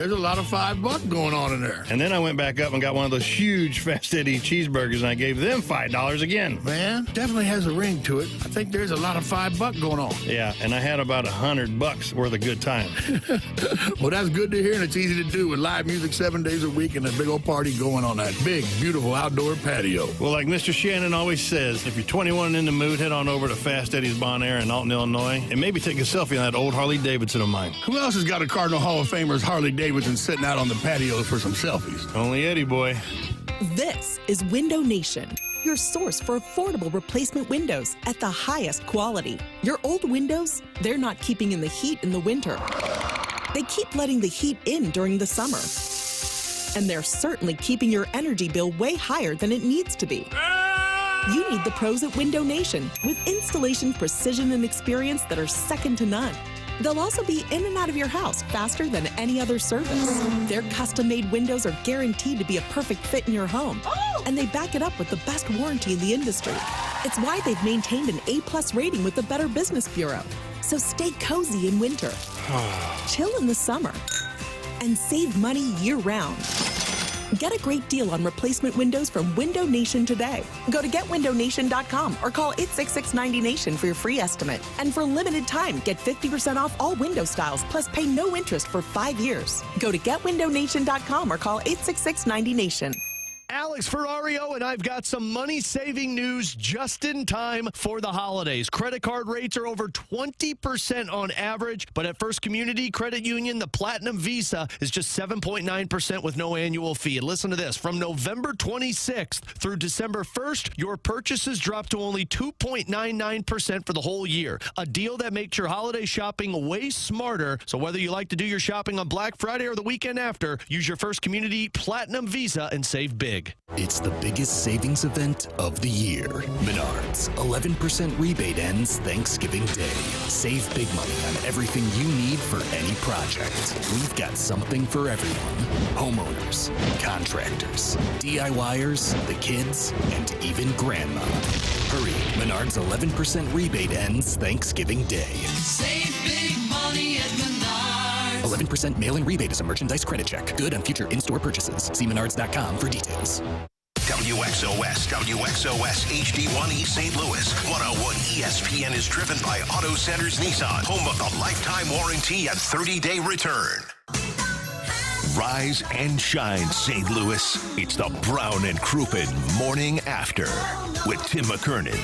There's a lot of $5 going on in there. And then I went back up and got one of those huge Fast Eddie cheeseburgers, and I gave them $5 again. Man, definitely has a ring to it. I think there's a lot of $5 going on. Yeah, and I had about $100 worth of good time. Well, that's good to hear, and it's easy to do with live music 7 days a week and a big old party going on that big, beautiful outdoor patio. Well, like Mr. Shannon always says, if you're 21 and in the mood, head on over to Fast Eddie's Bon Air in Alton, Illinois, and maybe take a selfie on that old Harley Davidson of mine. Who else has got a Cardinal Hall of Famer's Harley Davidson sitting out on the patios for some selfies? Only Eddie boy. This is Window Nation, your source for affordable replacement windows at the highest quality. Your old windows, they're not keeping in the heat in the winter. They keep letting the heat in during the summer. And they're certainly keeping your energy bill way higher than it needs to be. You need the pros at Window Nation with installation precision and experience that are second to none. They'll also be in and out of your house faster than any other service. Their custom-made windows are guaranteed to be a perfect fit in your home. And they back it up with the best warranty in the industry. It's why they've maintained an A+ rating with the Better Business Bureau. So stay cozy in winter, chill in the summer, and save money year-round. Get a great deal on replacement windows from Window Nation today. Go to getwindownation.com or call 866-90NATION for your free estimate. And for a limited time, get 50% off all window styles, plus pay no interest for 5 years. Go to getwindownation.com or call 866-90NATION. Alex Ferrario, and I've got some money-saving news just in time for the holidays. Credit card rates are over 20% on average, but at First Community Credit Union, the Platinum Visa is just 7.9% with no annual fee. And listen to this. From November 26th through December 1st, your purchases drop to only 2.99% for the whole year. A deal that makes your holiday shopping way smarter. So whether you like to do your shopping on Black Friday or the weekend after, use your First Community Platinum Visa and save big. It's the biggest savings event of the year. Menards, 11% rebate ends Thanksgiving Day. Save big money on everything you need for any project. We've got something for everyone. Homeowners, contractors, DIYers, the kids, and even grandma. Hurry, Menards 11% rebate ends Thanksgiving Day. Save big money at Menards. 11% mail-in rebate is a merchandise credit check. Good on future in-store purchases. See menards.com for details. WXOS HD1 East St. Louis. 101 ESPN is driven by Auto Centers Nissan, home of the lifetime warranty and 30-day return. Rise and shine, St. Louis. It's the Brown and Crouppen Morning After with Tim McKernan,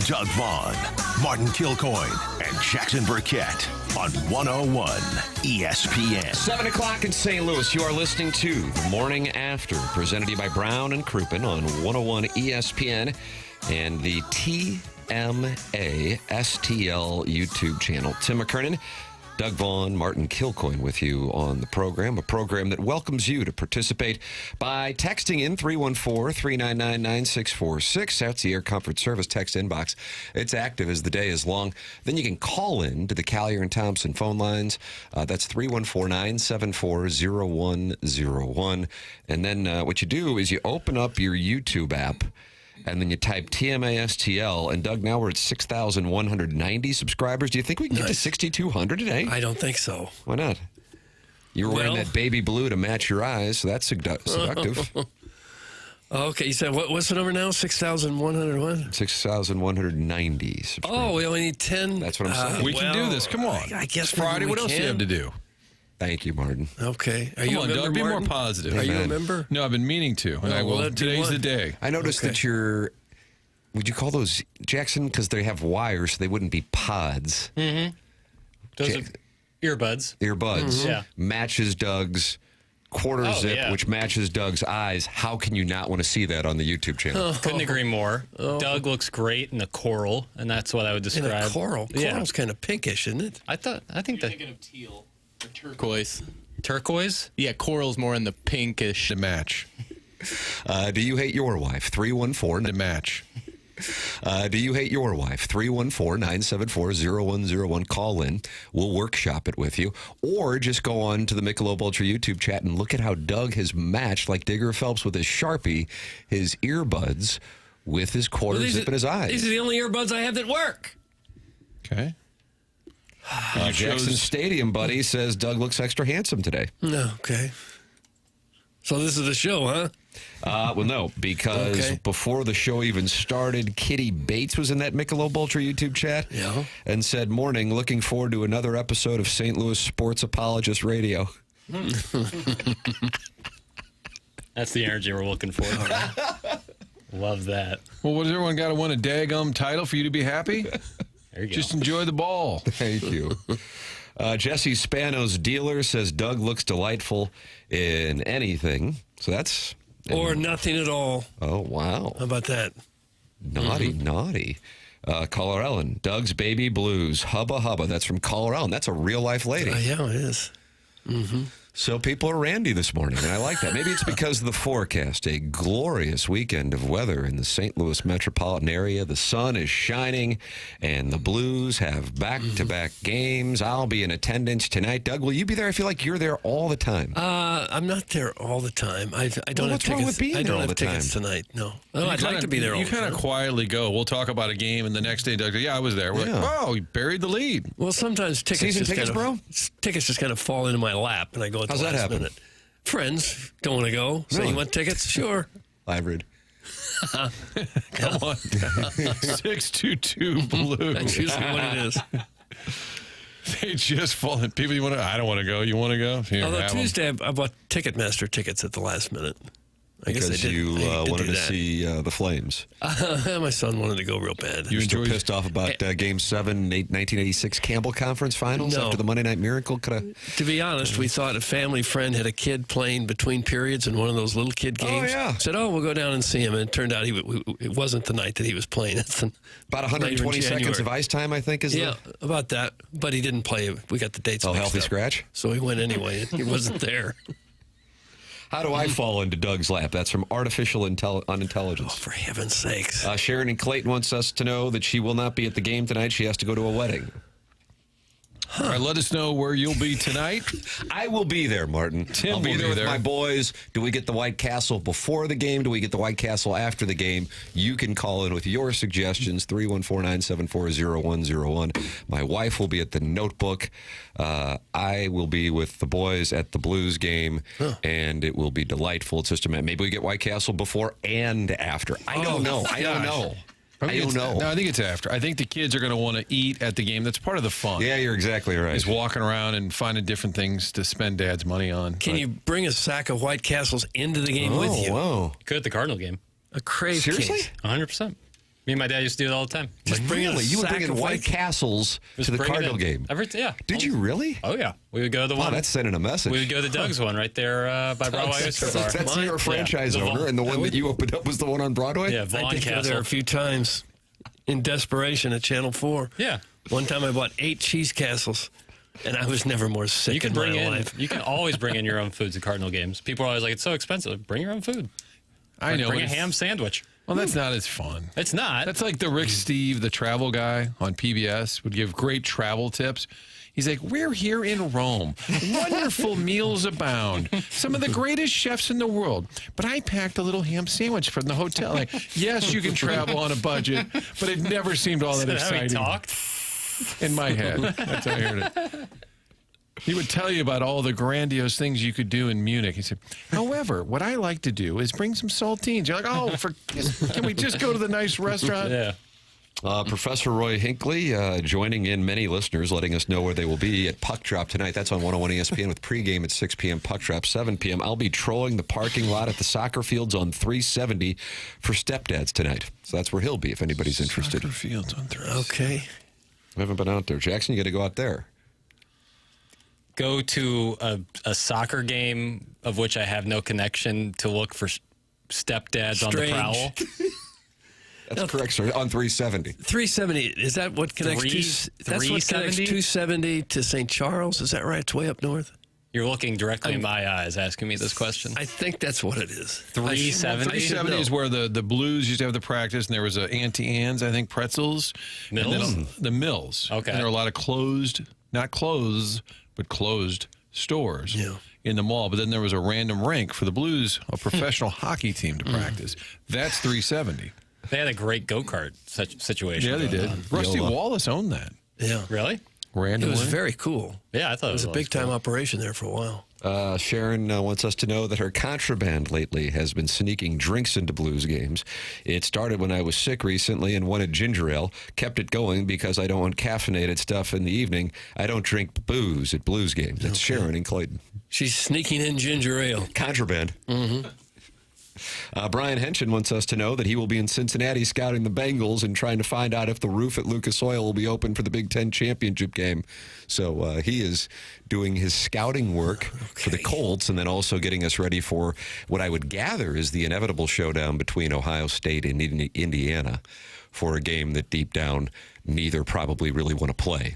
Doug Vaughn, Martin Kilcoyne, and Jackson Burkett on 101 ESPN. 7 o'clock in St. Louis. You are listening to the Morning After, presented to you by Brown and Crouppen on 101 ESPN and the TMA STL YouTube channel. Tim McKernan, Doug Vaughn, Martin Kilcoyne with you on the program, a program that welcomes you to participate by texting in 314-399-9646. That's the Air Comfort Service text inbox. It's active as the day is long. Then you can call in to the Collier and Thompson phone lines. That's 314-974-0101. And then what you do is you open up your YouTube app, and then you type TMASTL, and Doug, now we're at 6,190 subscribers. Do you think we can get to 6,200 today? I don't think so. Why not? You were wearing that baby blue to match your eyes, so that's seductive. Okay, you said, what's the number now? 6,100 what? 6,190 subscribers. Oh, we only need 10. That's what I'm saying. We can do this. Come on. I guess it's Friday. What else do you have to do? Thank you, Martin. Okay. Come on, Doug, be more positive. Are you a member? No, I've been meaning to. And I will. Today's the day. I noticed that you're, would you call those, Jackson, because they have wires, so they wouldn't be pods. Mm-hmm. Those are earbuds. Earbuds. Mm-hmm. Yeah. Matches Doug's quarter zip, which matches Doug's eyes. How can you not want to see that on the YouTube channel? Couldn't agree more. Doug looks great in the coral, and that's what I would describe. In a coral? Coral's kind of pinkish, isn't it? I think You're thinking of teal. Turquoise. Turquoise? Yeah, coral's more in the pinkish to match. Do you hate your wife? 314 to match. Do you hate your wife? 314-974-0101. Call in. We'll workshop it with you. Or just go on to the Michelob Ultra YouTube chat and look at how Doug has matched, like Digger Phelps with his Sharpie, his earbuds with his quarter zip in his eyes. These are the only earbuds I have that work. Okay. Jackson Stadium buddy says Doug looks extra handsome today. No, okay. So this is the show, huh? Well, no, because before the show even started, Kitty Bates was in that Michelob Ultra YouTube chat and said, "Morning, looking forward to another episode of St. Louis Sports Apologist Radio." That's the energy we're looking for. Love that. Well, what does everyone got to win a daggum title for you to be happy? There you go. Just enjoy the ball. Thank you. Jesse Spano's dealer says Doug looks delightful in anything. So that's... Or nothing at all. Oh, wow. How about that? Naughty. Caller Ellen, Doug's Baby Blues. Hubba Hubba. That's from Caller Ellen. That's a real-life lady. Yeah, it is. Mm-hmm. So people are randy this morning, and I like that. Maybe it's because of the forecast. A glorious weekend of weather in the St. Louis metropolitan area. The sun is shining, and the Blues have back-to-back games. I'll be in attendance tonight. Doug, will you be there? I feel like you're there all the time. I'm not there all the time. I don't have what's wrong tickets. with being I there don't all have the tickets time? tonight. No. I'd like to be there all You the kind time. of quietly go. We'll talk about a game, and the next day, Doug goes, yeah, I was there. We're like, oh, you buried the lead. Well, sometimes tickets Season just tickets, kind of, tickets just kind of fall into my lap, and I go at the How's that last happen? minute. Friends don't want to go. So Really? you want tickets? Sure. Hybrid. Come on. 622 Blue. That's usually what it is. They just fall. People, you want to? I don't want to go. You want to go? Here, Although have 'em. Tuesday, I bought Ticketmaster tickets at the last minute. I guess Because I did. you I did wanted do to that. see the Flames. My son wanted to go real bad. You still pissed off about Game 7, 1986 Campbell Conference Finals No. after the Monday Night Miracle? To be honest, we thought a family friend had a kid playing between periods in one of those little kid games. yeah. Said, we'll go down and see him. And it turned out it wasn't the night that he was playing. It's About 120 seconds of ice time, I think, is about that. But he didn't play. We got the dates mixed healthy up. scratch? So he went anyway. He wasn't there. How do I fall into Doug's lap? That's from Artificial Unintelligence. For heaven's sakes. Sharon in Clayton wants us to know that she will not be at the game tonight. She has to go to a wedding. All right, let us know where you'll be tonight. I will be there, Martin. Tim I'll be will there be with there. my boys. Do we get the White Castle before the game? Do we get the White Castle after the game? You can call in with your suggestions, 314-974-0101. My wife will be at the Notebook. I will be with the boys at the Blues game, and it will be delightful. It's just maybe we get White Castle before and after. I don't know. I don't know. I don't know. No, I think it's after. I think the kids are going to want to eat at the game. That's part of the fun. Yeah, you're exactly right. Is walking around and finding different things to spend Dad's money on. Can you bring a sack of White Castles into the game with you? Whoa. Could at the Cardinal game. A crave Seriously? case. 100%. Me and my dad used to do it all the time. Just bring in a You would sack bring in of White Castles Just to the bring it Cardinal in. game. Yeah. Did you really? Oh, yeah. We would go to the Wow, one. that's sending a message. We would go to Doug's one right there by Broadway Oyster Bar. That's your franchise Yeah. owner, and the one that you opened up was the one on Broadway? Yeah, I Vaughn did go there Castle. a few times in desperation at Channel 4. Yeah. One time I bought 8 cheese castles, and I was never more sick You can in bring my in. life. You can always bring in your own food to Cardinal games. People are always like, "It's so expensive." Bring your own food. I know. Bring a but ham sandwich. Well, that's not as fun. It's not. That's like the Rick Steve, the travel guy on PBS, would give great travel tips. He's like, we're here in Rome. Wonderful meals abound. Some of the greatest chefs in the world. But I packed a little ham sandwich from the hotel. Like, yes, you can travel on a budget, but it never seemed all that Is that how he exciting. talked? In my head. That's how I heard it. He would tell you about all the grandiose things you could do in Munich. He said, however, what I like to do is bring some saltines. You're like, can we just go to the nice restaurant? Yeah. Professor Roy Hinckley joining in many listeners, letting us know where they will be at Puck Drop tonight. That's on 101 ESPN with pregame at 6 p.m., Puck Drop 7 p.m. I'll be trolling the parking lot at the soccer fields on 370 for Stepdads tonight. So that's where he'll be if anybody's interested. Soccer fields on 370. Okay. I haven't been out there. Jackson, you got to go out there. Go to a soccer game of which I have no connection to look for stepdads on the Strange. prowl. That's correct, sir. On 370. 370, is that what connects that's what connects 270 to St. Charles? Is that right? It's way up north? You're looking directly in my eyes asking me this question. I think that's what it is. 370? 370 is where the Blues used to have the practice, and there was a Auntie Anne's, I think, pretzels. Mills? And then the Mills. Okay. And there were a lot of closed, not clothes, but closed stores in the mall. But then there was a random rink for the Blues, a professional hockey team to practice. That's 370. They had a great go-kart situation. Yeah, they going did. on. Rusty Wallace owned that. Yeah. Really? It was very cool. Yeah, I thought it was a big-time operation there for a while. Sharon wants us to know that her contraband lately has been sneaking drinks into Blues games. It started when I was sick recently and wanted ginger ale. Kept it going because I don't want caffeinated stuff in the evening. I don't drink booze at Blues games. That's Sharon in Clayton. She's sneaking in ginger ale. Contraband. Mm-hmm. Brian Henson wants us to know that he will be in Cincinnati scouting the Bengals and trying to find out if the roof at Lucas Oil will be open for the Big Ten championship game. So he is doing his scouting work for the Colts and then also getting us ready for what I would gather is the inevitable showdown between Ohio State and Indiana for a game that deep down neither probably really want to play.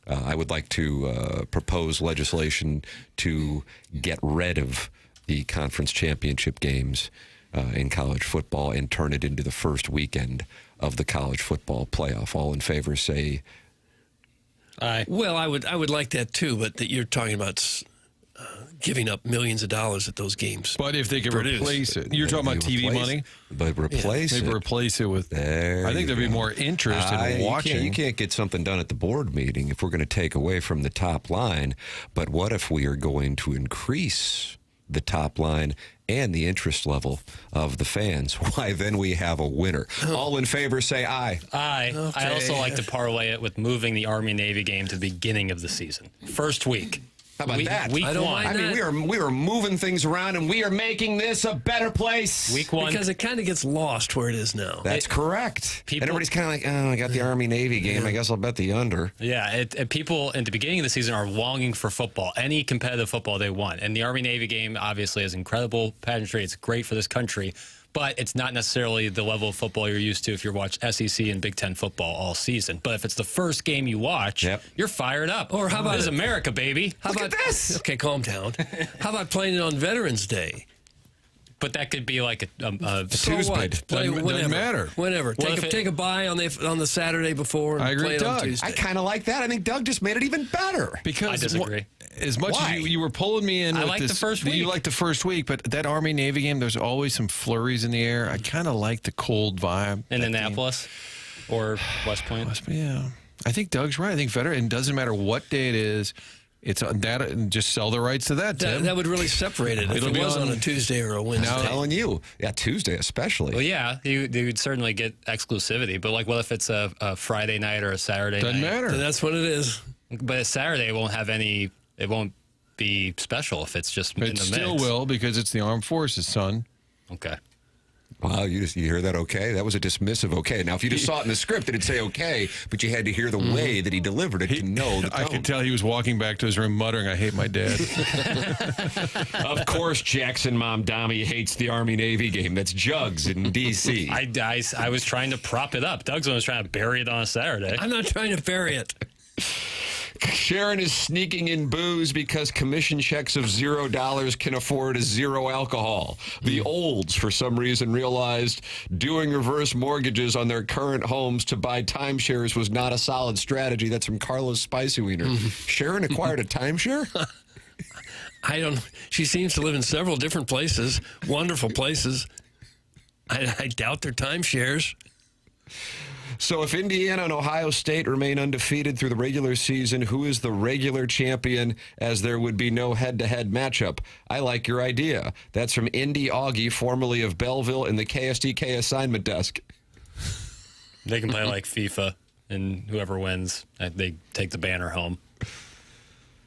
I would like to propose legislation to get rid of the conference championship games in college football and turn it into the first weekend of the college football playoff. All in favor say aye. Well, I would like that too, but that you're talking about giving up millions of dollars at those games. But if they could replace it, you're talking about TV money. But replace it. Maybe replace it with. I think there'd be more interest in watching. You can't get something done at the board meeting if we're going to take away from the top line. But what if we are going to increase the top line and the interest level of the fans? Why, then we have a winner. All in favor say aye. Aye. Okay. I also like to parlay it with moving the Army-Navy game to the beginning of the season. First week. How about that? Week one. I mean, we are moving things around, and we are making this a better place. Week one. Because it kind of gets lost where it is now. That's correct. And everybody's kind of like, oh, I got the Army-Navy game. I guess I'll bet the under. Yeah, people at the beginning of the season are longing for football, any competitive football they want. And the Army-Navy game obviously is incredible pageantry. It's great for this country. But it's not necessarily the level of football you're used to if you watch SEC and Big Ten football all season. But if it's the first game you watch, you're fired up. Or how about this is America, baby? Look at this. Okay, calm down. How about playing it on Veterans Day? But that could be like a Tuesday. Doesn't matter. Whenever. Take a bye on the Saturday before. And I agree, play it Doug. on Tuesday. I kind of like that. I think Doug just made it even better. Because I disagree. As much as you were pulling me in, I with like this, the first week. You like the first week, but that Army-Navy game, there's always some flurries in the air. I kind of like the cold vibe. In Annapolis or West Point. Yeah, I think Doug's right. I think veteran. It doesn't matter what day it is. It's on that. Just sell the rights to that. Tim. That would really separate it. If it was on a Tuesday or a Wednesday. I'm telling you, Tuesday especially. Well, yeah, you would certainly get exclusivity. But like, what if it's a Friday night or a Saturday Doesn't night? matter. Then that's what it is. But a Saturday won't have any. It won't be special if it's just in the mix. It still will because it's the armed forces, son. Okay. Wow, you hear that okay? That was a dismissive okay. Now, if you just saw it in the script, it'd say okay, but you had to hear the way that he delivered it to know the tone. I could tell he was walking back to his room muttering, I hate my dad. Of course, Jackson Mom Dami hates the Army-Navy game. That's Jugs in D.C. I was trying to prop it up. Doug's one was trying to bury it on a Saturday. I'm not trying to bury it. Sharon is sneaking in booze because commission checks of $0 can afford a zero alcohol. The olds, for some reason, realized doing reverse mortgages on their current homes to buy timeshares was not a solid strategy. That's from Carlos Spicy Wiener. Sharon acquired a timeshare? She seems to live in several different places, wonderful places. I doubt they're timeshares. So if Indiana and Ohio State remain undefeated through the regular season, who is the regular champion, as there would be no head-to-head matchup? I like your idea. That's from Indy Augie, formerly of Belleville, in the KSDK assignment desk. They can play like FIFA, and whoever wins, they take the banner home.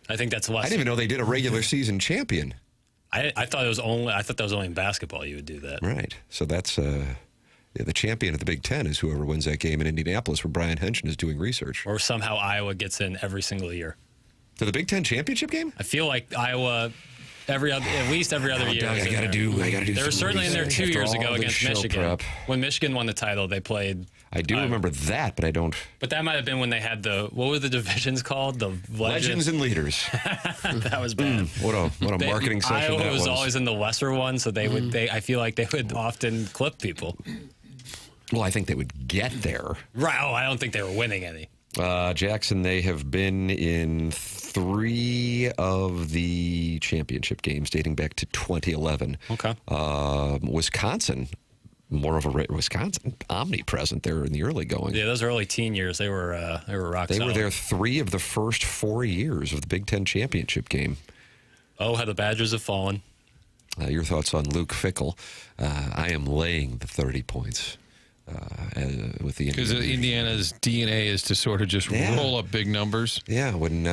I think that's less. I didn't even know they did a regular season champion. I thought that was only in basketball you would do that. Right. So that's the champion of the Big Ten is whoever wins that game in Indianapolis, where Brian Henson is doing research. Or somehow Iowa gets in every single year. To the Big Ten championship game? I feel like Iowa at least every other year. I gotta do. They were certainly in there 2 years ago against Michigan. Prep. When Michigan won the title, they played. I do remember that, but I don't. But that might have been when they had what were the divisions called? The Legends and Leaders. That was bad. What a marketing session Iowa that was. always in the lesser one, so they would. I feel like they would often clip people. Well, I think they would get there. Right. Oh, I don't think they were winning any. Jackson, they have been in 3 of the championship games dating back to 2011. Okay. Wisconsin more of a Wisconsin omnipresent there in the early going. Yeah, those early teen years, they were rock solid. They were there 3 of the first 4 years of the Big Ten championship game. Oh, how the Badgers have fallen. Your thoughts on Luke Fickell? I am laying the 30 points with the because Indiana's DNA is to sort of just roll up big numbers. Yeah, when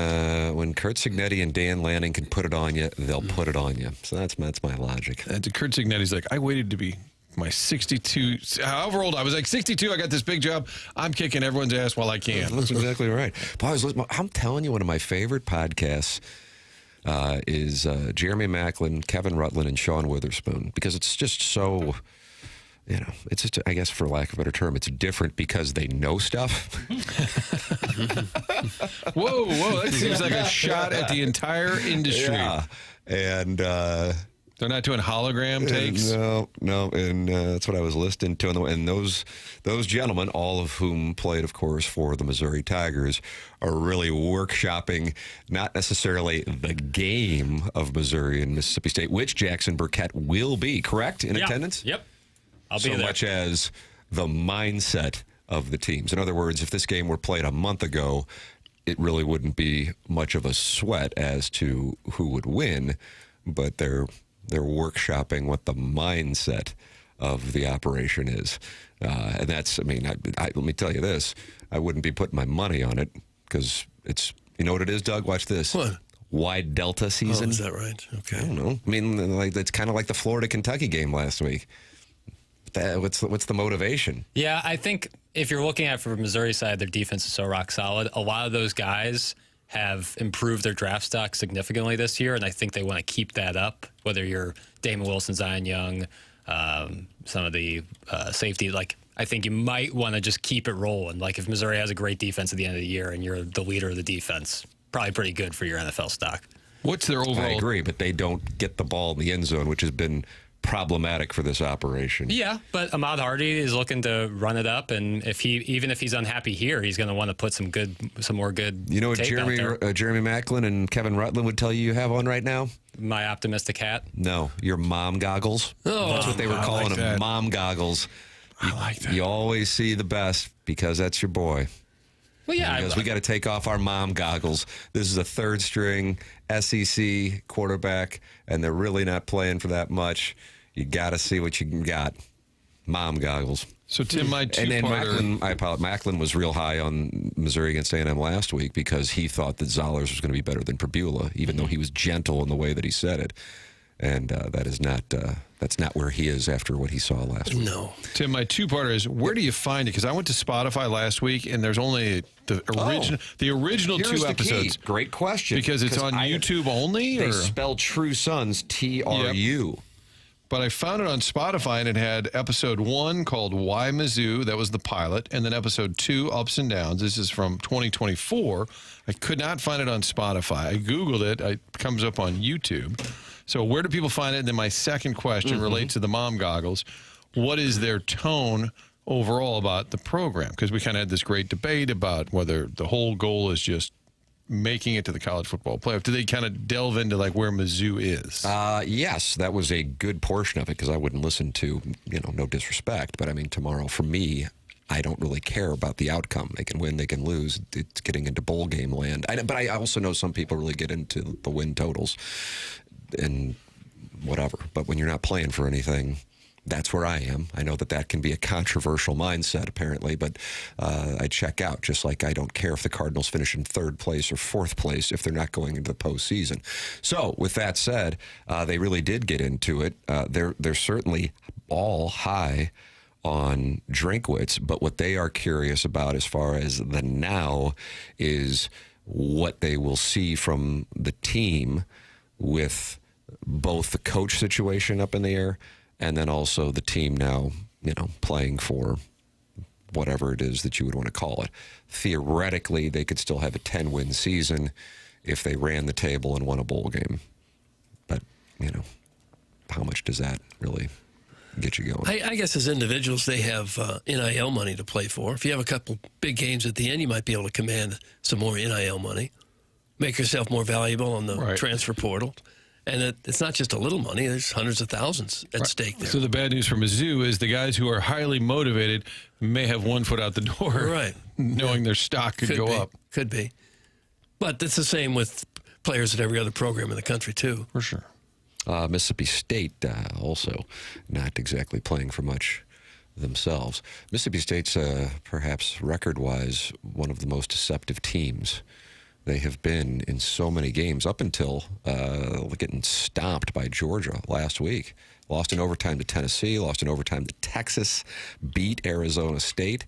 Kurt Cignetti and Dan Lanning can put it on you, they'll put it on you. So that's my logic. Kurt Cignetti's like, I waited to be my 62, however old I was, like 62, I got this big job. I'm kicking everyone's ass while I can. That's exactly right. Boys, I'm telling you, one of my favorite podcasts is Jeremy Macklin, Kevin Rutland, and Sean Witherspoon, because it's just so, it's just, I guess for lack of a better term, it's different because they know stuff. Whoa, that seems like a shot at the entire industry. Yeah. And they're not doing hologram takes? No, and that's what I was listening to. And those gentlemen, all of whom played, of course, for the Missouri Tigers, are really workshopping not necessarily the game of Missouri and Mississippi State, which Jackson Burkett will be, correct, in attendance? Yep. I'll be there. So much as the mindset of the teams. In other words, if this game were played a month ago, it really wouldn't be much of a sweat as to who would win, but they're workshopping what the mindset of the operation is. And that's, let me tell you this, I wouldn't be putting my money on it because it's, you know what it is, Doug? Watch this. What? Wide Delta season. Oh, is that right? Okay. I don't know. It's kind of like the Florida-Kentucky game last week. What's the motivation? Yeah, I think if you're looking at from Missouri's side, their defense is so rock solid. A lot of those guys have improved their draft stock significantly this year, and I think they want to keep that up, whether you're Damon Wilson, Zion Young, some of the safety. I think you might want to just keep it rolling. Like, if Missouri has a great defense at the end of the year and you're the leader of the defense, probably pretty good for your NFL stock. What's their overall? I agree, but they don't get the ball in the end zone, which has been problematic for this operation. Yeah, but Ahmad Hardy is looking to run it up, and even if he's unhappy here, he's going to want to put some more good. You know what Jeremy Macklin and Kevin Rutland would tell you have on right now? My optimistic hat. No, your mom goggles. Oh, that's what they were calling them, that. mom goggles. I like that. You always see the best because that's your boy. Well, yeah, because we got to take off our mom goggles. This is a third-string SEC quarterback, and they're really not playing for that much. You got to see what you got. Mom goggles. So, Tim, my two-parter... Macklin was real high on Missouri against A&M last week because he thought that Zollers was going to be better than Perbula, even though he was gentle in the way that he said it. And that's not where he is after what he saw last week. No. Tim, my two-parter is, where do you find it? Because I went to Spotify last week, and there's only the original Here's 2 episodes. Great question. Because it's on YouTube only? They spell True Sons TRU. Yep. But I found it on Spotify, and it had episode 1 called Why Mizzou. That was the pilot. And then episode 2, Ups and Downs. This is from 2024. I could not find it on Spotify. I Googled it. It comes up on YouTube. So where do people find it? And then my second question relates to the mom goggles. What is their tone overall about the program? Because we kind of had this great debate about whether the whole goal is just making it to the college football playoff. Do they kind of delve into where Mizzou is? Yes, that was a good portion of it because I wouldn't listen to, no disrespect. But tomorrow for me, I don't really care about the outcome. They can win, they can lose. It's getting into bowl game land. But I also know some people really get into the win totals and whatever. But when you're not playing for anything, that's where I am. I know that can be a controversial mindset, apparently, but I check out, just like I don't care if the Cardinals finish in 3rd place or 4th place if they're not going into the postseason. So, with that said, they really did get into it. They're certainly all high on Drinkwitz, but what they are curious about as far as the now is what they will see from the team with both the coach situation up in the air and then also the team now, playing for whatever it is that you would want to call it. Theoretically, they could still have a 10-win season if they ran the table and won a bowl game. But, how much does that really get you going? I guess as individuals, they have NIL money to play for. If you have a couple big games at the end, you might be able to command some more NIL money, make yourself more valuable on the transfer portal. And it's not just a little money. There's hundreds of thousands at stake there. So the bad news for Mizzou is the guys who are highly motivated may have one foot out the door. Right. Knowing their stock could go up. Could be. But it's the same with players at every other program in the country, too. For sure. Mississippi State also not exactly playing for much themselves. Mississippi State's perhaps record-wise one of the most deceptive teams. They have been in so many games up until getting stomped by Georgia last week. Lost in overtime to Tennessee, lost in overtime to Texas, beat Arizona State.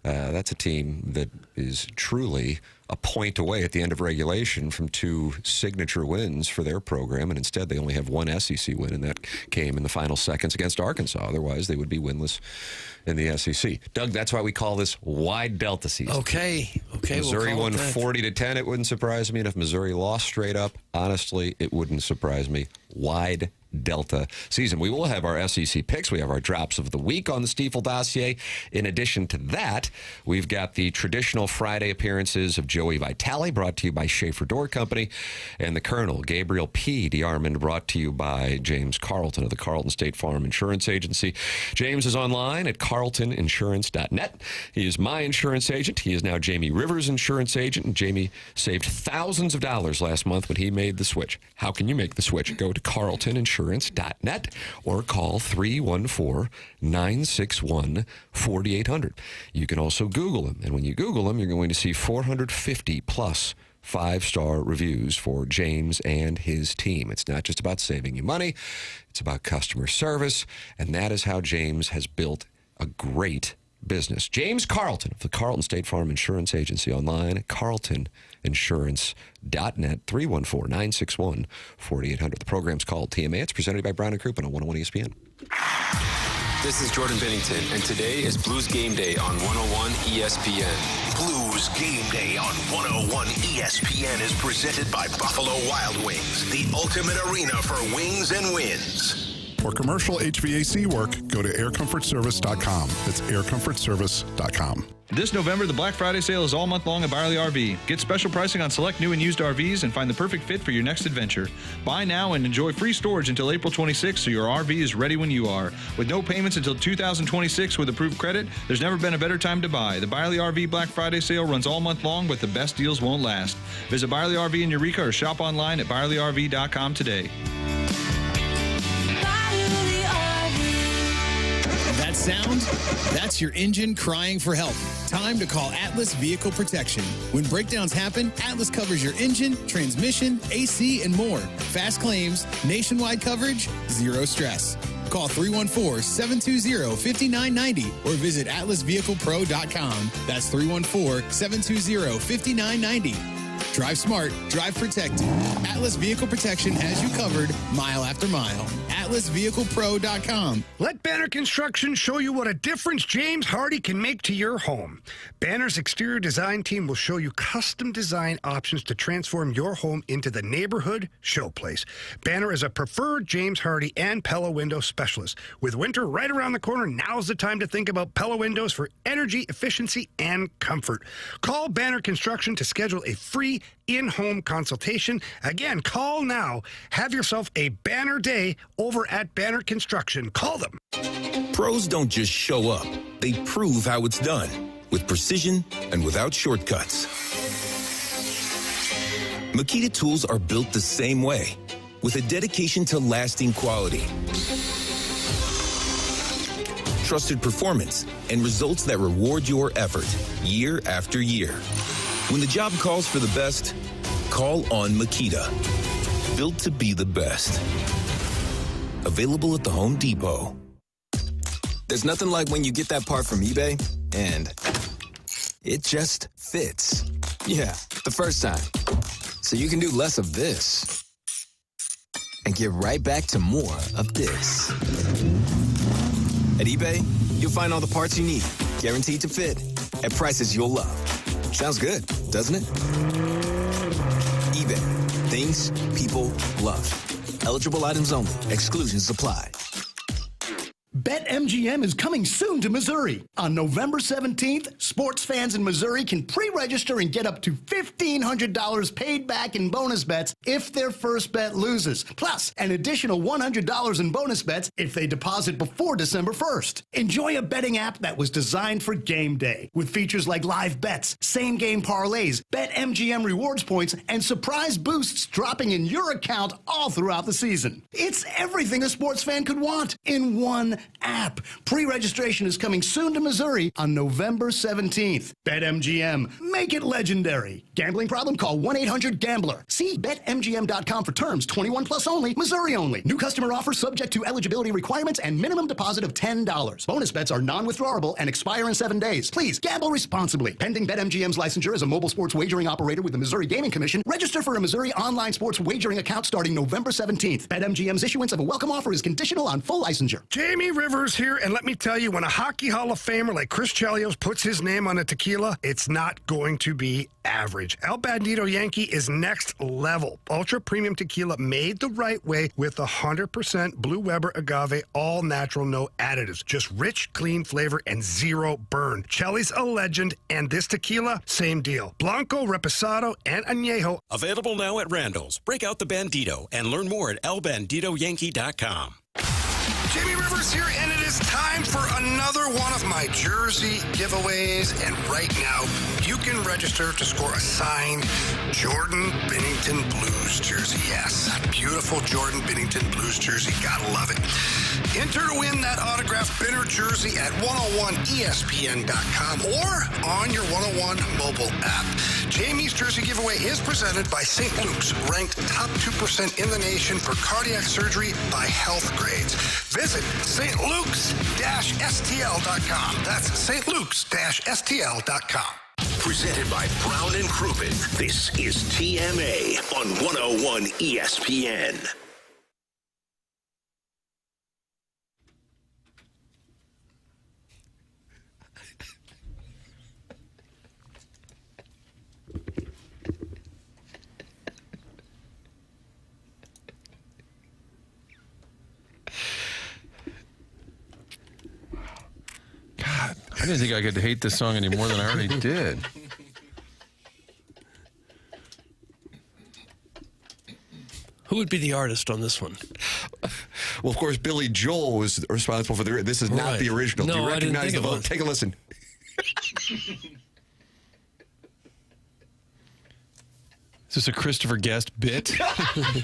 That's a team that is truly a point away at the end of regulation from 2 signature wins for their program, and instead they only have 1 SEC win, and that came in the final seconds against Arkansas. Otherwise, they would be winless in the SEC. Doug, that's why we call this wide delta season. Okay. Missouri won 40-10. It wouldn't surprise me. And if Missouri lost straight up, honestly, it wouldn't surprise me. Wide delta season. We will have our SEC picks. We have our drops of the week on the Stiefel dossier. In addition to that, we've got the traditional Friday appearances of Joey Vitale, brought to you by Schaefer Door Company, and the Colonel, Gabriel P. DeArmond, brought to you by James Carlton of the Carlton State Farm Insurance Agency. James is online at carltoninsurance.net. He is my insurance agent. He is now Jamie Rivers' insurance agent, and Jamie saved thousands of dollars last month when he made the switch. How can you make the switch? Go to carltoninsurance.net or call 314-961-4800. You can also Google him, and when you Google him, you're going to see 450 plus 5-star reviews for James and his team. It's not just about saving you money, it's about customer service, and that is how James has built a great business. James Carlton of the Carlton State Farm Insurance Agency, online at carltoninsurance.net, 314-961-4800. The program's called TMA. It's presented by Brown & Crouppen on 101 ESPN. This is Jordan Bennington, and today is Blues Game Day on 101 ESPN. Blues Game Day on 101 ESPN is presented by Buffalo Wild Wings, the ultimate arena for wings and wins. For commercial HVAC work, go to aircomfortservice.com. That's aircomfortservice.com. This November, the Black Friday sale is all month long at Byerly RV. Get special pricing on select new and used RVs and find the perfect fit for your next adventure. Buy now and enjoy free storage until April 26th so your RV is ready when you are. With no payments until 2026 with approved credit, there's never been a better time to buy. The Byerly RV Black Friday sale runs all month long, but the best deals won't last. Visit Byerly RV in Eureka or shop online at ByerlyRV.com today. That sound? That's your engine crying for help. Time to call Atlas Vehicle Protection. When breakdowns happen, Atlas covers your engine, transmission, AC, and more. Fast claims, nationwide coverage, zero stress. Call 314-720-5990 or visit atlasvehiclepro.com. That's 314-720-5990. Drive smart, drive protected. Atlas Vehicle Protection has you covered mile after mile. AtlasVehiclePro.com. Let Banner Construction show you what a difference James Hardy can make to your home. Banner's exterior design team will show you custom design options to transform your home into the neighborhood showplace. Banner is a preferred James Hardy and Pella window specialist. With winter right around the corner, now's the time to think about Pella windows for energy efficiency and comfort. Call Banner Construction to schedule a free in-home consultation. Again, call now. Have yourself a banner day over at Banner Construction. Call them. Pros don't just show up. They prove how it's done with precision and without shortcuts. Makita tools are built the same way with a dedication to lasting quality, trusted performance, and results that reward your effort year after year. When the job calls for the best, call on Makita. Built to be the best. Available at the Home Depot. There's nothing like when you get that part from eBay and it just fits. Yeah, the first time. So you can do less of this and get right back to more of this. At eBay, you'll find all the parts you need, guaranteed to fit, at prices you'll love. Sounds good, doesn't it? eBay. Things people love. Eligible items only. Exclusions apply. BetMGM is coming soon to Missouri. On November 17th, sports fans in Missouri can pre-register and get up to $1,500 paid back in bonus bets if their first bet loses. Plus, an additional $100 in bonus bets if they deposit before December 1st. Enjoy a betting app that was designed for game day, with features like live bets, same-game parlays, BetMGM rewards points, and surprise boosts dropping in your account all throughout the season. It's everything a sports fan could want in one app. Pre-registration is coming soon to Missouri on November 17th. BetMGM. Make it legendary. Gambling problem? Call 1-800-GAMBLER. See BetMGM.com for terms. 21 plus only. Missouri only. New customer offer subject to eligibility requirements and minimum deposit of $10. Bonus bets are non-withdrawable and expire in 7 days. Please gamble responsibly. Pending BetMGM's licensure as a mobile sports wagering operator with the Missouri Gaming Commission. Register for a Missouri online sports wagering account starting November 17th. BetMGM's issuance of a welcome offer is conditional on full licensure. Jamie Rivers here, and let me tell you, when a Hockey Hall of Famer like Chris Chelios puts his name on a tequila, it's not going to be average. El Bandito Yankee is next level. Ultra premium tequila made the right way with 100% Blue Weber agave, all natural, no additives. Just rich, clean flavor and zero burn. Chelly's a legend, and this tequila, same deal. Blanco, Reposado, and Añejo. Available now at Randall's. Break out the Bandito and learn more at elbanditoyankee.com. Jamie Rivers here, and it is time for another one of my jersey giveaways. And right now, you can register to score a signed Jordan Binnington Blues jersey. Yes, a beautiful Jordan Binnington Blues jersey. Gotta love it. Enter to win that autographed Binner jersey at 101ESPN.com or on your 101 mobile app. Jamie's jersey giveaway is presented by St. Luke's, ranked top 2% in the nation for cardiac surgery by health grades. Visit stlukes-stl.com. That's stlukes-stl.com. Presented by Brown and Crouppen. This is TMA on 101 ESPN. God, I didn't think I could hate this song any more than I already did. Who would be the artist on this one? Well, of course, Billy Joel was responsible for the. This is not the original. No, Do you I didn't recognize think the it vote? was. Take a listen. Is this a Christopher Guest bit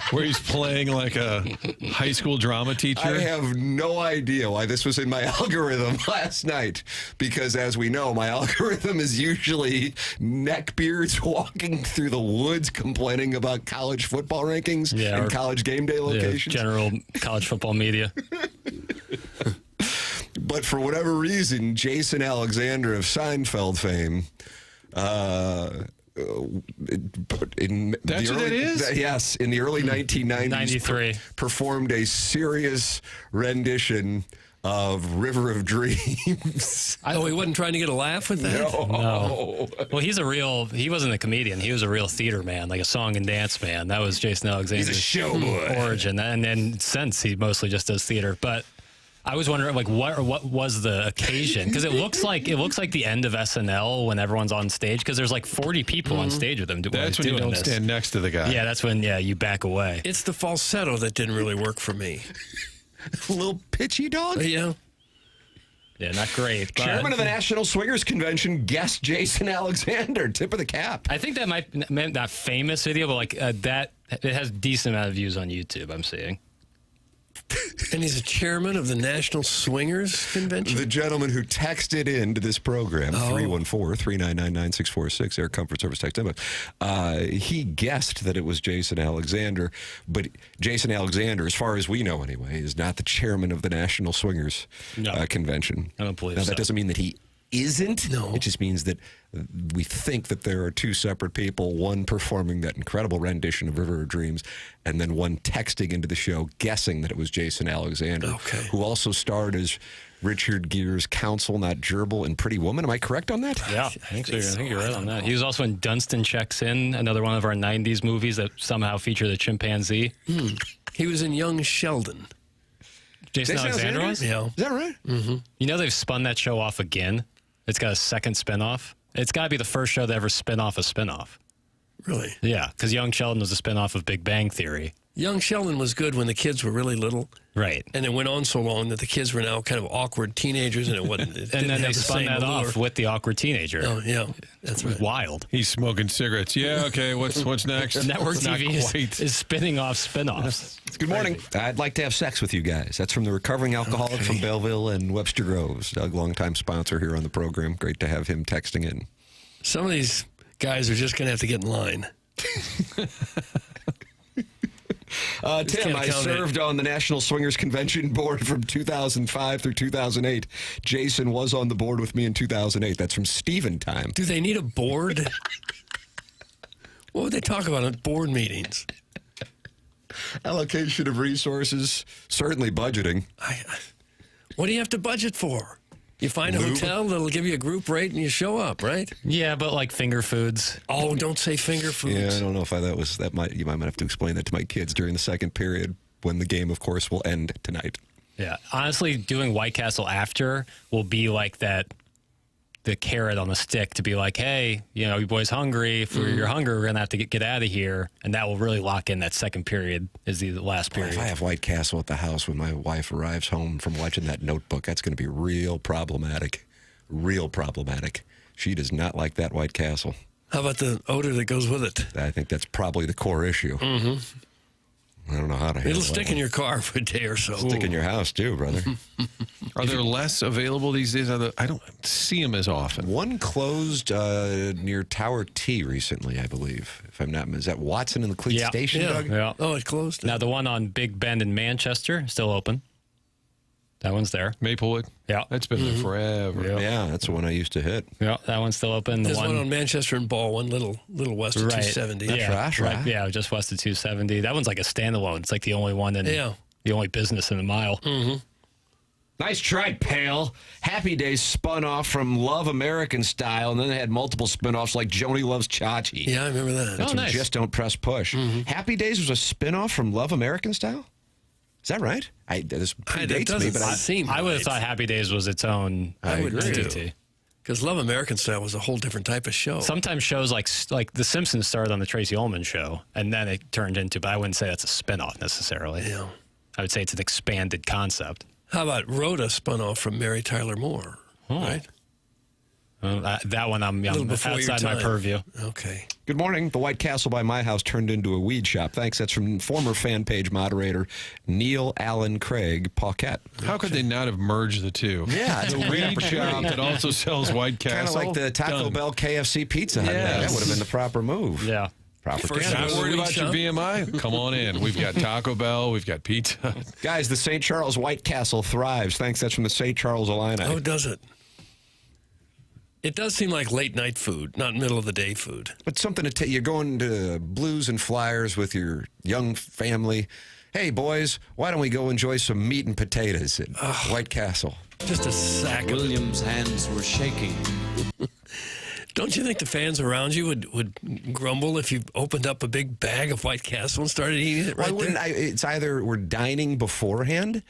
where he's playing like a high school drama teacher? I have no idea why this was in my algorithm last night, because as we know, my algorithm is usually neckbeards walking through the woods complaining about college football rankings and college game day locations. General college football media. But for whatever reason, Jason Alexander of Seinfeld fame That's what that is? Yes, in the early 1990s, 93. Performed a serious rendition of River of Dreams. Oh, he wasn't trying to get a laugh with that? No. Well, he wasn't a comedian. He was a real theater man, like a song and dance man. That was Jason Alexander's He's a showboy. origin. And then since he mostly just does theater. But I was wondering, like, what was the occasion? Because it looks like the end of SNL when everyone's on stage, because there's like 40 people on stage with him. That's when you don't stand next to the guy. Yeah, that's when you back away. It's the falsetto that didn't really work for me. A little pitchy dog? Yeah. Yeah, not great. But Chairman of the National Swingers Convention, guest Jason Alexander. Tip of the cap. I think that might not famous video, but like that it has decent amount of views on YouTube. I'm seeing. And he's a chairman of the National Swingers Convention? The gentleman who texted into this program, 314-399-9646, Air Comfort Service text inbox, he guessed that it was Jason Alexander, but Jason Alexander, as far as we know anyway, is not the chairman of the National Swingers Convention. I don't believe now, so. that doesn't mean that he isn't. No. It just means that we think that there are two separate people, one performing that incredible rendition of River of Dreams, and then one texting into the show guessing that it was Jason Alexander, who also starred as Richard Gere's counsel, not gerbil, in Pretty Woman. Am I correct on that? Yeah, I think you're right on that. He was also in Dunstan Checks In, another one of our 90s movies that somehow featured a chimpanzee. He was in Young Sheldon. Jason Alexander was? Yeah. Is that right? Mm-hmm. You know they've spun that show off again? It's got a second spinoff. It's got to be the first show to ever spin off a spinoff. Really? Yeah, because Young Sheldon was a spinoff of Big Bang Theory. Young Sheldon was good when the kids were really little. Right. And it went on so long that the kids were now kind of awkward teenagers, and it wasn't. And then they spun that off with the awkward teenager. Oh, yeah. That's right. Wild. He's smoking cigarettes. Yeah, okay, what's next? Network Not TV quite. is spinning off spinoffs. Good morning. I'd like to have sex with you guys. That's from the recovering alcoholic from Belleville and Webster Groves. Doug, longtime sponsor here on the program. Great to have him texting in. Some of these guys are just going to have to get in line. Tim, I served on the National Swingers Convention board from 2005 through 2008. Jason was on the board with me in 2008. That's from Steven time. Do they need a board? What would they talk about at board meetings? Allocation of resources, certainly budgeting. What do you have to budget for? You find a hotel that'll give you a group rate and you show up, right? Yeah, but like finger foods. Oh, don't say finger foods. Yeah, I don't know if you might have to explain that to my kids during the second period when the game, of course, will end tonight. Yeah, honestly, doing White Castle after will be like the carrot on the stick to be like, hey, you boys hungry. If you're hungry, we're going to have to get out of here. And that will really lock in that second period is the last period. If I have White Castle at the house when my wife arrives home from watching that Notebook, that's going to be real problematic. Real problematic. She does not like that White Castle. How about the odor that goes with it? I think that's probably the core issue. Mm-hmm. I don't know how to handle It'll stick in your car for a day or so. Stick in your house, too, brother. Are there less available these days? I don't see them as often. One closed near Tower T recently, I believe. If I'm not, is that Watson in the Cleat Station, Doug? Yeah. Oh, it closed. Now, the one on Big Bend in Manchester is still open. That one's there. Maplewood? Yeah. That's been there forever. Yeah, that's the one I used to hit. Yeah, that one's still open. There's one on Manchester and Baldwin, little west of 270. Yeah, just west of 270. That one's like a standalone. It's like the only one in the only business in a mile. Mm-hmm. Nice try, pal. Happy Days spun off from Love American Style, and then they had multiple spin-offs like Joni Loves Chachi. Yeah, I remember that. That's from Just Don't Press Push. Happy Days was a spin-off from Love American Style? Is that right? This predates me, but I would have thought Happy Days was its own entity. Because Love American Style was a whole different type of show. Sometimes shows like The Simpsons started on the Tracy Ullman show, and then it turned into, but I wouldn't say that's a spinoff necessarily. Yeah. I would say it's an expanded concept. How about Rhoda spun off from Mary Tyler Moore? Right? That one I'm outside my purview. Okay. Good morning. The White Castle by my house turned into a weed shop. Thanks. That's from former fan page moderator Neil Allen Craig Paquette. How could they not have merged the two? Yeah, it's the weed shop that also sells White Castle. Kind of like the Taco Bell KFC Pizza Hut. Yes. That would have been the proper move. Yeah. Proper. Not worried about your BMI? Come on in. We've got Taco Bell. We've got pizza. Guys, the St. Charles White Castle thrives. Thanks. That's from the St. Charles Illini. Oh, does it? It does seem like late night food, not middle of the day food. But something to you're going to Blues and Flyers with your young family. Hey, boys, why don't we go enjoy some meat and potatoes at White Castle? Just a sack. William's hands were shaking. Don't you think the fans around you would grumble if you opened up a big bag of White Castle and started eating it right there? It's either we're dining beforehand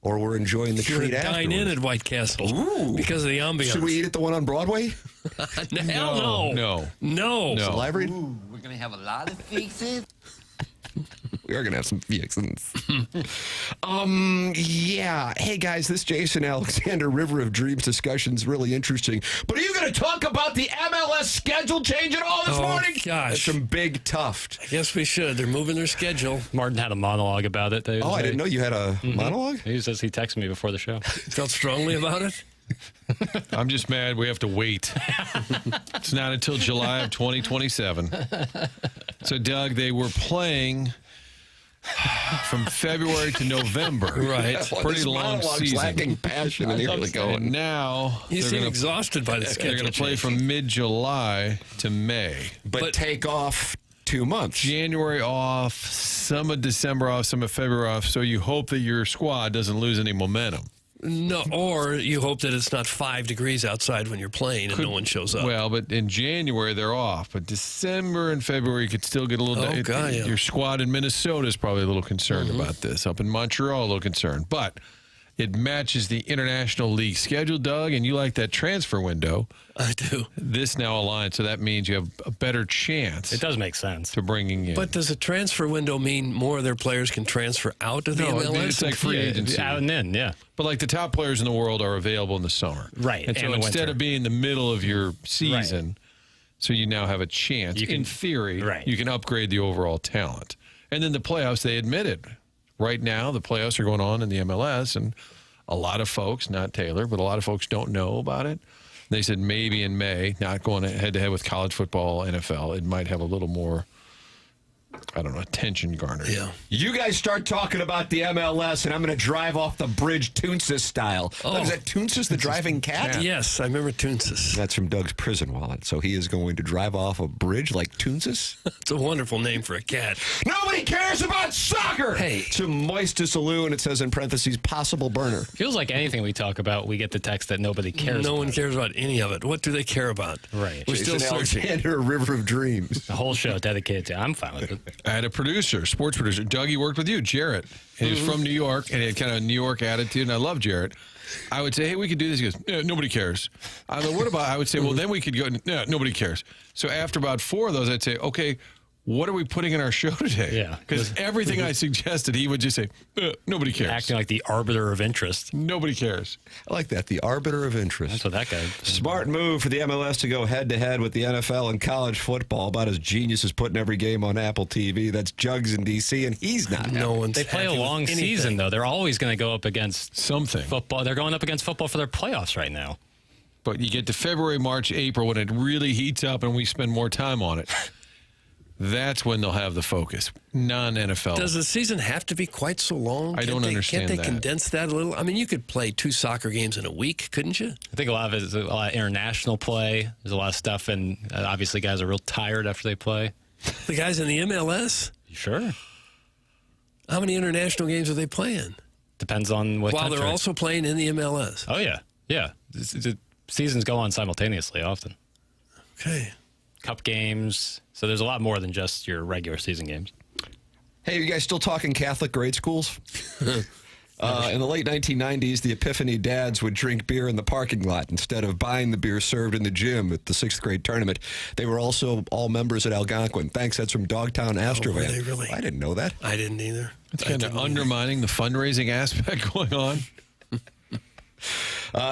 or we're enjoing the treat afterwards. Dine in at White Castle because of the ambiance. Should we eat at the one on Broadway? Hell no. No. Celebrity? Ooh, we're going to have a lot of fixes. We are going to have some fixins. Yeah. Hey, guys, this Jason Alexander River of Dreams discussion is really interesting. But are you going to talk about the MLS schedule change at all this morning? Gosh. That's from Big Tuft. I guess we should. They're moving their schedule. Martin had a monologue about it. I didn't know you had a monologue? He says he texted me before the show. Felt strongly about it? I'm just mad we have to wait. It's not until July of 2027. So, Doug, they were playing from February to November. Right. Pretty long season. Lacking passion in here going. And now you seem exhausted by the schedule. They're going to play from mid-July to May. But take off 2 months. January off, some of December off, some of February off, so you hope that your squad doesn't lose any momentum. No, or you hope that it's not 5 degrees outside when you're playing and no one shows up. Well, but in January they're off. But December and February you could still get a little. Yeah. Your squad in Minnesota is probably a little concerned about this. Up in Montreal, a little concerned. But It matches the International League schedule, Doug, and you like that transfer window. I do. This now aligns, so that means you have a better chance. It does make sense. To bringing in. But does a transfer window mean more of their players can transfer out of the MLS? It's like free agency. Out and in, yeah. But like the top players in the world are available in the summer. Right. And so instead of being the middle of your season, so you now have a chance. In theory, you can upgrade the overall talent. And then the playoffs, they admitted. Right now, the playoffs are going on in the MLS, and a lot of folks, not Taylor, but a lot of folks don't know about it. They said maybe in May, not going head-to-head with college football, NFL, it might have a little more, I don't know, attention garnered. Yeah. You guys start talking about the MLS, and I'm going to drive off the bridge Toonsis style. Oh. Is that Toonsis, the driving cat? Yes, I remember Toonsis. That's from Doug's prison wallet. So he is going to drive off a bridge like Toonsis? It's a wonderful name for a cat. Nobody cares about soccer! Hey. To Moist to Saloon, it says in parentheses, possible burner. Feels like anything we talk about, we get the text that nobody cares No about. one cares about any of it. What do they care about? Right. We're still searching. Alexander, River of Dreams. The whole show dedicated to I'm fine with it. I had a producer, sports producer. Dougie worked with you, Jarrett. And he was from New York, and he had kind of a New York attitude, and I love Jarrett. I would say, hey, we could do this. He goes, yeah, nobody cares. I go, what about, I would say, well, then we could go, no, nobody cares. So after about 4 of those, I'd say, okay, what are we putting in our show today? Yeah. Because everything I suggested, he would just say, nobody cares. Acting like the arbiter of interest. Nobody cares. I like that, the arbiter of interest. That's what that guy. Smart move for the MLS to go head-to-head with the NFL and college football. About as genius as putting every game on Apple TV. That's Jugs in D.C., and he's not. No one's They play a happy with long anything. season, though. They're always going to go up against something. Football. They're going up against football for their playoffs right now. But you get to February, March, April, when it really heats up and we spend more time on it. That's when they'll have the focus. Non-NFL. Does the season have to be quite so long? I don't understand Can't they that. condense that a little? I mean, you could play 2 soccer games in a week, couldn't you? I think a lot of it is a lot of international play. There's a lot of stuff, and obviously guys are real tired after they play. The guys in the MLS? Sure. How many international games are they playing? Depends on what While country. they're also playing in the MLS. Oh, yeah. Yeah. The seasons go on simultaneously often. Okay. Cup games. So there's a lot more than just your regular season games. Hey, you guys still talking Catholic grade schools? In the late 1990s, the Epiphany dads would drink beer in the parking lot instead of buying the beer served in the gym at the 6th grade tournament. They were also all members at Algonquin. Thanks, that's from Dogtown Astrovan. were they really? I didn't know that. I didn't either. It's kind of undermining the fundraising aspect going on.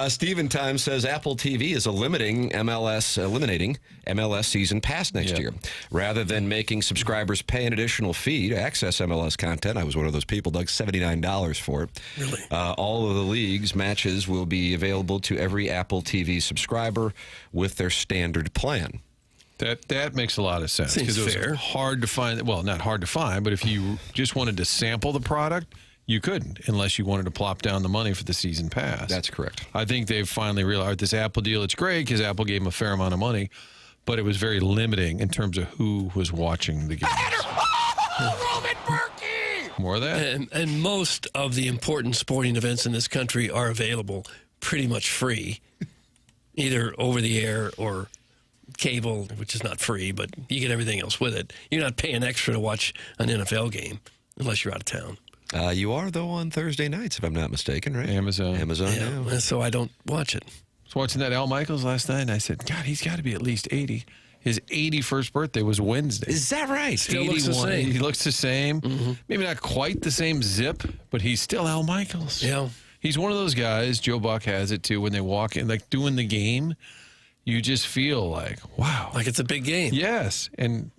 Stephen Times says Apple TV is eliminating MLS season pass next year. Rather than making subscribers pay an additional fee to access MLS content, I was one of those people, Doug, $79 for it. Really? All of the league's matches will be available to every Apple TV subscriber with their standard plan. That makes a lot of sense. Seems Because it fair. was hard to find, well, not hard to find, but if you just wanted to sample the product, you couldn't unless you wanted to plop down the money for the season pass. That's correct. I think they've finally realized this Apple deal, it's great because Apple gave them a fair amount of money, but it was very limiting in terms of who was watching the games. More of that? And most of the important sporting events in this country are available pretty much free, either over the air or cable, which is not free, but you get everything else with it. You're not paying extra to watch an NFL game unless you're out of town. You are, though, on Thursday nights, if I'm not mistaken, right? Amazon. Yeah. So I don't watch it. I was watching that Al Michaels last night, and I said, God, he's got to be at least 80. His 81st birthday was Wednesday. Is that right? Still looks the 81. same. He looks the same. Maybe not quite the same zip, but he's still Al Michaels. Yeah. He's one of those guys, Joe Buck has it too, when they walk in, like doing the game, you just feel like, wow. Like it's a big game. Yes. And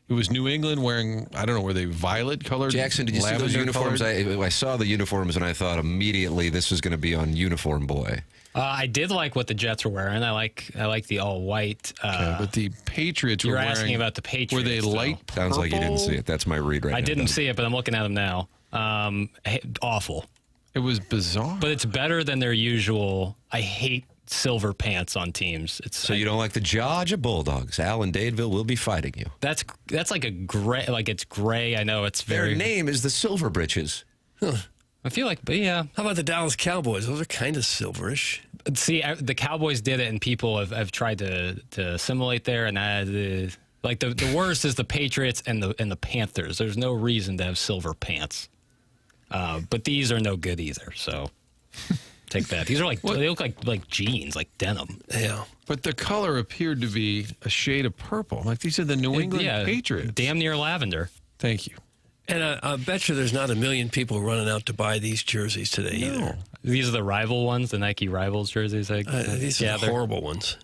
it was New England wearing, I don't know, were they violet colored? Jackson, did you see those uniforms? I saw the uniforms, and I thought immediately this was going to be on Uniform Boy. I did like what the Jets were wearing. I like the all white. But the Patriots were You're wearing. asking about the Patriots. Were they light purple? Sounds like you didn't see it. That's my read right now. I didn't see it, but I'm looking at them now. Awful. It was bizarre. But it's better than their usual. I hate silver pants on teams. So you don't like the Georgia Bulldogs? Al and Dadeville will be fighting you. That's like a gray. Like it's gray. I know it's very. Their name is the Silver Britches. I feel like, but yeah. How about the Dallas Cowboys? Those are kind of silverish. See, the Cowboys did it, and people have tried to assimilate there, and the worst is the Patriots and the Panthers. There's no reason to have silver pants, but these are no good either. So Take that. These are they look like jeans, like denim. Yeah. But the color appeared to be a shade of purple. Like these are the New England Patriots. Damn near lavender. Thank you. And I bet you there's not a million people running out to buy these jerseys today either. These are the rival ones, the Nike Rivals jerseys. These are the horrible ones.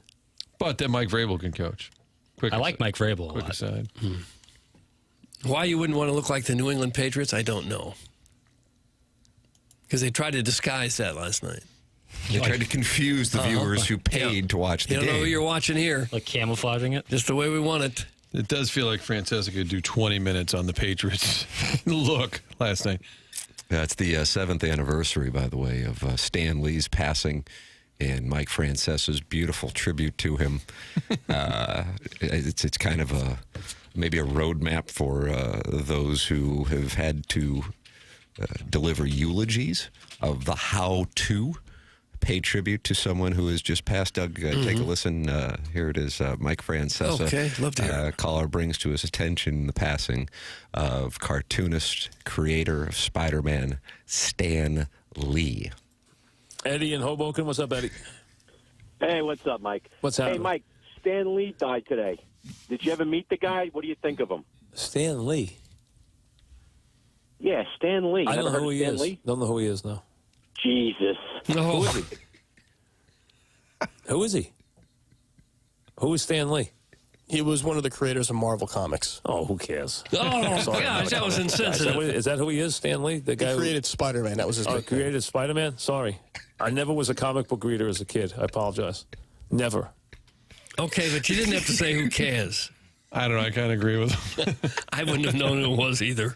But that Mike Vrabel can coach. I like Mike Vrabel a lot. Quick aside. Why you wouldn't want to look like the New England Patriots, I don't know. Because they tried to disguise that last night. They tried to confuse the viewers who paid to watch the You game. don't know who you're watching here. Like camouflaging it? Just the way we want it. It does feel like Francesca could do 20 minutes on the Patriots look last night. It's the 7th anniversary, by the way, of Stan Lee's passing and Mike Francesa's beautiful tribute to him. It's kind of maybe a roadmap for those who have had to deliver eulogies of the how-to pay tribute to someone who has just passed. Doug, take a listen. Here it is. Mike Francesa. Okay, love to hear it. Caller brings to his attention the passing of cartoonist, creator of Spider-Man, Stan Lee. Eddie in Hoboken. What's up, Eddie? Hey, what's up, Mike? What's happening? Hey, Mike, Stan Lee died today. Did you ever meet the guy? What do you think of him? Stan Lee. Yeah, Stan Lee. I don't Never know heard who of he Stan is. Lee? Don't know who he is, no. Jesus. No. Who is he? Who is he? Who is Stan Lee? He was one of the creators of Marvel Comics. Oh, who cares? Oh, Sorry, gosh, that was insensitive. Is that who he is, Stan Lee? The guy He created Spider-Man. That was his big thing. created Spider-Man? Sorry. I never was a comic book reader as a kid. I apologize. Never. Okay, but you didn't have to say who cares. I don't know. I kind of agree with him. I wouldn't have known who it was either.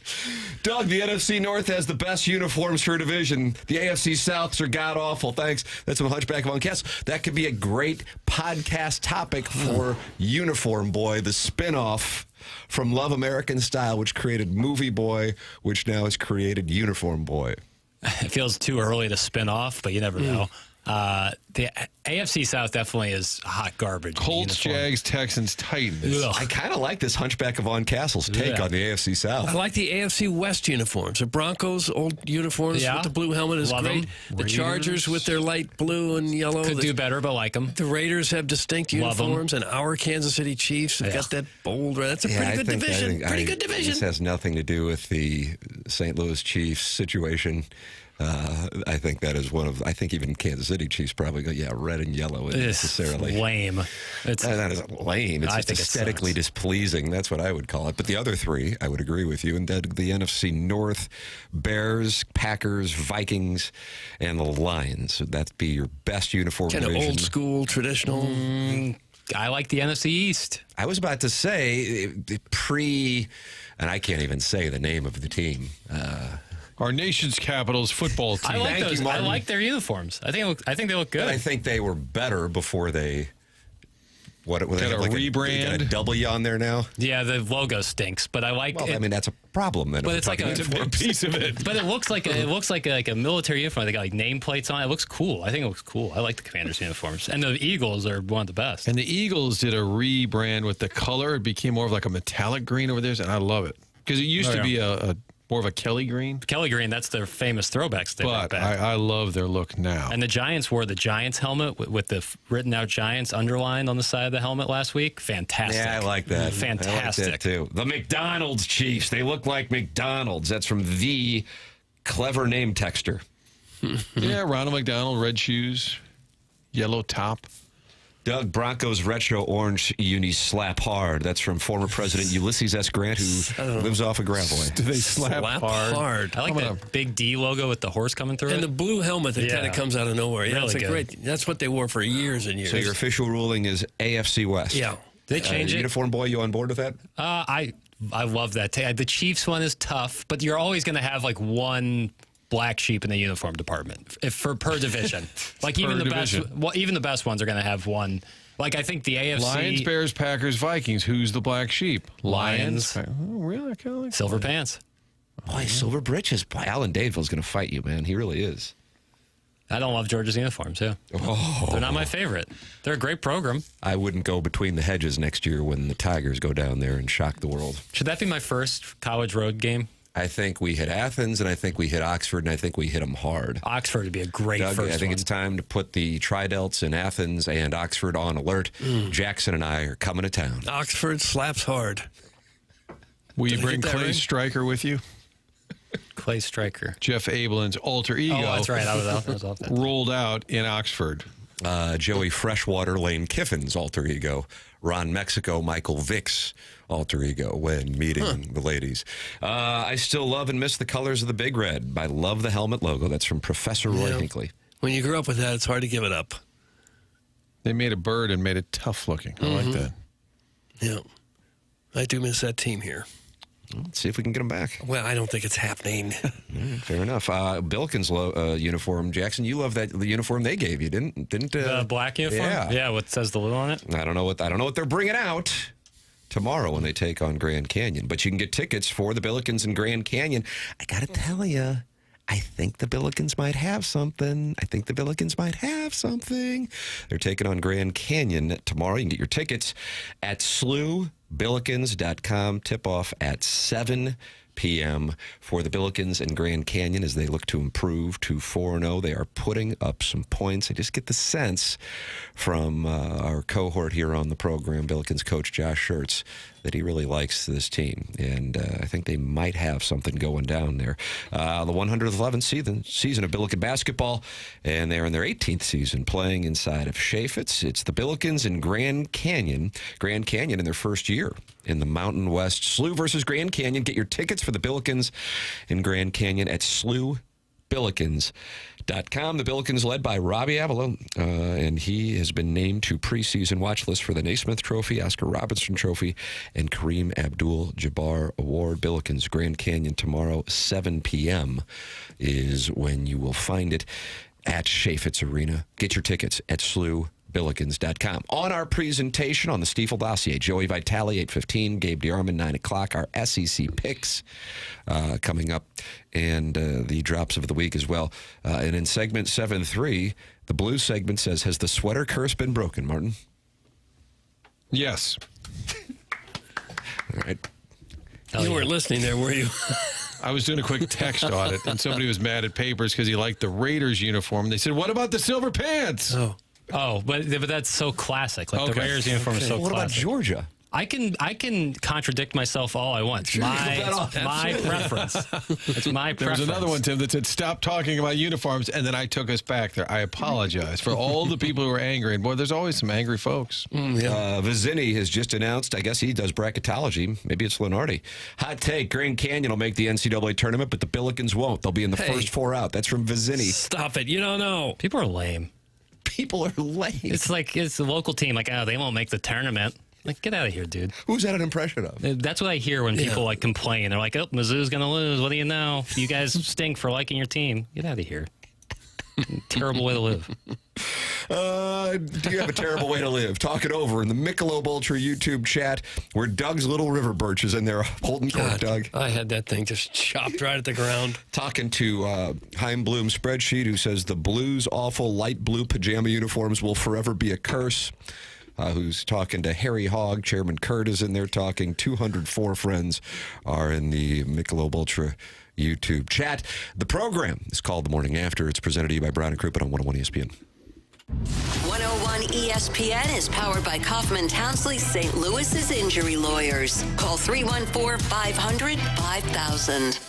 Doug, the NFC North has the best uniforms for a division. The AFC Souths are god-awful. Thanks. That's some Hunchback of Uncast. That could be a great podcast topic for Uniform Boy, the spinoff from Love American Style, which created Movie Boy, which now has created Uniform Boy. It feels too early to spin off, but you never know. The AFC South definitely is hot garbage. Colts, Jags, Texans, Titans. I kind of like this Hunchback of Von Castle's take on the AFC South. I like the AFC West uniforms. The Broncos' old uniforms with the blue helmet is Love great. them. The Chargers with their light blue and yellow. Could do better, but like them. The Raiders have distinct Love 'em. uniforms, and our Kansas City Chiefs have got that bold red. That's a pretty good division. Pretty good division. This has nothing to do with the St. Louis Chiefs situation. I think that is one of. I think even Kansas City Chiefs probably go, red and yellow isn't necessarily lame. That isn't lame. It's just aesthetically displeasing. That's what I would call it. But the other three, I would agree with you. And the NFC North: Bears, Packers, Vikings, and the Lions. So that'd be your best uniform Kind of division. old school, traditional. I like the NFC East. I was about to say and I can't even say the name of the team. Our nation's capital's football team. I like Thank those. you, Martin. I like their uniforms. I think they look good. But I think they were better before they. What Got a rebrand? Got a W on there now. Yeah, the logo stinks, but I like. Well, I mean that's a problem then. But if it's we're like talking a uniforms. piece of it. But it looks like a military uniform. They got like nameplates on it. It looks cool. I think it looks cool. I like the Commanders uniforms, and the Eagles are one of the best. And the Eagles did a rebrand with the color. It became more of like a metallic green over there, and I love it because it used to be a more of a Kelly green. Kelly green, that's their famous throwback stick. But I love their look now. And the Giants wore the Giants helmet with the written out Giants underlined on the side of the helmet last week. Fantastic. Yeah, I like that. Fantastic. I like that too. The McDonald's Chiefs. They look like McDonald's. That's from the clever name texter. Yeah, Ronald McDonald, red shoes, yellow top. Doug, Broncos retro orange unis slap hard. That's from former President Ulysses S. Grant, who lives off of Gravois. Do they slap hard? I like that big D logo with the horse coming through And it. the blue helmet that kind of comes out of nowhere. Yeah, Really it's good. great. That's what they wore for years and years. So your official ruling is AFC West. Yeah. They change it. Uniform boy, you on board with that? I love that. The Chiefs one is tough, but you're always going to have like one black sheep in the uniform department per division. Like even the best ones are going to have one. Like I think the AFC Lions, Bears, Packers, Vikings. Who's the black sheep? Lions. Oh, really? I kind of like Silver pants. Boy, Silver Britches. Boy, Alan Danville's going to fight you, man. He really is. I don't love Georgia's uniforms, too. Oh. They're not my favorite. They're a great program. I wouldn't go between the hedges next year when the Tigers go down there and shock the world. Should that be my first college road game? I think we hit Athens, and I think we hit Oxford, and I think we hit them hard. Oxford would be a great Doug, first I think one. it's time to put the Tri-Delts in Athens and Oxford on alert. Jackson and I are coming to town. Oxford slaps hard. Will you bring Clay Stryker with you? Clay Stryker. Jeff Abelin's alter ego. Oh, that's right. I was off that. Rolled out in Oxford. Joey Freshwater, Lane Kiffin's alter ego. Ron Mexico, Michael Vick's alter ego when meeting the ladies. I still love and miss the colors of the Big Red. I love the helmet logo. That's from Professor Roy Hinckley. When you grew up with that, it's hard to give it up. They made a bird and made it tough looking. I like that. Yeah. I do miss that team here. Let's see if we can get them back. Well, I don't think it's happening. Fair enough. Billikens uniform, Jackson. You love the uniform they gave you, didn't? The black uniform. Yeah. What says the little on it? I don't know what they're bringing out tomorrow when they take on Grand Canyon. But you can get tickets for the Billikens in Grand Canyon. I got to tell you, I think the Billikens might have something. They're taking on Grand Canyon tomorrow. You can get your tickets at slewbillikens.com. Tip-off at 7 p.m. for the Billikens and Grand Canyon as they look to improve to 4-0. They are putting up some points. I just get the sense from our cohort here on the program, Billikens coach Josh Schertz, that he really likes this team. And I think they might have something going down there. The 111th season of Billiken basketball, and they're in their 18th season playing inside of Chaffetz. It's the Billikens and Grand Canyon in their first year in the Mountain West. SLU versus Grand Canyon. Get your tickets for the Billikens in Grand Canyon at slewbillikens.com. The Billikens led by Robbie Avila, and he has been named to preseason watch list for the Naismith Trophy, Oscar Robertson Trophy, and Kareem Abdul-Jabbar Award. Billikens Grand Canyon tomorrow, 7 p.m. is when you will find it at Chaffetz Arena. Get your tickets at slewbillikens.com. On our presentation on the Stiefel dossier, Joey Vitale, 8:15, Gabe DeArmond, 9 o'clock, our SEC picks coming up, and the drops of the week as well. And in segment 7-3, the Blues segment says, has the sweater curse been broken, Martin? Yes. All right. You weren't listening there, were you? I was doing a quick text audit, and somebody was mad at Papers because he liked the Raiders uniform. They said, what about the silver pants? Oh, but that's so classic. Like the Raiders uniform is so what classic. What about Georgia? I can contradict myself all I want. It's my preference. It's my preference. There was another one, Tim, that said, stop talking about uniforms, and then I took us back there. I apologize for all the people who were angry. And, boy, there's always some angry folks. Vizzini has just announced, I guess he does bracketology. Maybe it's Lenardi. Hot take, Grand Canyon will make the NCAA tournament, but the Billikens won't. They'll be in the first 4 out. That's from Vizzini. Stop it. You don't know. People are lame. People are lame. It's like it's a local team. Like, they won't make the tournament. Like, get out of here, dude. Who's that an impression of? That's what I hear when people like complain. They're like, "Oh, Mizzou's gonna lose. What do you know? You guys stink for liking your team. Get out of here." Terrible way to live. Do you have a terrible way to live? Talk it over in the Michelob Ultra YouTube chat where Doug's little river birch is in there holding court, Doug. I had that thing just chopped right at the ground. Talking to Heim Bloom Spreadsheet, who says the Blues' awful light blue pajama uniforms will forever be a curse. Who's talking to Harry Hogg. Chairman Kurt is in there talking. 204 friends are in the Michelob Ultra YouTube chat. The program is called The Morning After. It's presented to you by Brown and Crouppen on 101 ESPN. 101 ESPN is powered by Kaufman Townsley St. Louis's injury lawyers. Call 314-500-5000.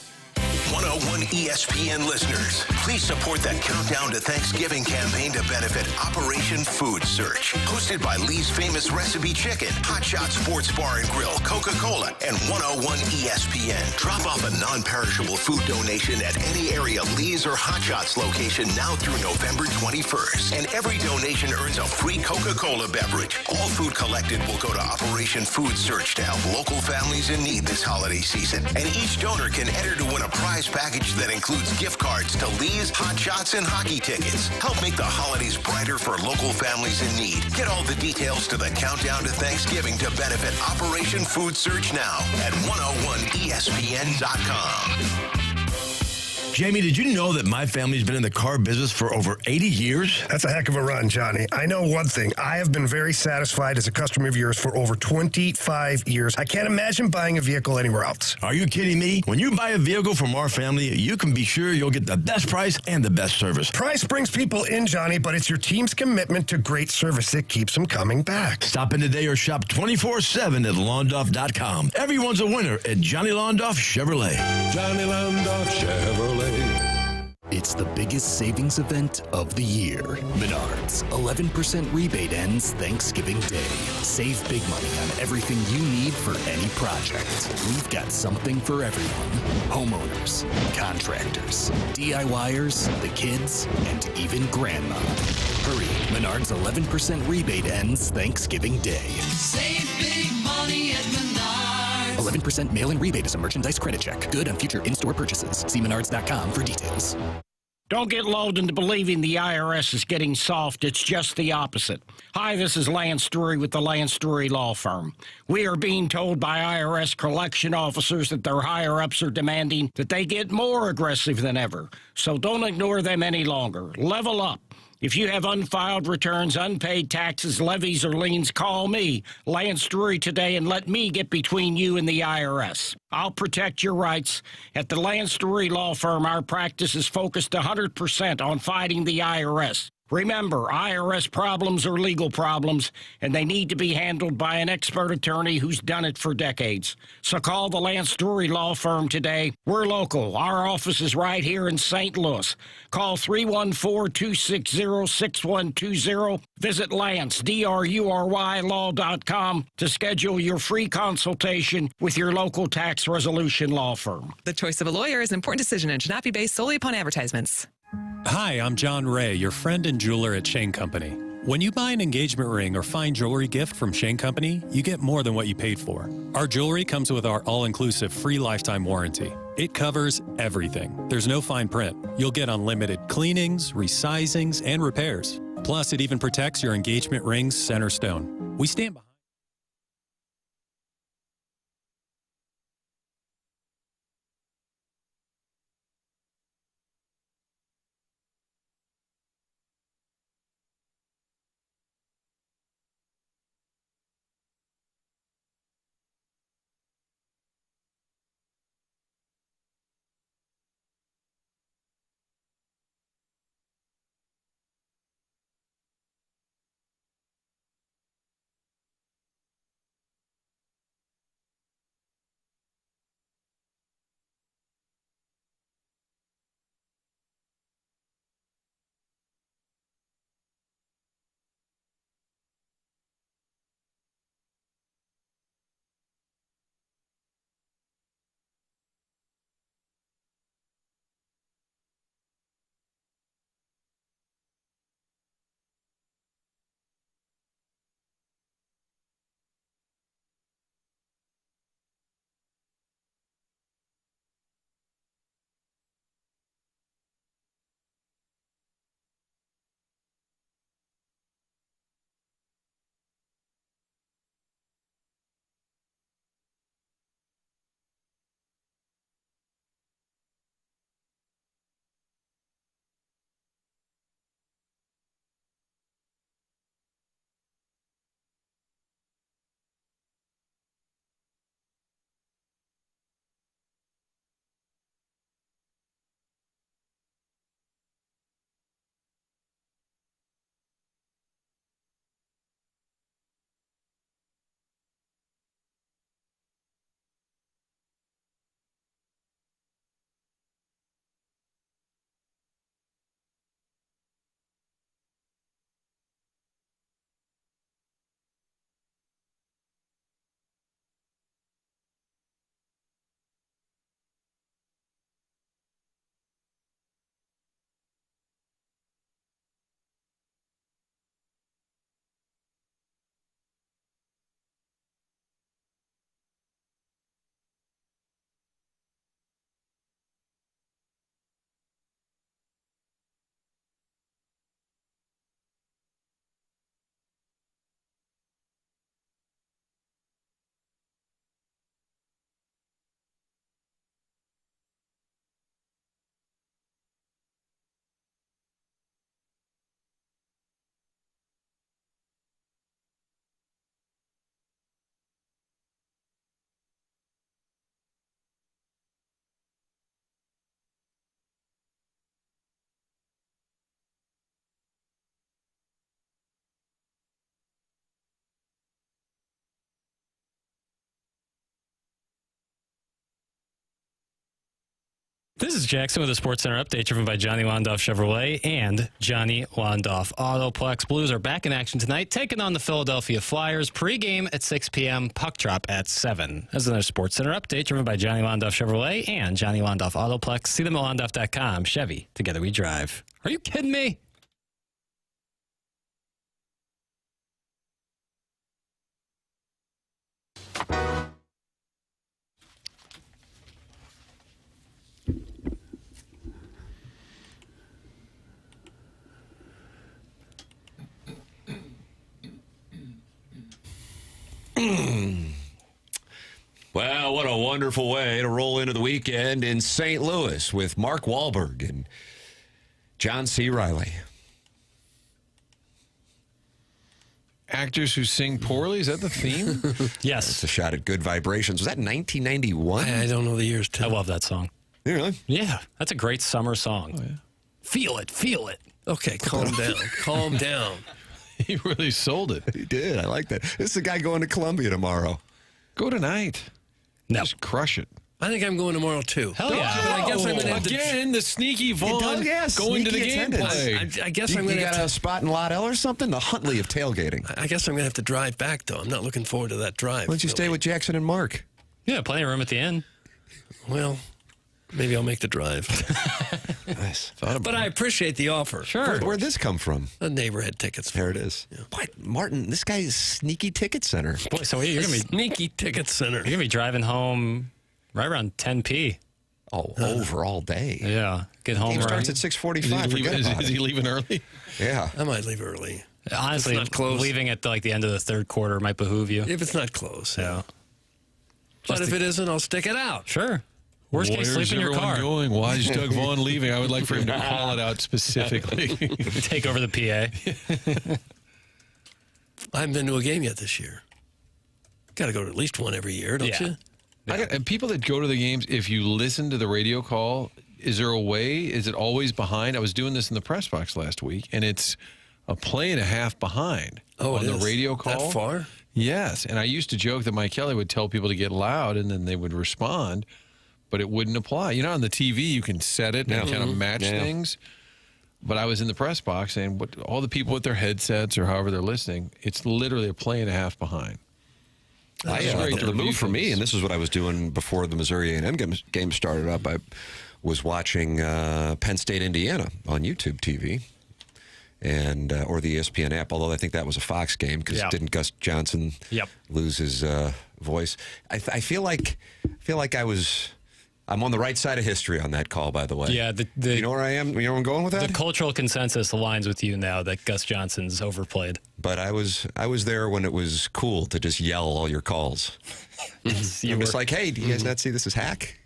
101 ESPN listeners, please support the Countdown to Thanksgiving campaign to benefit Operation Food Search. Hosted by Lee's Famous Recipe Chicken, Hot Shot Sports Bar and Grill, Coca-Cola, and 101 ESPN. Drop off a non-perishable food donation at any area Lee's or Hot Shots location now through November 21st. And every donation earns a free Coca-Cola beverage. All food collected will go to Operation Food Search to help local families in need this holiday season. And each donor can enter to win a prize package that includes gift cards to Lee's, Hot Shots, and hockey tickets. Help make the holidays brighter for local families in need. Get all the details to the Countdown to Thanksgiving to benefit Operation Food Search now at 101ESPN.com. Jamie, did you know that my family's been in the car business for over 80 years? That's a heck of a run, Johnny. I know one thing. I have been very satisfied as a customer of yours for over 25 years. I can't imagine buying a vehicle anywhere else. Are you kidding me? When you buy a vehicle from our family, you can be sure you'll get the best price and the best service. Price brings people in, Johnny, but it's your team's commitment to great service that keeps them coming back. Stop in today or shop 24/7 at Londoff.com. Everyone's a winner at Johnny Londoff Chevrolet. Johnny Londoff Chevrolet. It's the biggest savings event of the year. Menards, 11% rebate ends Thanksgiving Day. Save big money on everything you need for any project. We've got something for everyone. Homeowners, contractors, DIYers, the kids, and even grandma. Hurry, Menards 11% rebate ends Thanksgiving Day. Save big money at Menards. 11% mail-in rebate is a merchandise credit check. Good on future in-store purchases. See menards.com for details. Don't get lulled into believing the IRS is getting soft. It's just the opposite. Hi, this is Lance Drury with the Lance Drury Law Firm. We are being told by IRS collection officers that their higher-ups are demanding that they get more aggressive than ever. So don't ignore them any longer. Level up. If you have unfiled returns, unpaid taxes, levies, or liens, call me, Lance Drury, today and let me get between you and the IRS. I'll protect your rights. At the Lance Drury Law Firm, our practice is focused 100% on fighting the IRS. Remember, IRS problems are legal problems, and they need to be handled by an expert attorney who's done it for decades. So call the Lance Drury Law Firm today. We're local. Our office is right here in St. Louis. Call 314-260-6120. Visit Lance, DRURY law.com to schedule your free consultation with your local tax resolution law firm. The choice of a lawyer is an important decision and should not be based solely upon advertisements. Hi, I'm John Ray, your friend and jeweler at Shane Company. When you buy an engagement ring or fine jewelry gift from Shane Company, you get more than what you paid for. Our jewelry comes with our all-inclusive free lifetime warranty. It covers everything. There's no fine print. You'll get unlimited cleanings, resizings, and repairs. Plus, it even protects your engagement ring's center stone. We stand behind. This is Jackson with a Sports Center update driven by Johnny Londoff Chevrolet and Johnny Londoff Autoplex. Blues are back in action tonight, taking on the Philadelphia Flyers. Pre-game at 6 p.m., puck drop at 7. This is another Sports Center update driven by Johnny Londoff Chevrolet and Johnny Londoff Autoplex. See them at londoff.com. Chevy, together we drive. Are you kidding me? Well, what a wonderful way to roll into the weekend in St. Louis with Mark Wahlberg and John C. Reilly. Actors who sing poorly, is that the theme? Yes. It's a shot at Good Vibrations. Was that 1991? I don't know the years, too. I love that song. You really? Yeah, that's a great summer song. Oh, yeah. Feel it, feel it. Okay, calm down, calm down. He really sold it. He did. I like that. This is the guy going to Columbia tomorrow. Go tonight. No. Just crush it. I think I'm going tomorrow, too. Hell yeah. I guess I'm going to have Again, the sneaky Vaughn going to the gameplay. I guess I'm going to have a spot in Lot L or something? The Huntley of tailgating. I guess I'm going to have to drive back, though. I'm not looking forward to that drive. Why don't you stay with Jackson and Mark? Yeah, plenty of room at the inn. Well, maybe I'll make the drive. Nice. But I appreciate the offer. Sure. Where'd this come from? The neighbor had tickets. There it is. Yeah. What? Martin, this guy is Sneaky Ticket Center. Boy, so you're going to be Sneaky Ticket Center. You're going to be driving home right around 10 p. Oh, over all day. Yeah. Get home Game right. starts at 6:45. Is he leaving early? Yeah. I might leave early. Honestly, not close. leaving at the end of the third quarter might behoove you. If it's not close. Yeah. But if it isn't, I'll stick it out. Sure. Worst case, sleep in your everyone car. going? Why is Doug Vaughn leaving? I would like for him to call it out specifically. Take over the PA. I haven't been to a game yet this year. Got to go to at least one every year, don't you? And people that go to the games, if you listen to the radio call, is there a way? Is it always behind? I was doing this in the press box last week, and it's a play and a half behind on the radio call. That far? Yes. And I used to joke that Mike Kelly would tell people to get loud, and then they would respond, but it wouldn't apply. You know, on the TV, you can set it and kind of match things. But I was in the press box saying, all the people with their headsets or however they're listening, it's literally a play and a half behind. The move for me, and this is what I was doing before the Missouri A&M game started up, I was watching Penn State, Indiana on YouTube TV, and or the ESPN app, although I think that was a Fox game because didn't Gus Johnson lose his voice? I feel like I'm on the right side of history on that call, by the way. Yeah. You know where I am? You know where I'm going with that? The cultural consensus aligns with you now that Gus Johnson's overplayed. But I was there when it was cool to just yell all your calls. It was like, hey, do you guys not see this as hack?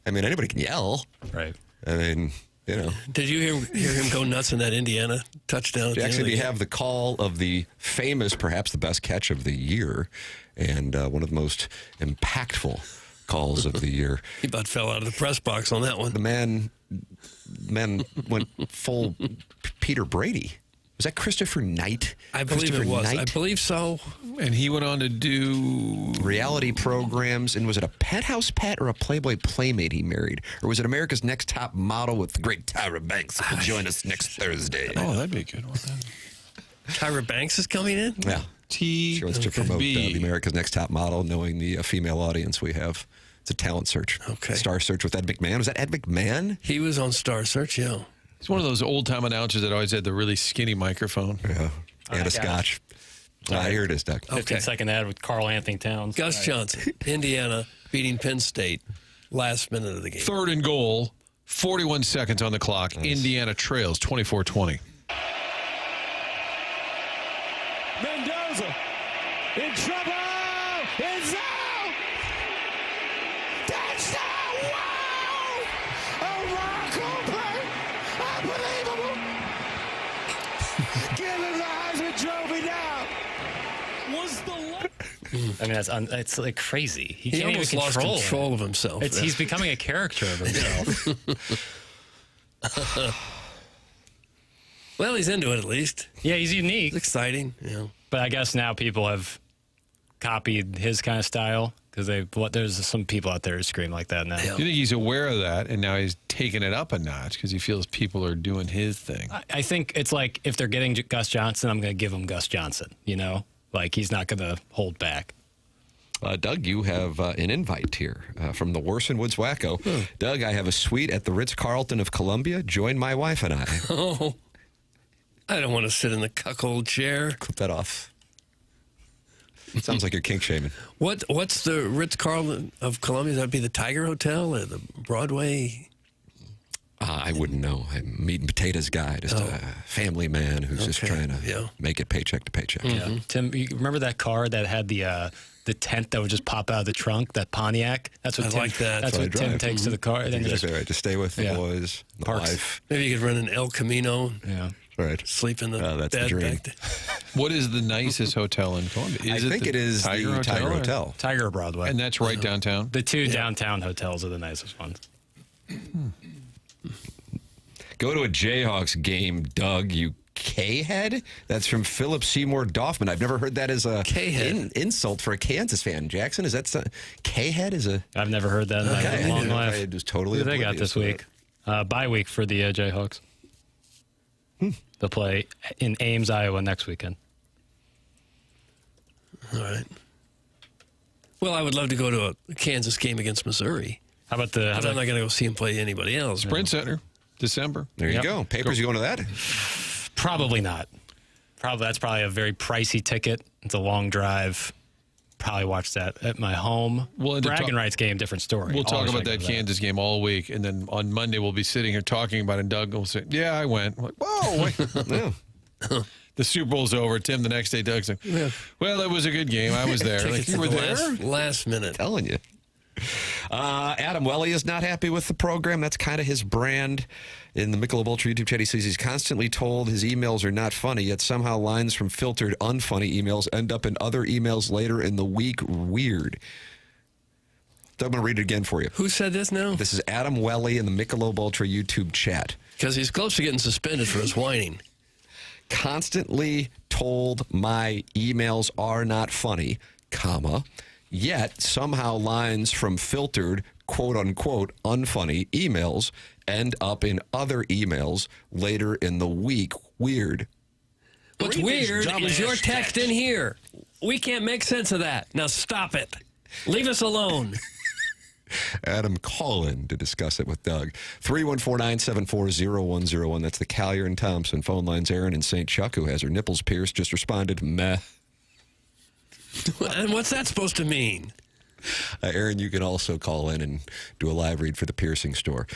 I mean, anybody can yell. Right. I mean, you know. Did you hear him go nuts in that Indiana touchdown? Jackson, we have the call of the famous, perhaps the best catch of the year, and one of the most impactful calls of the year. He about fell out of the press box on that one. The man went full Peter Brady. Was that Christopher Knight? I believe it was. I believe so. And he went on to do reality programs. And was it a Penthouse Pet or a Playboy Playmate he married? Or was it America's Next Top Model with the great Tyra Banks who will join us next Thursday? Oh, that'd be a good one. Tyra Banks is coming in? Yeah. She wants to promote the America's Next Top Model, knowing the female audience we have. It's a talent search. Okay. Star Search with Ed McMahon. Was that Ed McMahon? He was on Star Search, yeah. He's one of those old-time announcers that always had the really skinny microphone. Yeah. And a scotch. Here it is, Doug. 15-second ad with Carl Anthony Towns. Gus Johnson, Indiana, beating Penn State, last minute of the game. 3rd and goal, 41 seconds on the clock. Nice. Indiana trails 24-20. Mendoza in trouble. It's out. Touchdown. Wow. A rock play. Unbelievable. Giving the Heisman Trophy now. Was the I mean, it's like crazy. He can't almost even lost control of himself. He's becoming a character of himself. Well, he's into it at least. Yeah, he's unique. It's exciting. Yeah. But I guess now people have copied his kind of style because there's some people out there who scream like that now. Do you think he's aware of that, and now he's taking it up a notch because he feels people are doing his thing? I think it's like if they're getting Gus Johnson, I'm going to give him Gus Johnson, you know? Like, he's not going to hold back. Doug, you have an invite here from the Worson Woods Wacko. Doug, I have a suite at the Ritz-Carlton of Columbia. Join my wife and I. Oh, I don't want to sit in the cuckold chair. Clip that off. Sounds like you're kink shaming. What's the Ritz-Carlton of Columbia? That'd be the Tiger Hotel or the Broadway? I wouldn't know. I'm meat and potatoes guy, just a family man who's just trying to make it paycheck to paycheck. Yeah. Tim, you remember that car that had the tent that would just pop out of the trunk, that Pontiac? That's what That's what Tim takes to the car. And then Exactly right. To stay with the boys, the wife. Maybe you could run an El Camino. Yeah. Right. Sleep in the that's bed the dream. back there. What is the nicest hotel in Columbia? I think it is Tiger the Hotel Tiger or- Hotel. Tiger Broadway. And that's right downtown? The two downtown hotels are the nicest ones. Go to a Jayhawks game, Doug, you K-head? That's from Philip Seymour Doffman. I've never heard that as a insult for a Kansas fan. Jackson, is that K-head? I've never heard that in my long life. I was totally Who they got oblivious this to week? Bye week for the Jayhawks. They'll play in Ames, Iowa next weekend. All right. Well, I would love to go to a Kansas game against Missouri. How about I'm not going to go see him play anybody else. Sprint Center, December. There you go. Papers, you going to that? Probably not. That's probably a very pricey ticket. It's a long drive. Probably watch that at my home. Bragging rights game, different story. We'll talk Always about like that Kansas game all week, and then on Monday we'll be sitting here talking about it, and Doug will say, yeah, I went. I'm like, whoa, wait. The Super Bowl's over. Tim, the next day, Doug's like, well, it was a good game. I was there. Like, you were there? Last minute. I'm telling you. Adam Welly is not happy with the program. That's kind of his brand. In the Michelob Ultra YouTube chat, he says he's constantly told his emails are not funny, yet somehow lines from filtered unfunny emails end up in other emails later in the week. Weird. So I'm going to read it again for you. Who said this now? This is Adam Welly in the Michelob Ultra YouTube chat. Because he's close to getting suspended for his whining. Constantly told my emails are not funny, comma, yet somehow lines from filtered, quote-unquote, unfunny emails end up in other emails later in the week. Weird. What's weird is your text in here. We can't make sense of that. Now stop it. Leave us alone. Adam, call in to discuss it with Doug. 314-974-0101. That's the Collier and Thompson phone lines. Aaron in St. Chuck, who has her nipples pierced, just responded, meh. And what's that supposed to mean? Aaron, you can also call in and do a live read for the piercing store.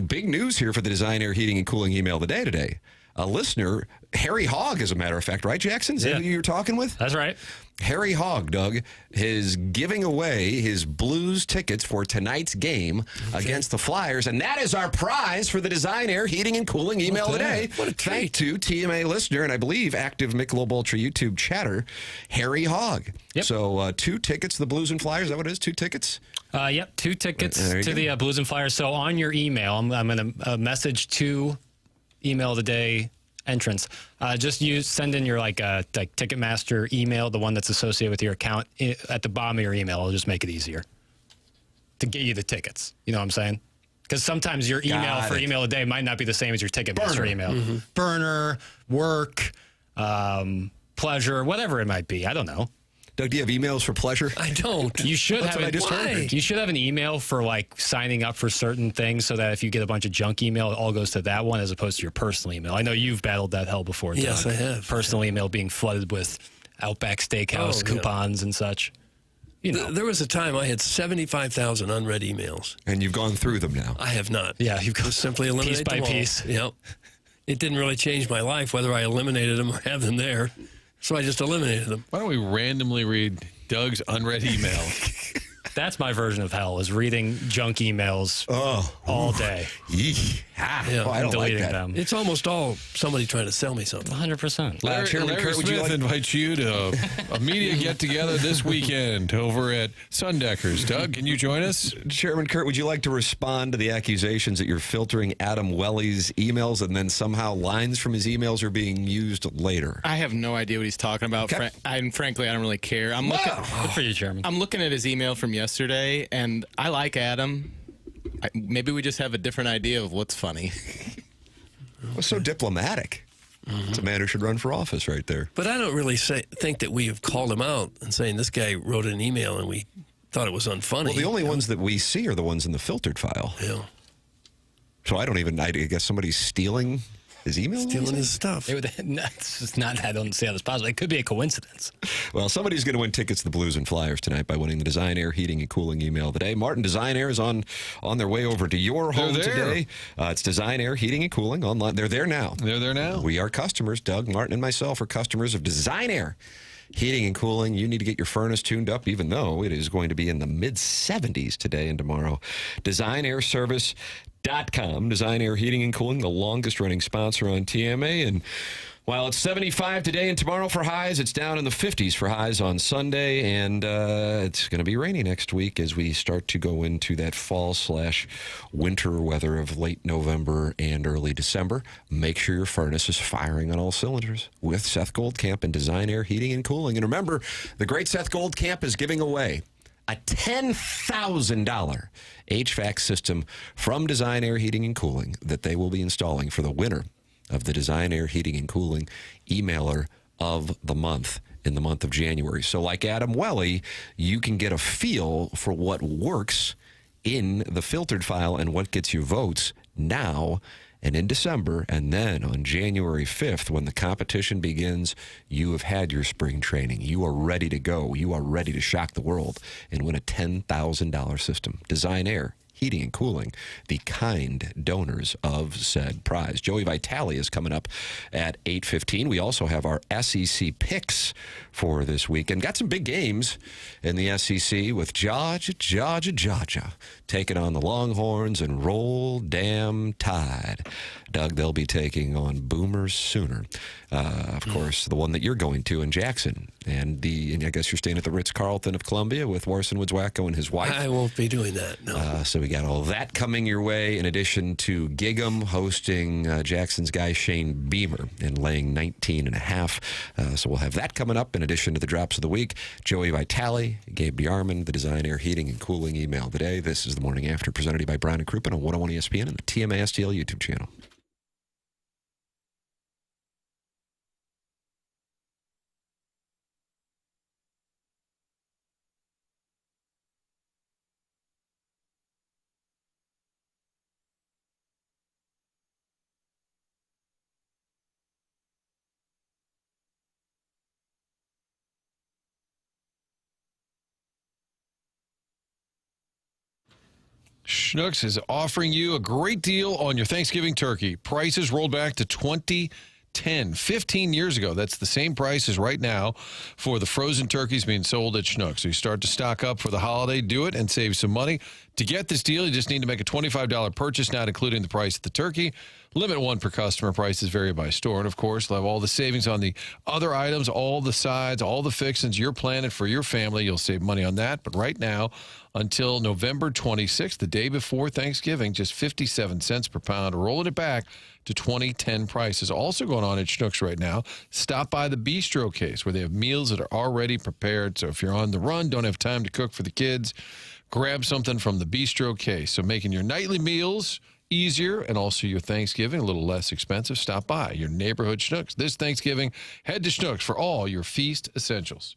Big news here for the Design, Air, Heating, and Cooling email of the day today. A listener, Harry Hogg, as a matter of fact, right, Jackson? Is that who you're talking with? That's right. Harry Hogg, Doug, is giving away his Blues tickets for tonight's game against the Flyers, and that is our prize for the Design, Air, Heating, and Cooling email of the day. What a treat. Thank to TMA listener, and I believe active Michelob Ultra YouTube chatter, Harry Hogg. Yep. So 2 tickets to the Blues and Flyers. Is that what it is? 2 tickets? Yep, 2 tickets to the Blues and Flyers. So on your email, I'm going to message 2 email of the day entrance. Just send in your like Ticketmaster email, the one that's associated with your account at the bottom of your email. It'll just make it easier to get you the tickets. You know what I'm saying? Because sometimes your email for email a day might not be the same as your Ticketmaster email. Mm-hmm. Burner, work, pleasure, whatever it might be. I don't know. Doug, do you have emails for pleasure? I don't. You should That's have what I just heard. You should have an email for like signing up for certain things so that if you get a bunch of junk email, it all goes to that one as opposed to your personal email. I know you've battled that hell before, Doug. Yes, I have. Personal email being flooded with Outback Steakhouse coupons and such. You know. There was a time I had 75,000 unread emails. And you've gone through them now. I have not. Yeah, you've just simply eliminated piece by them all. piece. Yep. It didn't really change my life whether I eliminated them or have them there. So I just eliminated them. Why don't we randomly read Doug's unread email? That's my version of hell, is reading junk emails all day. Yeah, I don't like that. them. It's almost all somebody trying to sell me something. 100%. Larry Kurt, would you Smith like- invites you to a media get-together this weekend over at Sundeckers. Doug, can you join us? Chairman Kurt, would you like to respond to the accusations that you're filtering Adam Welly's emails and then somehow lines from his emails are being used later? I have no idea what he's talking about. Okay. Frankly, I don't really care. Good for you, Chairman. I'm looking at his email from from yesterday, and I like Adam. Maybe we just have a different idea of what's funny. Well, so diplomatic. It's a man who should run for office right there. But I don't really think that we have called him out and saying this guy wrote an email and we thought it was unfunny. Well, the only ones that we see are the ones in the filtered file. Yeah. So I guess somebody's stealing his email? Stealing his stuff. It's just not, I don't see how that's possible. It could be a coincidence. Well, somebody's going to win tickets to the Blues and Flyers tonight by winning the Design Air Heating and Cooling email of the day. Martin Design Air is on their way over to your home today. It's Design Air Heating and Cooling online. They're there now. We are customers. Doug, Martin, and myself are customers of Design Air Heating and Cooling. You need to get your furnace tuned up, even though it is going to be in the mid-70s today and tomorrow. DesignairService.com. Design Air Heating and Cooling, the longest running sponsor on TMA. And while it's 75 today and tomorrow for highs, it's down in the 50s for highs on Sunday. And it's going to be rainy next week as we start to go into that fall/winter weather of late November and early December. Make sure your furnace is firing on all cylinders with Seth Goldcamp and Design Air Heating and Cooling. And remember, the great Seth Goldcamp is giving away a $10,000 HVAC system from Design Air Heating and Cooling that they will be installing for the winner of the Design Air Heating and Cooling emailer of the month in the month of January. So like Adam Welly, you can get a feel for what works in the filtered file and what gets you votes now and in December, and then on January 5th, when the competition begins, you have had your spring training. You are ready to go. You are ready to shock the world and win a $10,000 system. Design Air Heating and Cooling, the kind donors of said prize. Joey Vitale is coming up at 8:15. We also have our SEC picks for this weekend. Got some big games in the SEC with Georgia taking on the Longhorns and Roll Damn Tide. Doug, they'll be taking on Boomers Sooner. Of course, the one that you're going to in Jackson. And I guess you're staying at the Ritz-Carlton of Columbia with Warson Woods Wacko and his wife. I won't be doing that, no. So we got all that coming your way, in addition to Gig'em hosting Jackson's guy Shane Beamer and laying 19.5. So we'll have that coming up in addition to the drops of the week. Joey Vitale, Gabe DeArmond, the Design Air Heating and Cooling email today. This is the Morning After, presented by Brown and Crouppen on 101 ESPN and the TMA STL YouTube channel. Schnucks is offering you a great deal on your Thanksgiving turkey. Prices rolled back to 2010, 15 years ago. That's the same price as right now for the frozen turkeys being sold at Schnucks. So you start to stock up for the holiday, do it, and save some money. To get this deal, you just need to make a $25 purchase, not including the price of the turkey. Limit one per customer. Prices vary by store. And, of course, they'll have all the savings on the other items, all the sides, all the fixings you're planning for your family. You'll save money on that. But right now, until November 26th, the day before Thanksgiving, just 57 cents per pound, rolling it back to 2010 prices. Also going on at Schnucks right now, stop by the Bistro Case where they have meals that are already prepared. So if you're on the run, don't have time to cook for the kids, grab something from the Bistro Case. So making your nightly meals easier and also your Thanksgiving a little less expensive. Stop by your neighborhood Schnucks this Thanksgiving. Head to Schnucks for all your feast essentials.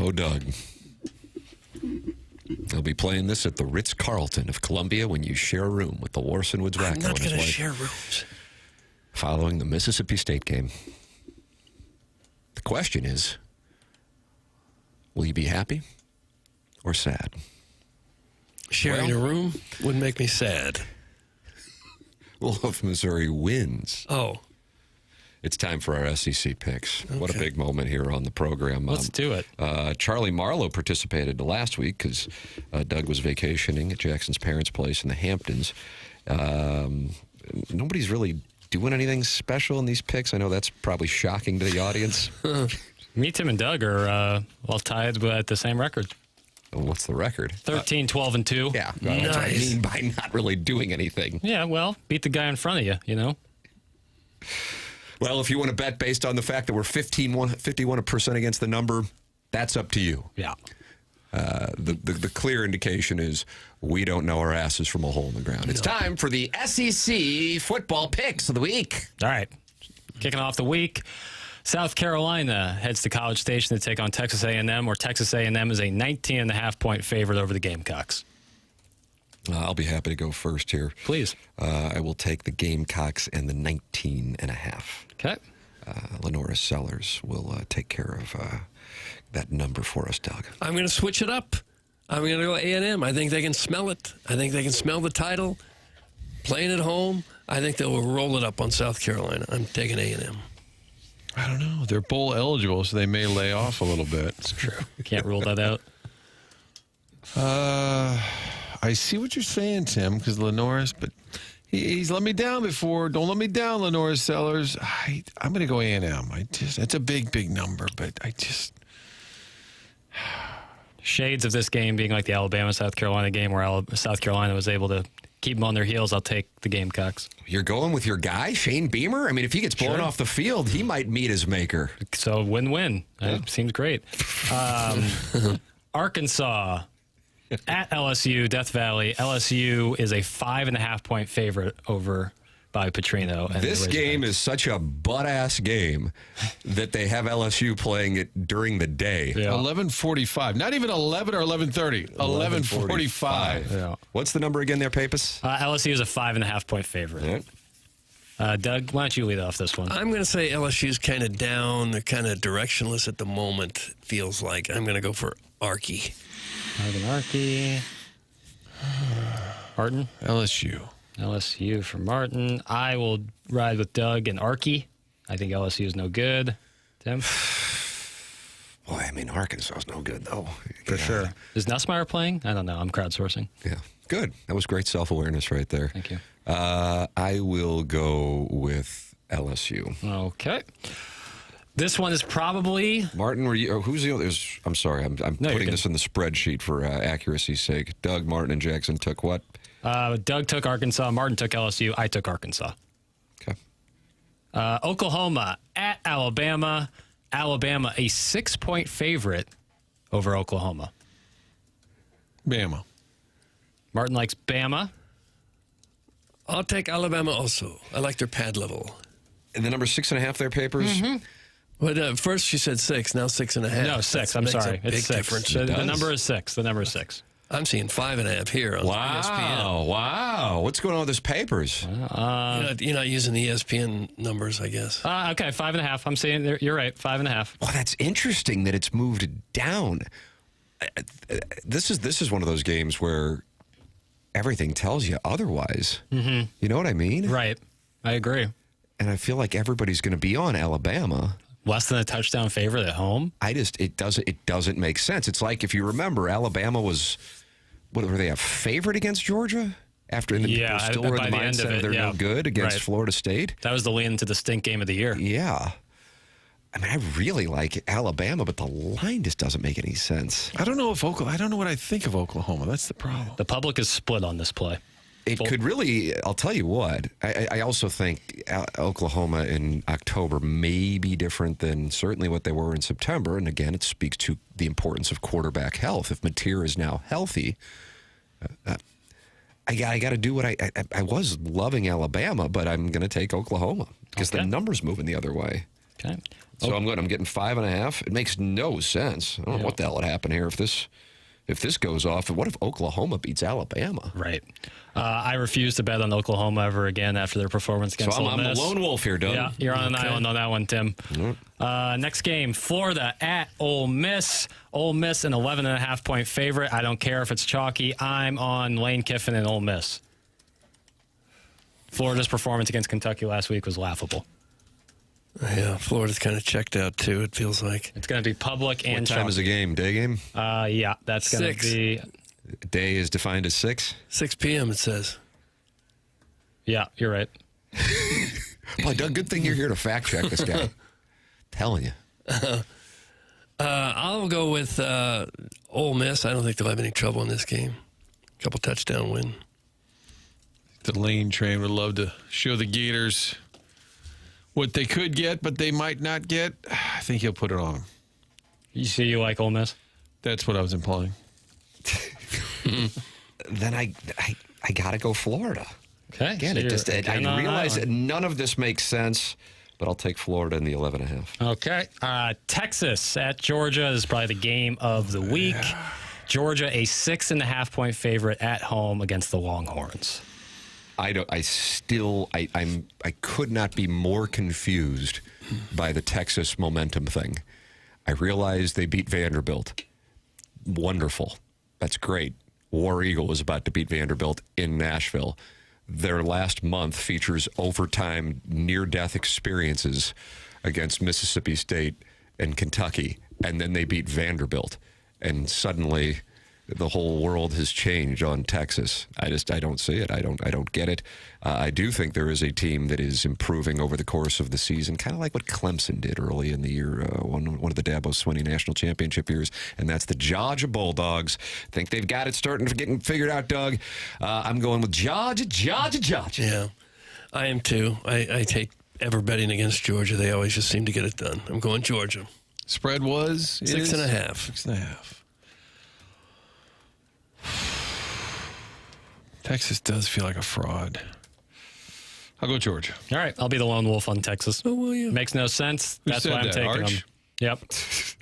Oh, Doug. They'll be playing this at the Ritz-Carlton of Columbia when you share a room with the Warson Woods Wacko. I'm not and his going to wife, share rooms. following the Mississippi State game. The question is, will you be happy or sad? Sharing a room would make me sad. Well, if Missouri wins. Oh. It's time for our SEC picks. Okay. What a big moment here on the program. Let's do it. Charlie Marlowe participated last week because Doug was vacationing at Jackson's parents' place in the Hamptons. Nobody's really doing anything special in these picks. I know that's probably shocking to the audience. Me, Tim, and Doug are tied at the same record. What's the record? 13, 12, and 2. Yeah, that's what I mean by not really doing anything. Yeah, well, beat the guy in front of you, you know? Well, if you want to bet based on the fact that we're 51% against the number, that's up to you. Yeah. The clear indication is we don't know our asses from a hole in the ground. It's time for the SEC football picks of the week. All right. Kicking off the week, South Carolina heads to College Station to take on Texas A&M, where Texas A&M is a 19.5-point favorite over the Gamecocks. I'll be happy to go first here. Please. I will take the Gamecocks and the 19.5. Okay. Lenora Sellers will take care of that number for us, Doug. I'm going to switch it up. I'm going to go A&M. I think they can smell it. I think they can smell the title. Playing at home, I think they will roll it up on South Carolina. I'm taking A&M. I don't know. They're bowl eligible, so they may lay off a little bit. It's true. Can't rule that out. I see what you're saying, Tim, because Lenore's, but he's let me down before. Don't let me down, Lenora Sellers. I'm going to go A&M. That's a big number, but Shades of this game being like the Alabama-South Carolina game where South Carolina was able to keep them on their heels. I'll take the Gamecocks. You're going with your guy, Shane Beamer? I mean, if he gets blown off the field, he might meet his maker. So win-win. Seems great. Arkansas at LSU, Death Valley. LSU is a 5.5-point favorite over by Petrino. And this game is such a butt-ass game that they have LSU playing it during the day. Yeah. 11:45. Not even 11 or 11:30. 11:45. Yeah. What's the number again there, Papis? LSU is a 5.5-point favorite. Yeah. Doug, why don't you lead off this one? I'm going to say LSU's kind of down. They're kind of directionless at the moment, it feels like. I'm going to go for Arky. Arky. Martin? LSU for Martin. I will ride with Doug and Arky. I think LSU is no good. Tim? Boy, I mean, Arkansas is no good, though. For sure. Is Nussmeier playing? I don't know. I'm crowdsourcing. Yeah. Good. That was great self-awareness right there. Thank you. I will go with LSU. Okay. This one is probably Martin. Were you? Who's the other? I'm sorry. I'm putting this in the spreadsheet for accuracy's sake. Doug, Martin, and Jackson took what? Doug took Arkansas. Martin took LSU. I took Arkansas. Okay. Oklahoma at Alabama. Alabama a 6-point favorite over Oklahoma. Bama. Martin likes Bama. I'll take Alabama also. I like their pad level. And the number 6.5 there, Papers? Mm-hmm. But first she said 6, now 6.5. No, 6. I'm sorry. It's It's big 6. difference. The number is 6. The number is 6. I'm seeing 5.5 here on ESPN. Wow. What's going on with this Papers? You're not using the ESPN numbers, I guess. Okay, 5.5. I'm saying you're right. 5.5. Well, that's interesting that it's moved down. This is one of those games where everything tells you otherwise. Mm-hmm. You know what I mean? Right. I agree. And I feel like everybody's going to be on Alabama. Less than a touchdown favorite at home? It doesn't make sense. It's like, if you remember, Alabama was, what were they, a favorite against Georgia? After people still were in the mindset of they're no good against Florida State. That was the lean to the stink game of the year. Yeah. I mean, I really like Alabama, but the line just doesn't make any sense. I don't know what I think of Oklahoma. That's the problem. The public is split on this play. It could really, I'll tell you what, I also think Oklahoma in October may be different than certainly what they were in September. And again, it speaks to the importance of quarterback health. If Mateer is now healthy, I got to do what I was loving Alabama, but I'm going to take Oklahoma because the number's moving the other way. Okay. So I'm getting 5.5. It makes no sense. I don't know what the hell would happen here if this goes off. What if Oklahoma beats Alabama? Right. I refuse to bet on Oklahoma ever again after their performance against Ole I'm the Miss. lone wolf here, Doug. Yeah, you're on an island on that one, Tim. Next game, Florida at Ole Miss. Ole Miss, an 11.5-point favorite. I don't care if it's chalky. I'm on Lane Kiffin and Ole Miss. Florida's performance against Kentucky last week was laughable. Yeah, Florida's kind of checked out, too, it feels like. It's going to be public and What time is the game? Day game? Yeah, that's going to be... Day is defined as 6? 6 p.m., it says. Yeah, you're right. Boy, Doug, good thing you're here to fact check this guy. Telling you. I'll go with Ole Miss. I don't think they'll have any trouble in this game. Couple touchdown win. The Lane train would love to show the Gators what they could get, but they might not get. I think he'll put it on them. You like Ole Miss? That's what I was implying. Then I got to go Florida. Okay. Again, So I realize that none of this makes sense, but I'll take Florida in the 11.5. Okay. Texas at Georgia is probably the game of the week. Georgia, a 6.5-point favorite at home against the Longhorns. I could not be more confused by the Texas momentum thing. I realize they beat Vanderbilt. Wonderful. That's great. War Eagle is about to beat Vanderbilt in Nashville. Their last month features overtime near-death experiences against Mississippi State and Kentucky, and then they beat Vanderbilt. And suddenly the whole world has changed on Texas. I don't see it. I don't get it. I do think there is a team that is improving over the course of the season, kind of like what Clemson did early in the year, one of the Dabo Swinney national championship years, and that's the Georgia Bulldogs. Think they've got it getting figured out, Doug. I'm going with Georgia. Yeah, I am too. I take ever betting against Georgia. They always just seem to get it done. I'm going Georgia. Spread was 6.5. 6.5. Texas does feel like a fraud. I'll go Georgia. All right, I'll be the lone wolf on Texas. Oh, will you? Makes no sense. Who That's said why I'm that, taking Arch? them.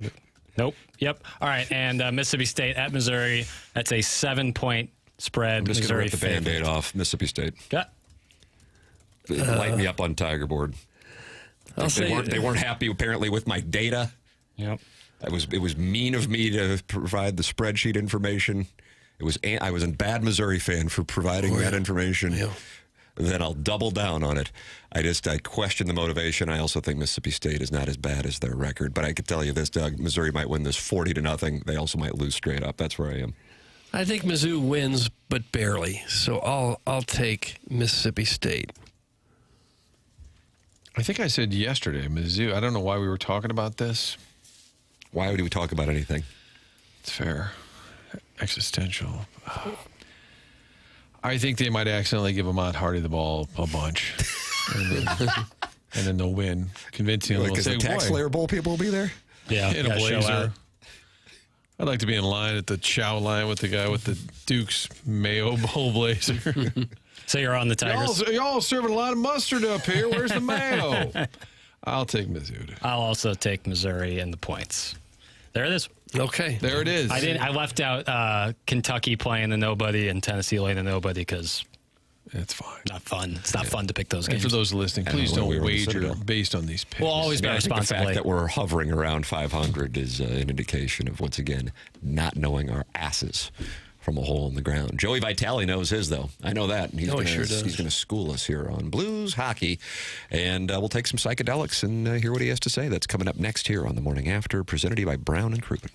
Yep. Nope. Yep. All right, and Mississippi State at Missouri. That's a 7-point spread. I'm just going to Missouri rip the favorite. Band-Aid off Mississippi State. Yeah. Light me up on Tiger Board. They weren't happy, apparently, with my data. Yep. It was mean of me to provide the spreadsheet information. I was a bad Missouri fan for providing that information. Yeah. Then I'll double down on it. I question the motivation. I also think Mississippi State is not as bad as their record. But I could tell you this, Doug, Missouri might win this 40-0. They also might lose straight up. That's where I am. I think Mizzou wins, but barely. So I'll take Mississippi State. I think I said yesterday, Mizzou. I don't know why we were talking about this. Why would we talk about anything? It's fair. Existential. I think they might accidentally give Ahmad Hardy the ball a bunch. And then they'll win. Convincingly. Like, the Tax Slayer Bowl people will be there? Yeah. In a blazer. I'd like to be in line at the chow line with the guy with the Duke's Mayo Bowl blazer. So you're on the Tigers. Y'all serving a lot of mustard up here. Where's the mayo? I'll take Mizzou. I'll also take Missouri and the points. There it is. Okay. There it is. I left out Kentucky playing the nobody and Tennessee laying the nobody because it's fine. Not fun. It's not fun to pick those And games. for those listening, please don't wager based on these picks. We'll always be I think the responsibly. fact that we're hovering around 500 is an indication of, once again, not knowing our asses from a hole in the ground. Joey Vitale knows his, though. I know that. And He sure does. He's going to school us here on blues hockey. And we'll take some psychedelics and hear what he has to say. That's coming up next here on The Morning After, presented to you by Brown and Crouppen.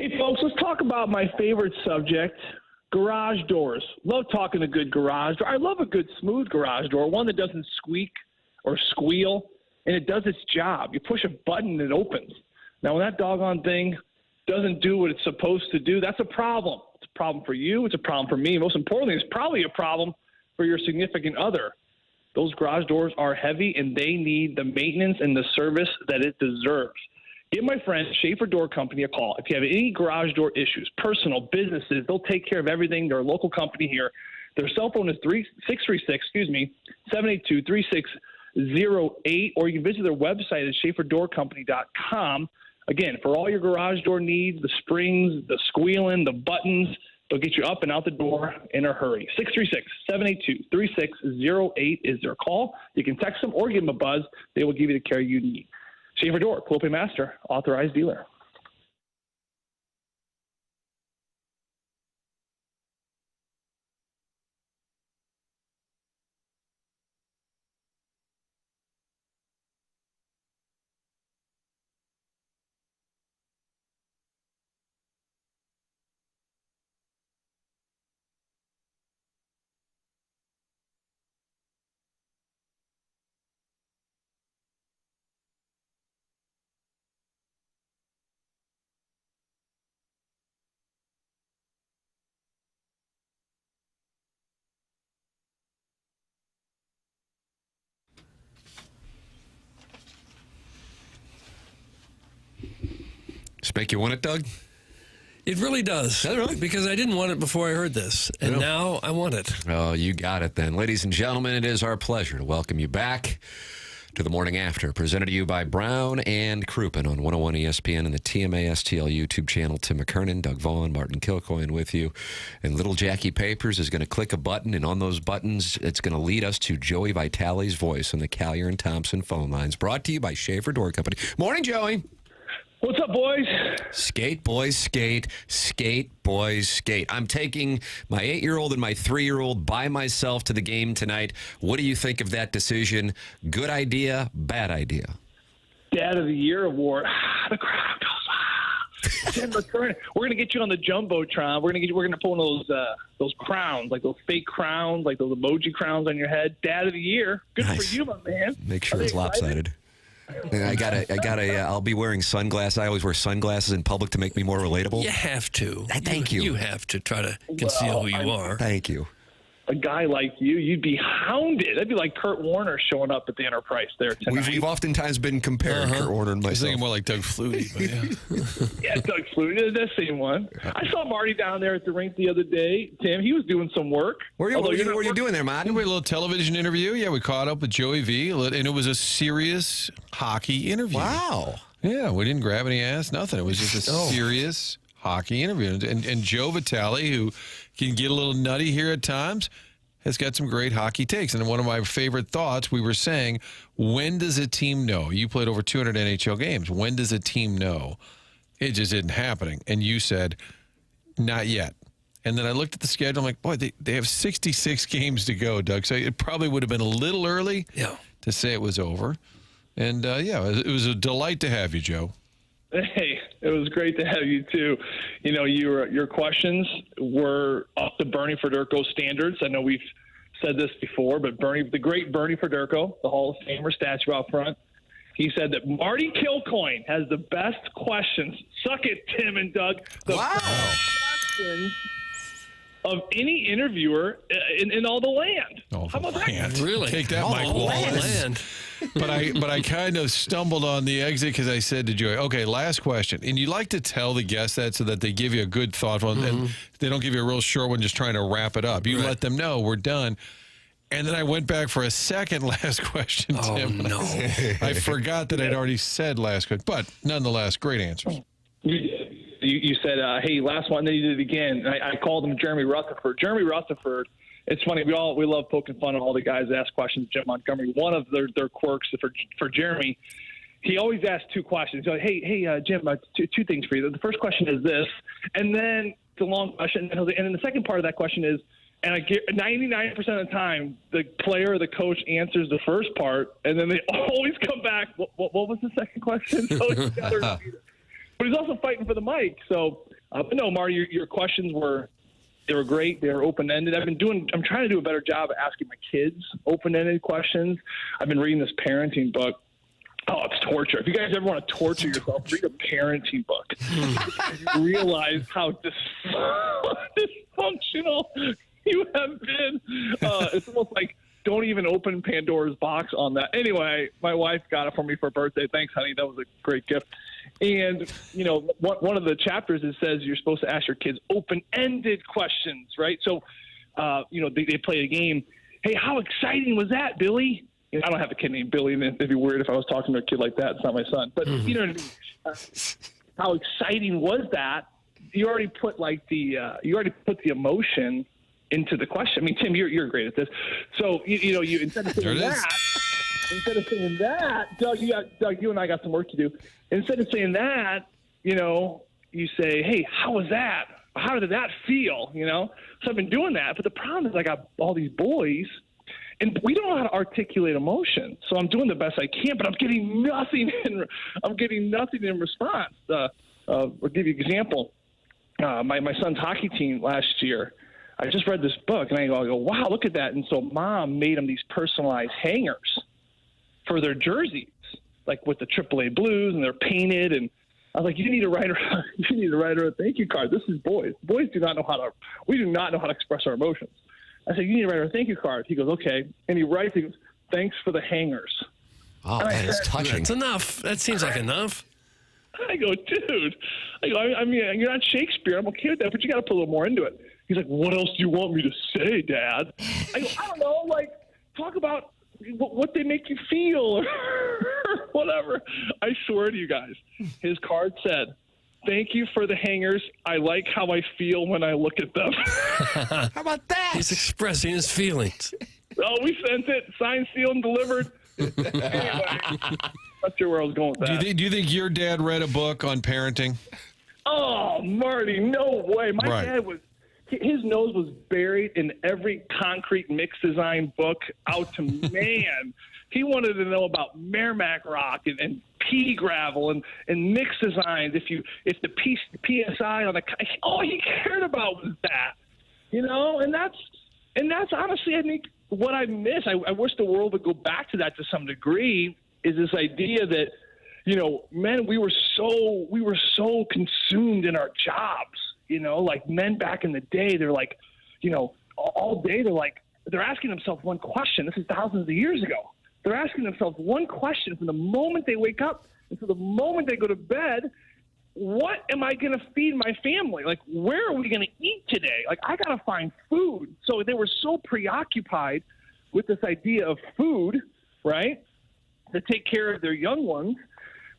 Hey, folks, let's talk about my favorite subject, garage doors. Love talking a good garage door. I love a good smooth garage door, one that doesn't squeak or squeal, and it does its job. You push a button and it opens. Now, when that doggone thing doesn't do what it's supposed to do, that's a problem. It's a problem for you. It's a problem for me. Most importantly, it's probably a problem for your significant other. Those garage doors are heavy, and they need the maintenance and the service that it deserves. Give my friend Schaefer Door Company a call. If you have any garage door issues, personal, businesses, they'll take care of everything. They're a local company here. Their cell phone is 782-3608, or you can visit their website at schaeferdoorcompany.com. Again, for all your garage door needs, the springs, the squealing, the buttons, they'll get you up and out the door in a hurry. 636-782-3608 is their call. You can text them or give them a buzz. They will give you the care you need. Schaefer Door, Quilpay Master, authorized dealer. Just make you want it, Doug? It really does. Really? Because I didn't want it before I heard this, and now I want it. Oh, you got it then. Ladies and gentlemen, it is our pleasure to welcome you back to the Morning After, presented to you by Brown and Crouppen on 101 ESPN and the TMA STL YouTube channel. Tim McKernan, Doug Vaughn, Martin Kilcoyne with you. And little Jackie Papers is going to click a button, and on those buttons, it's going to lead us to Joey Vitale's voice on the Collier and Thompson phone lines. Brought to you by Schaefer Door Company. Morning, Joey. What's up, boys? Skate, boys, skate. Skate, boys, skate. I'm taking my 8-year-old and my 3-year-old by myself to the game tonight. What do you think of that decision? Good idea, bad idea? Dad of the Year award. The crowd goes, Tim McKernan. We're gonna get you on the jumbotron. We're gonna put one of those crowns, like those fake crowns, like those emoji crowns on your head. Dad of the Year. Good Nice. for you, my man. Make sure it's lopsided. And I gotta. I'll be wearing sunglasses. I always wear sunglasses in public to make me more relatable. You have to. Thank you. You have to try to conceal who you are. Thank you. A guy like you'd be hounded. That'd be like Kurt Warner showing up at the Enterprise there tonight. We've oftentimes been compared, Kurt Warner and I was myself. thinking more like Doug Flutie, but yeah. Yeah, Doug Flutie, that same one. I saw Marty down there at the rink the other day. Tim, he was doing some work. What are you doing there, man? We had a little television interview. Yeah, we caught up with Joey V, and it was a serious hockey interview. Wow. Yeah, we didn't grab any ass, nothing. It was just a serious hockey interview. And Joe Vitale, who can get a little nutty here at times, has got some great hockey takes. And one of my favorite thoughts, we were saying, when does a team know? You played over 200 NHL games. When does a team know? It just isn't happening. And you said, not yet. And then I looked at the schedule. I'm like, boy, they have 66 games to go, Doug. So it probably would have been a little early to say it was over. And, it was a delight to have you, Joe. Hey, it was great to have you, too. You know, your questions were up to Bernie Federko standards. I know we've said this before, but the great Bernie Federko, the Hall of Famer statue out front, he said that Marty Kilcoyne has the best questions. Suck it, Tim and Doug. The best questions of any interviewer in all the land. How about that? Really? Take that, Mike Wallace. But I kind of stumbled on the exit because I said to Joey, okay, last question. And you like to tell the guests that so that they give you a good thoughtful one, and they don't give you a real short one just trying to wrap it up. You let them know we're done. And then I went back for a second last question, Tim. No. I forgot that I'd already said last question. But nonetheless, great answers. You said, hey, last one, then you did it again. I called him Jeremy Rutherford. Jeremy Rutherford, it's funny, we love poking fun at all the guys that ask questions. Jim Montgomery, one of their quirks for Jeremy, he always asks two questions. He's like, hey, Jim, two things for you. The first question is this, and then it's a long question, and then the second part of that question is, and I get 99% of the time, the player or the coach answers the first part, and then they always come back. What was the second question? So but he's also fighting for the mic. So But no, Marty, your questions were great. They were open-ended. I'm trying to do a better job of asking my kids open-ended questions. I've been reading this parenting book. Oh, it's torture. If you guys ever want to torture yourself, read a parenting book. You realize how dysfunctional you have been. It's almost like don't even open Pandora's box on that. Anyway, my wife got it for me for birthday. Thanks, honey. That was a great gift. And, one of the chapters, it says you're supposed to ask your kids open-ended questions, right? So, they play a game. Hey, how exciting was that, Billy? I don't have a kid named Billy, and it'd be weird if I was talking to a kid like that. It's not my son. But you know what I mean? How exciting was that? You already put the emotion into the question. I mean, Tim, you're great at this. So you instead of saying that, Doug, you and I got some work to do. Instead of saying that, you say, hey, how was that? How did that feel? So I've been doing that. But the problem is I got all these boys, and we don't know how to articulate emotion. So I'm doing the best I can, but I'm getting nothing in response. I'll give you an example. My son's hockey team last year, I just read this book, and I go, wow, look at that. And so Mom made them these personalized hangers for their jerseys, like with the AAA Blues, and they're painted. And I was like, you need to write her a thank you card. This is boys. Boys do not know we do not know how to express our emotions. I said, you need to write her a thank you card. He goes, okay. And he writes, he goes, thanks for the hangers. Oh, that is touching. That's enough. That seems like enough. I go, dude. I mean, you're not Shakespeare. I'm okay with that, but you got to put a little more into it. He's like, what else do you want me to say, Dad? I go, I don't know. Talk about what they make you feel or whatever. I swear to you guys, his card said, thank you for the hangers. I like how I feel when I look at them. How about that? He's expressing his feelings. Oh, we sent it. Signed, sealed, and delivered. Anyway, not sure where I was going with that. Do you think your dad read a book on parenting? Oh, Marty, no way. My dad his nose was buried in every concrete mix design book out to man. He wanted to know about Merrimack rock and pea gravel and mix designs. If the PSI on all he cared about was that, and that's honestly, I think what I miss. I wish the world would go back to that to some degree. Is this idea that men, we were so consumed in our jobs. Like men back in the day, they're like, all day they're asking themselves one question. This is thousands of years ago. They're asking themselves one question from the moment they wake up until the moment they go to bed. What am I going to feed my family? Like, where are we going to eat today? Like, I got to find food. So they were so preoccupied with this idea of food, right, to take care of their young ones.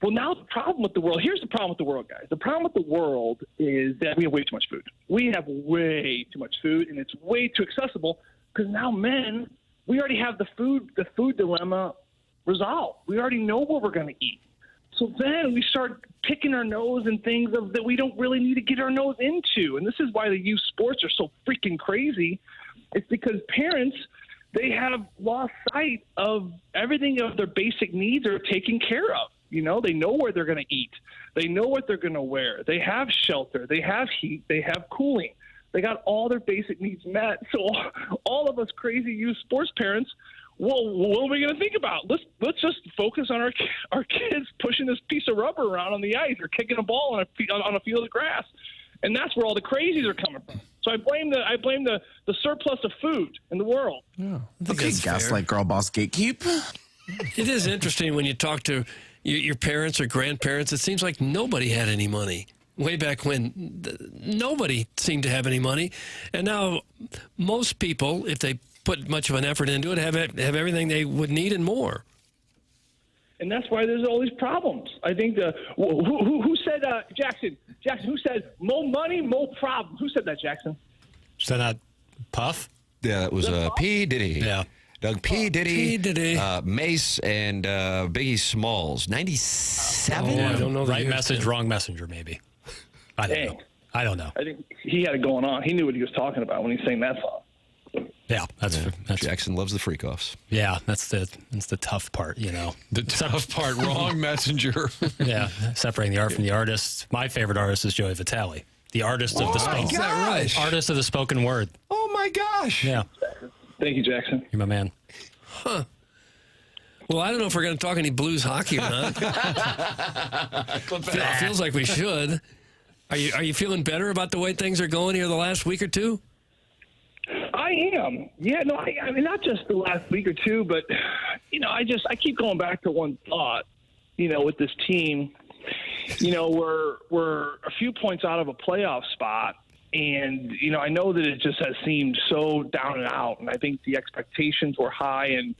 Well, now the problem with the world, here's the problem with the world, guys. The problem with the world is that we have way too much food. We have way too much food, and it's way too accessible because now men, we already have the food dilemma resolved. We already know what we're going to eat. So then we start picking our nose in things that we don't really need to get our nose into. And this is why the youth sports are so freaking crazy. It's because parents, they have lost sight of everything of their basic needs are taken care of. They know where they're going to eat. They know what they're going to wear. They have shelter. They have heat. They have cooling. They got all their basic needs met. So all of us crazy youth sports parents, well, what are we going to think about? Let's just focus on our kids pushing this piece of rubber around on the ice or kicking a ball on a field of grass. And that's where all the crazies are coming from. So I blame the surplus of food in the world. Yeah. Okay, gaslight girl boss gatekeep. It is interesting when you talk to your parents or grandparents. It seems like nobody had any money. Way back when, nobody seemed to have any money. And now most people, if they put much of an effort into it, have everything they would need and more. And that's why there's all these problems. I think who said, Jackson, who said, more money, more problems? Who said that, Jackson? Is that not Puff? Yeah, that was P. Diddy. Yeah. Doug P. Diddy, Mace, and Biggie Smalls. 97? I don't know. Right message, wrong messenger, maybe. I don't know. I think he had it going on. He knew what he was talking about when he sang that song. Yeah, that's Jackson loves the freak-offs. Yeah, that's the tough part, The tough part, wrong messenger. Yeah, separating the art from the artist. My favorite artist is Joey Vitale. The artist of the spoken. Is that right? Artist of the spoken word. Oh my gosh! Yeah. Thank you, Jackson. You're my man. Huh. Well, I don't know if we're going to talk any Blues hockey or not. Feels like we should. Are you feeling better about the way things are going here the last week or two? I am. Yeah, no, I mean, not just the last week or two, but, I keep going back to one thought, with this team. We're a few points out of a playoff spot. And, I know that it just has seemed so down and out. And I think the expectations were high. And,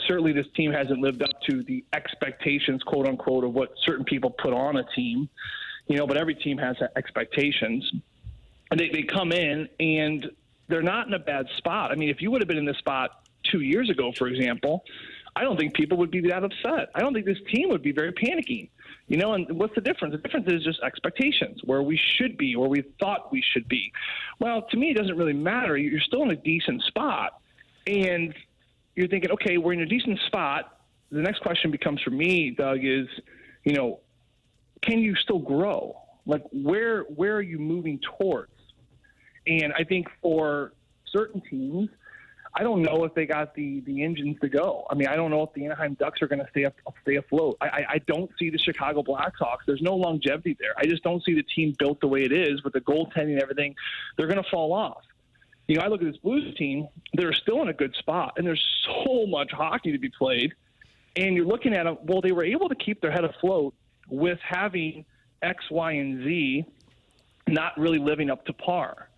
certainly this team hasn't lived up to the expectations, quote unquote, of what certain people put on a team. But every team has expectations. And they come in and they're not in a bad spot. I mean, if you would have been in this spot 2 years ago, for example, I don't think people would be that upset. I don't think this team would be very panicky. And what's the difference? The difference is just expectations, where we should be, or we thought we should be. Well, to me, it doesn't really matter. You're still in a decent spot. And you're thinking, okay, we're in a decent spot. The next question becomes for me, Doug, is, can you still grow? Like, where are you moving towards? And I think for certain teams, I don't know if they got the engines to go. I mean, I don't know if the Anaheim Ducks are going to stay afloat. I don't see the Chicago Blackhawks. There's no longevity there. I just don't see the team built the way it is with the goaltending and everything. They're going to fall off. I look at this Blues team. They're still in a good spot, and there's so much hockey to be played. And you're looking at them, well, they were able to keep their head afloat with having X, Y, and Z not really living up to par.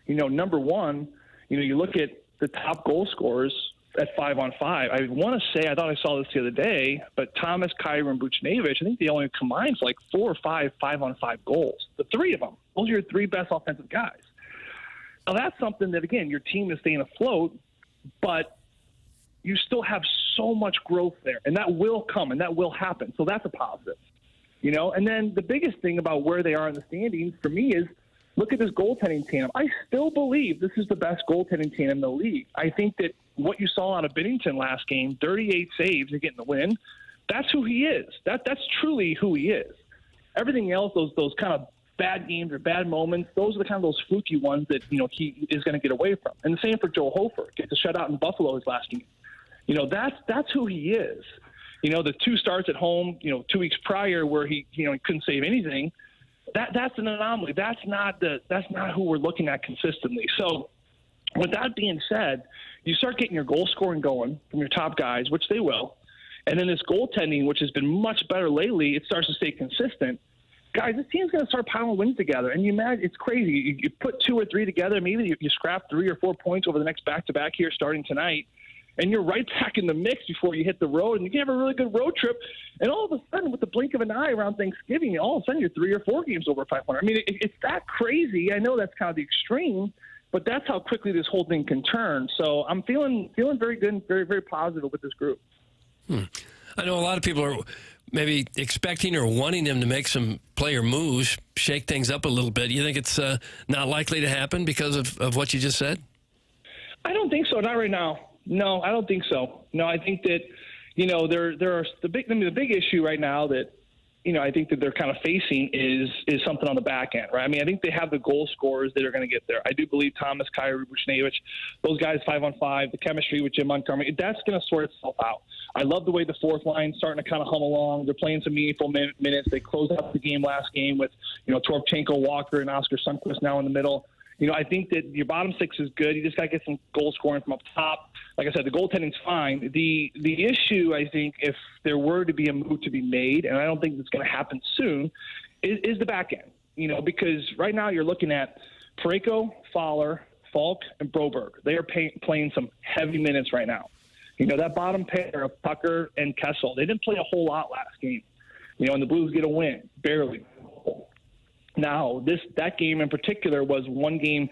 Number one, you look at the top goal scorers at 5-on-5. I want to say, I thought I saw this the other day, but Thomas, Kyrou, and Buchnevich, I think they only combined for like 4 or 5 5-on-5 goals. The three of them. Those are your three best offensive guys. Now, that's something that, again, your team is staying afloat, but you still have so much growth there, and that will come, and that will happen. So that's a positive. And then the biggest thing about where they are in the standings for me is, look at this goaltending tandem. I still believe this is the best goaltending tandem in the league. I think that what you saw out of Binnington last game, 38 saves and getting the win, that's who he is. That's truly who he is. Everything else, those kind of bad games or bad moments, those are the kind of those fluky ones that, he is going to get away from. And the same for Joe Hofer. Gets a shutout in Buffalo his last game. That's who he is. The 2 starts at home, 2 weeks prior where he couldn't save anything. That's an anomaly. That's not who we're looking at consistently. So with that being said, you start getting your goal scoring going from your top guys, which they will. And then this goaltending, which has been much better lately, it starts to stay consistent. Guys, this team's going to start piling wins together. And you imagine, it's crazy. You put 2 or 3 together, maybe you scrap 3 or 4 points over the next back-to-back here starting tonight. And you're right back in the mix before you hit the road, and you can have a really good road trip. And all of a sudden, with the blink of an eye around Thanksgiving, all of a sudden you're 3 or 4 games over 500. I mean, it's that crazy. I know that's kind of the extreme, but that's how quickly this whole thing can turn. So I'm feeling very good and very, very positive with this group. I know a lot of people are maybe expecting or wanting them to make some player moves, shake things up a little bit. You think it's not likely to happen because of what you just said? I don't think so. Not right now. No, I don't think so. No, I think that, there are the big issue right now that, I think that they're kind of facing is something on the back end, right? I mean, I think they have the goal scorers that are going to get there. I do believe Thomas, Kyrou, Buchnevich, those guys 5-on-5, the chemistry with Jim Montgomery, that's going to sort itself out. I love the way the fourth line's starting to kind of hum along. They're playing some meaningful minutes. They closed out the game last game with, Torpchenko, Walker, and Oscar Sundqvist now in the middle. I think that your bottom 6 is good. You just got to get some goal scoring from up top. Like I said, the goaltending's fine. The issue, I think, if there were to be a move to be made, and I don't think it's going to happen soon, is the back end. Because right now you're looking at Parayko, Fowler, Falk, and Broberg. They are playing some heavy minutes right now. That bottom pair of Tucker and Kessel, they didn't play a whole lot last game. And the Blues get a win, barely. Now, that game in particular was one game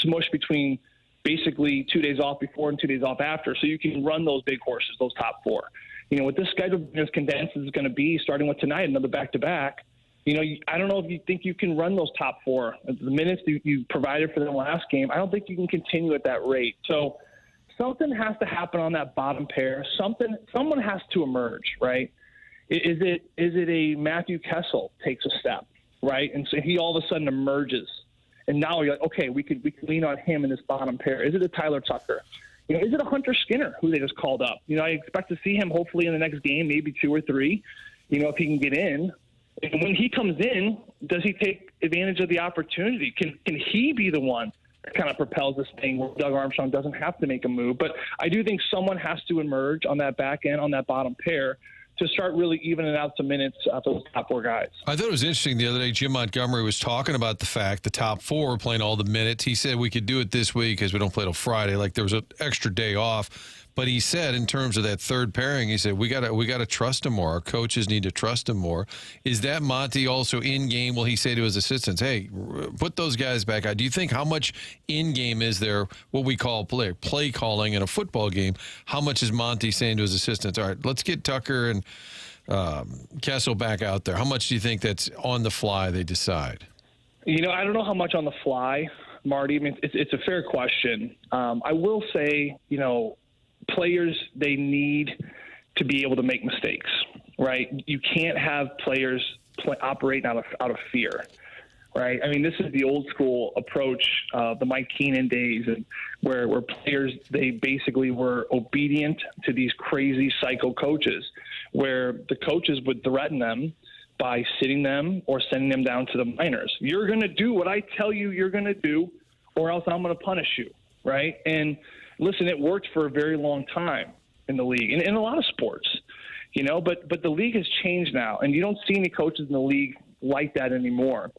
smushed between basically 2 days off before and 2 days off after, so you can run those big horses, those top 4. With this schedule as condensed as it's going to be, starting with tonight, another back-to-back, I don't know if you think you can run those top 4. The minutes you provided for them last game, I don't think you can continue at that rate. So something has to happen on that bottom pair. Someone has to emerge, right? Is it a Matthew Kessel takes a step? right? And so he all of a sudden emerges. And now you're like, okay, we could lean on him in this bottom pair. Is it a Tyler Tucker? Is it a Hunter Skinner who they just called up? I expect to see him hopefully in the next game, maybe 2 or 3, if he can get in. And when he comes in, does he take advantage of the opportunity? Can he be the one that kind of propels this thing where Doug Armstrong doesn't have to make a move? But I do think someone has to emerge on that back end, on that bottom pair, to start really evening out some minutes for those top 4 guys. I thought it was interesting the other day, Jim Montgomery was talking about the fact the top 4 were playing all the minutes. He said we could do it this week because we don't play till Friday. Like there was an extra day off. But he said in terms of that third pairing, he said we got to trust him more. Our coaches need to trust him more. Is that Monty also in game? Will he say to his assistants, hey, put those guys back out? Do you think how much in game is there, what we call play calling in a football game? How much is Monty saying to his assistants, all right, let's get Tucker and Kessel back out there? How much do you think that's on the fly they decide? I don't know how much on the fly, Marty. I mean, it's a fair question. I will say, players, they need to be able to make mistakes, right? You can't have players operating out of fear, right? I mean, this is the old school approach of the Mike Keenan days, and where players, they basically were obedient to these crazy psycho coaches, where the coaches would threaten them by sitting them or sending them down to the minors. You're going to do what I tell you you're going to do, or else I'm going to punish you, right? And listen, it worked for a very long time in the league, and in a lot of sports, but the league has changed now, and you don't see any coaches in the league like that anymore.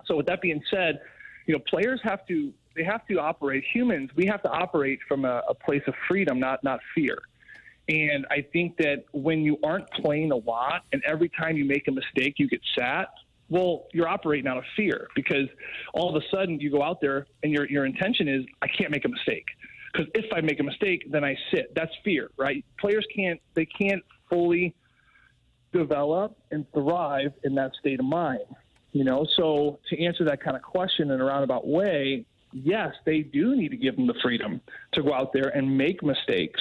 So with that being said, players have to operate, humans, we have to operate from a place of freedom, not fear. And I think that when you aren't playing a lot and every time you make a mistake, you get sat, well, you're operating out of fear, because all of a sudden you go out there and your intention is, I can't make a mistake. Because if I make a mistake, then I sit. That's fear, right? Players can't fully develop and thrive in that state of mind, So to answer that kind of question in a roundabout way, yes, they do need to give them the freedom to go out there and make mistakes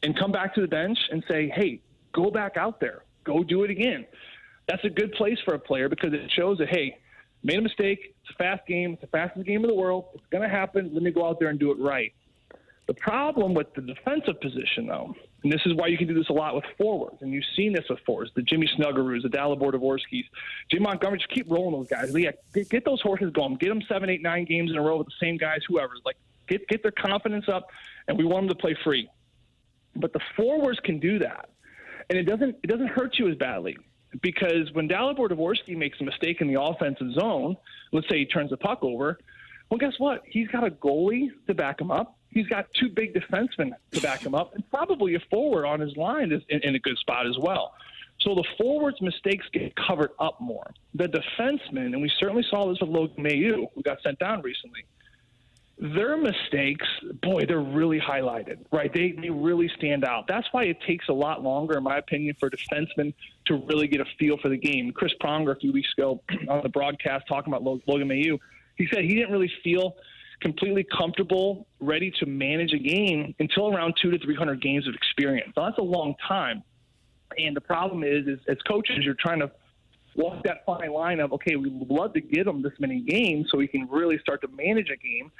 and come back to the bench and say, hey, go back out there. Go do it again. That's a good place for a player, because it shows that, hey, made a mistake. It's a fast game. It's the fastest game in the world. It's going to happen. Let me go out there and do it right. The problem with the defensive position, though, and this is why you can do this a lot with forwards, and you've seen this with forwards, the Jimmy Snuggaroos, the Dalibor Dvorsky's, Jim Montgomery, just keep rolling those guys. Get those horses going. Get them 7, 8, 9 games in a row with the same guys, whoever. Get their confidence up, and we want them to play free. But the forwards can do that, and it doesn't hurt you as badly, because when Dalibor Dvorsky makes a mistake in the offensive zone, let's say he turns the puck over, well, guess what? He's got a goalie to back him up. He's got 2 big defensemen to back him up, and probably a forward on his line is in a good spot as well. So the forwards' mistakes get covered up more. The defensemen, and we certainly saw this with Logan Mailloux, who got sent down recently, their mistakes, boy, they're really highlighted, right? They really stand out. That's why it takes a lot longer, in my opinion, for defensemen to really get a feel for the game. Chris Pronger a few weeks ago on the broadcast talking about Logan Mailloux, he said he didn't really feel completely comfortable, ready to manage a game until around 200 to 300 games of experience. Now, that's a long time. And the problem is as coaches, you're trying to walk that fine line of, okay, we'd love to get them this many games so we can really start to manage a game.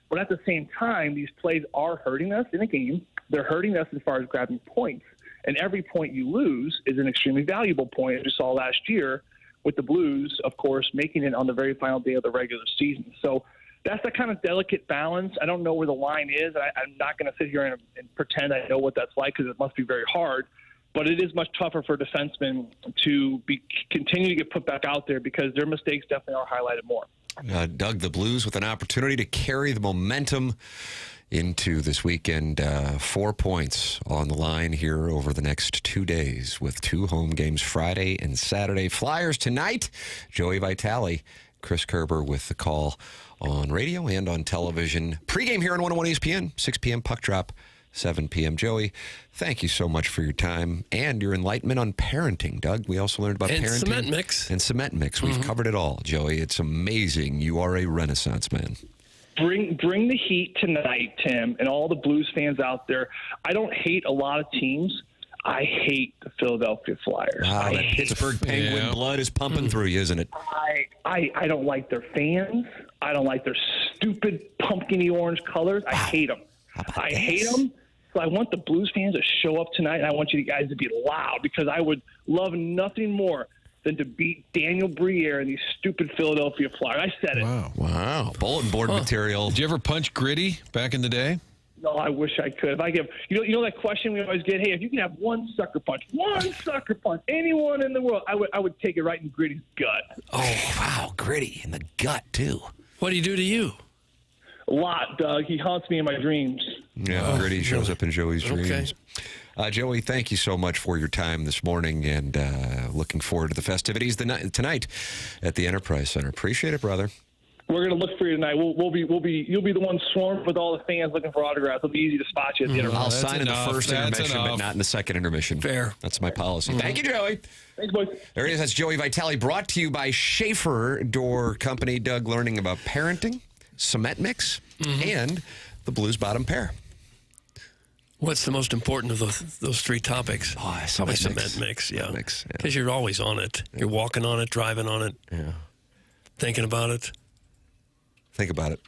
But at the same time, these plays are hurting us in a game. They're hurting us as far as grabbing points. And every point you lose is an extremely valuable point, as we saw last year with the Blues, of course, making it on the very final day of the regular season. So that's the kind of delicate balance. I don't know where the line is. I'm not going to sit here and pretend I know what that's like, because it must be very hard. But it is much tougher for defensemen to continue to get put back out there, because their mistakes definitely are highlighted more. Doug, the Blues with an opportunity to carry the momentum into this weekend. 4 points on the line here over the next 2 days, with 2 home games Friday and Saturday. Flyers tonight, Joey Vitale, Chris Kerber with the call on radio and on television. Pregame here on 101 ESPN, 6 p.m. puck drop, 7 p.m. Joey, thank you so much for your time and your enlightenment on parenting, Doug. We also learned about parenting. Cement mix. And cement mix. We've covered it all, Joey. It's amazing. You are a Renaissance man. Bring the heat tonight, Tim, and all the Blues fans out there. I don't hate a lot of teams. I hate the Philadelphia Flyers. Wow, that Pittsburgh Penguin blood is pumping through you, isn't it? I don't like their fans. I don't like their stupid pumpkin-y orange colors. I hate them. I hate them. So I want the Blues fans to show up tonight, and I want you guys to be loud because I would love nothing more than to beat Daniel Briere and these stupid Philadelphia Flyers. I said it. Wow. Bulletin board material. Did you ever punch Gritty back in the day? No, I wish I could. If I give, you know that question we always get, hey, if you can have one sucker punch, anyone in the world, I would take it right in Gritty's gut. Oh, wow, Gritty in the gut, too. What do you do to you? A lot, Doug. He haunts me in my dreams. Yeah, Gritty shows up in Joey's dreams. Okay. Joey, thank you so much for your time this morning, and looking forward to the festivities tonight at the Enterprise Center. Appreciate it, brother. We're going to look for you tonight. You'll be the one swarmed with all the fans looking for autographs. It'll be easy to spot you at the Enterprise. I'll sign in the first intermission, but not in the second intermission. Fair. That's my policy. Thank you, Joey. Thanks, boys. There he is. That's Joey Vitale, brought to you by Schaefer Door Company. Doug, learning about parenting, cement mix, and the Blues Bottom Pair. What's the most important of those three topics? Oh, cement mix, yeah. Because you're always on it. You're walking on it, driving on it, thinking about it. Think about it.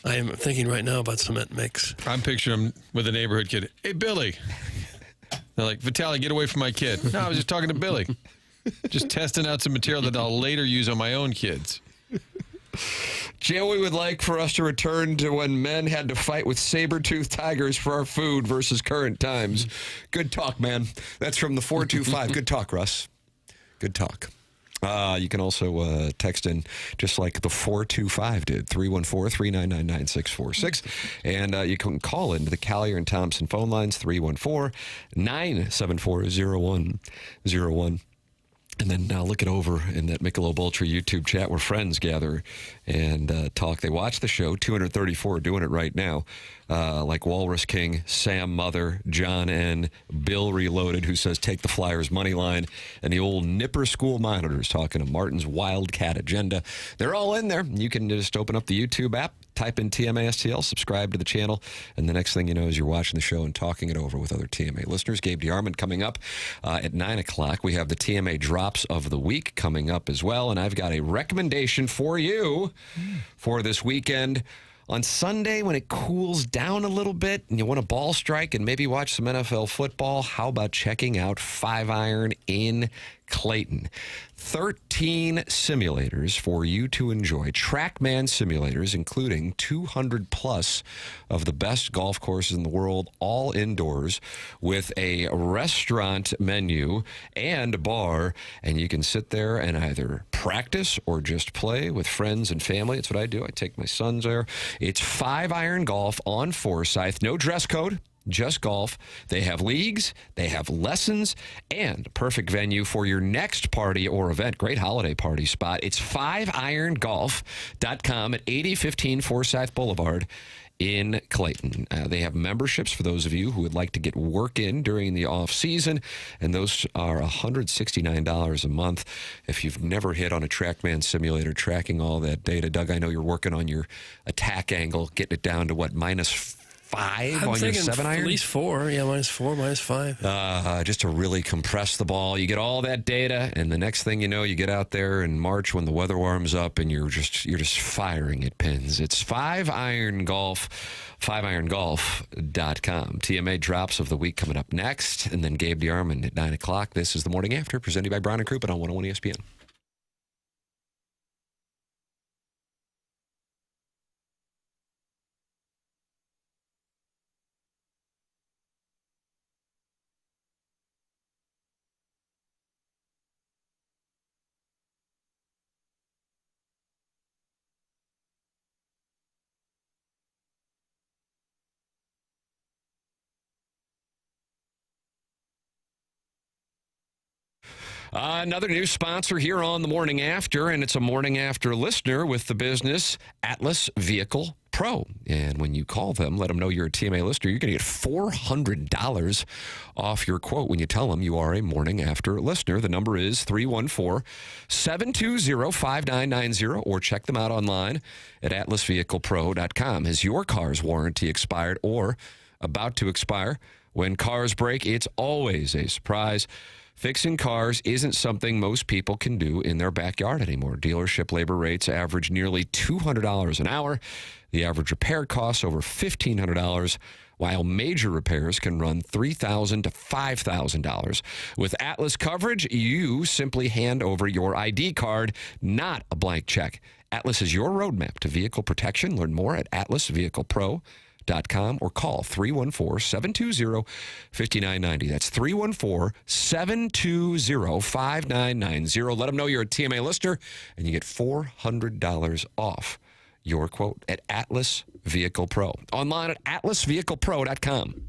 I am thinking right now about cement mix. I'm picturing him with a neighborhood kid. Hey, Billy. They're like, Vitale, get away from my kid. No, I was just talking to Billy. Just testing out some material that I'll later use on my own kids. Joey would like for us to return to when men had to fight with saber-toothed tigers for our food versus current times. Good talk, man. That's from the 425. Good talk, Russ. Good talk. You can also text in just like the 425 did, 314-399-9646. And you can call into the Collier and Thompson phone lines, 314-974-0101. And then look it over in that Michelob Ultra YouTube chat where friends gather and talk. They watch the show, 234 doing it right now, like Walrus King, Sam Mother, John N., Bill Reloaded, who says take the Flyers money line, and the old Nipper School Monitors talking to Martin's Wildcat Agenda. They're all in there. You can just open up the YouTube app, type in TMA STL, subscribe to the channel, and the next thing you know is you're watching the show and talking it over with other TMA listeners. Gabe DeArmond coming up at 9 o'clock. We have the TMA Drops of the Week coming up as well, and I've got a recommendation for you for this weekend. On Sunday, when it cools down a little bit and you want a ball strike and maybe watch some NFL football, how about checking out 5-Iron in Clayton? 13 simulators for you to enjoy. TrackMan simulators, including 200 plus of the best golf courses in the world, all indoors, with a restaurant menu and a bar. And you can sit there and either practice or just play with friends and family. That's what I do. I take my sons there. It's 5-Iron Golf on Forsyth. No dress code. Just golf. They have leagues, they have lessons, and a perfect venue for your next party or event. Great holiday party spot. It's 5irongolf.com at 8015 Forsyth Boulevard in Clayton. They have memberships for those of you who would like to get work in during the off season, and those are $169 a month. If you've never hit on a TrackMan simulator, tracking all that data, Doug, I know you're working on your attack angle, getting it down to what, -5 I'm on your 7-iron? At least 4. Yeah, -4, -5. Just to really compress the ball. You get all that data, and the next thing you know, you get out there in March when the weather warms up, and you're just firing at pins. It's 5-Iron Golf, 5irongolf.com. TMA Drops of the Week coming up next, and then Gabe DeArmond at 9 o'clock. This is The Morning After, presented by Brown & Crouppen on 101 ESPN. Another new sponsor here on The Morning After, and it's a Morning After listener with the business Atlas Vehicle Pro. And when you call them, let them know you're a TMA listener, you're going to get $400 off your quote when you tell them you are a Morning After listener. The number is 314-720-5990, or check them out online at atlasvehiclepro.com. Has your car's warranty expired or about to expire? When cars break, it's always a surprise. Fixing cars isn't something most people can do in their backyard anymore. Dealership labor rates average nearly $200 an hour. The average repair costs over $1,500, while major repairs can run $3,000 to $5,000. With Atlas coverage, you simply hand over your ID card, not a blank check. Atlas is your roadmap to vehicle protection. Learn more at atlasvehiclepro.com or call 314-720-5990. That's 314-720-5990. Let them know you're a TMA listener, and you get $400 off your quote at Atlas Vehicle Pro. Online at atlasvehiclepro.com.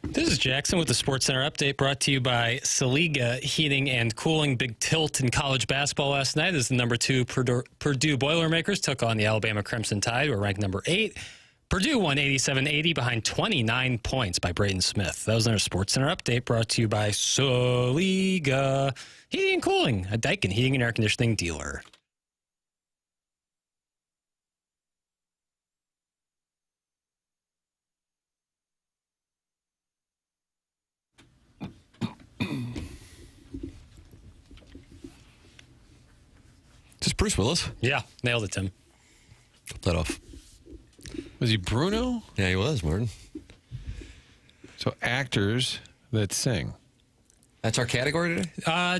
This is Jackson with the Sports Center update, brought to you by Saliga Heating and Cooling. Big tilt in college basketball last night as the number 2 Purdue Boilermakers took on the Alabama Crimson Tide, who are ranked number 8. Purdue won 87-80 behind 29 points by Braden Smith. That was our Sports Center update brought to you by Soliga Heating and Cooling, a Daikin heating and air conditioning dealer. Is this Bruce Willis? Yeah, nailed it, Tim. Cut that off. Was he Bruno? Yeah, he was, Martin. So actors that sing. That's our category today?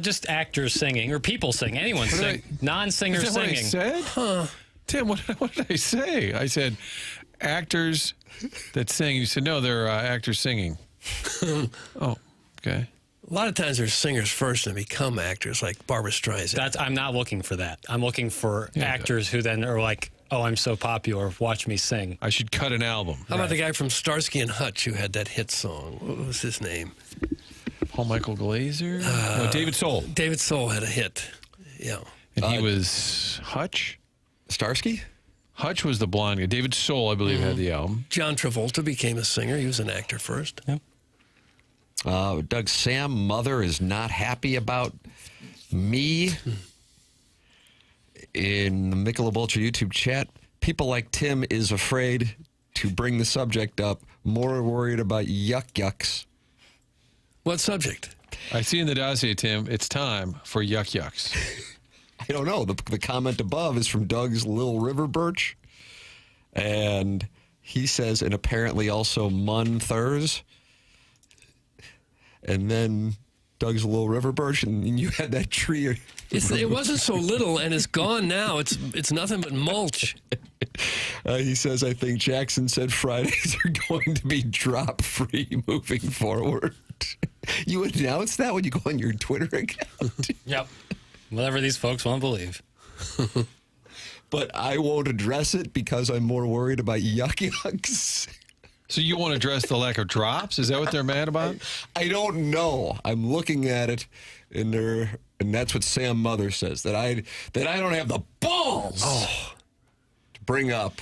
Just actors singing, or people singing. Anyone sing. Non-singers Is that singing. what I said? Huh. Tim, what did I say? I said actors that sing. You said, no, they're actors singing. Oh, okay. A lot of times they're singers first and become actors, like Barbra Streisand. I'm not looking for that. I'm looking for actors who then are like, oh, I'm so popular, watch me sing. I should cut an album. How about the guy from Starsky and Hutch who had that hit song? What was his name? Paul Michael Glaser? No, David Soul. David Soul had a hit. Yeah. And he was Hutch? Starsky? Hutch was the blonde guy. David Soul, I believe, had the album. John Travolta became a singer. He was an actor first. Yeah. Doug, Sam Mother is not happy about me in the Michelob Ultra YouTube chat. People like Tim is afraid to bring the subject up, more worried about yucks. What subject? I see in the dossier, Tim, it's time for yucks. I don't know. The comment above is from Doug's Little River Birch. And he says, and apparently also Thurs. And then Doug's Little River Birch, and you had that tree. It wasn't so little, and it's gone now. It's nothing but mulch. He says, I think Jackson said Fridays are going to be drop-free moving forward. You announced that when you go on your Twitter account? Yep. Whatever these folks want to believe. But I won't address it because I'm more worried about yucks. So you want to address the lack of drops? Is that what they're mad about? I don't know. I'm looking at it, and that's what Sam Mother says, that I don't have the balls to bring up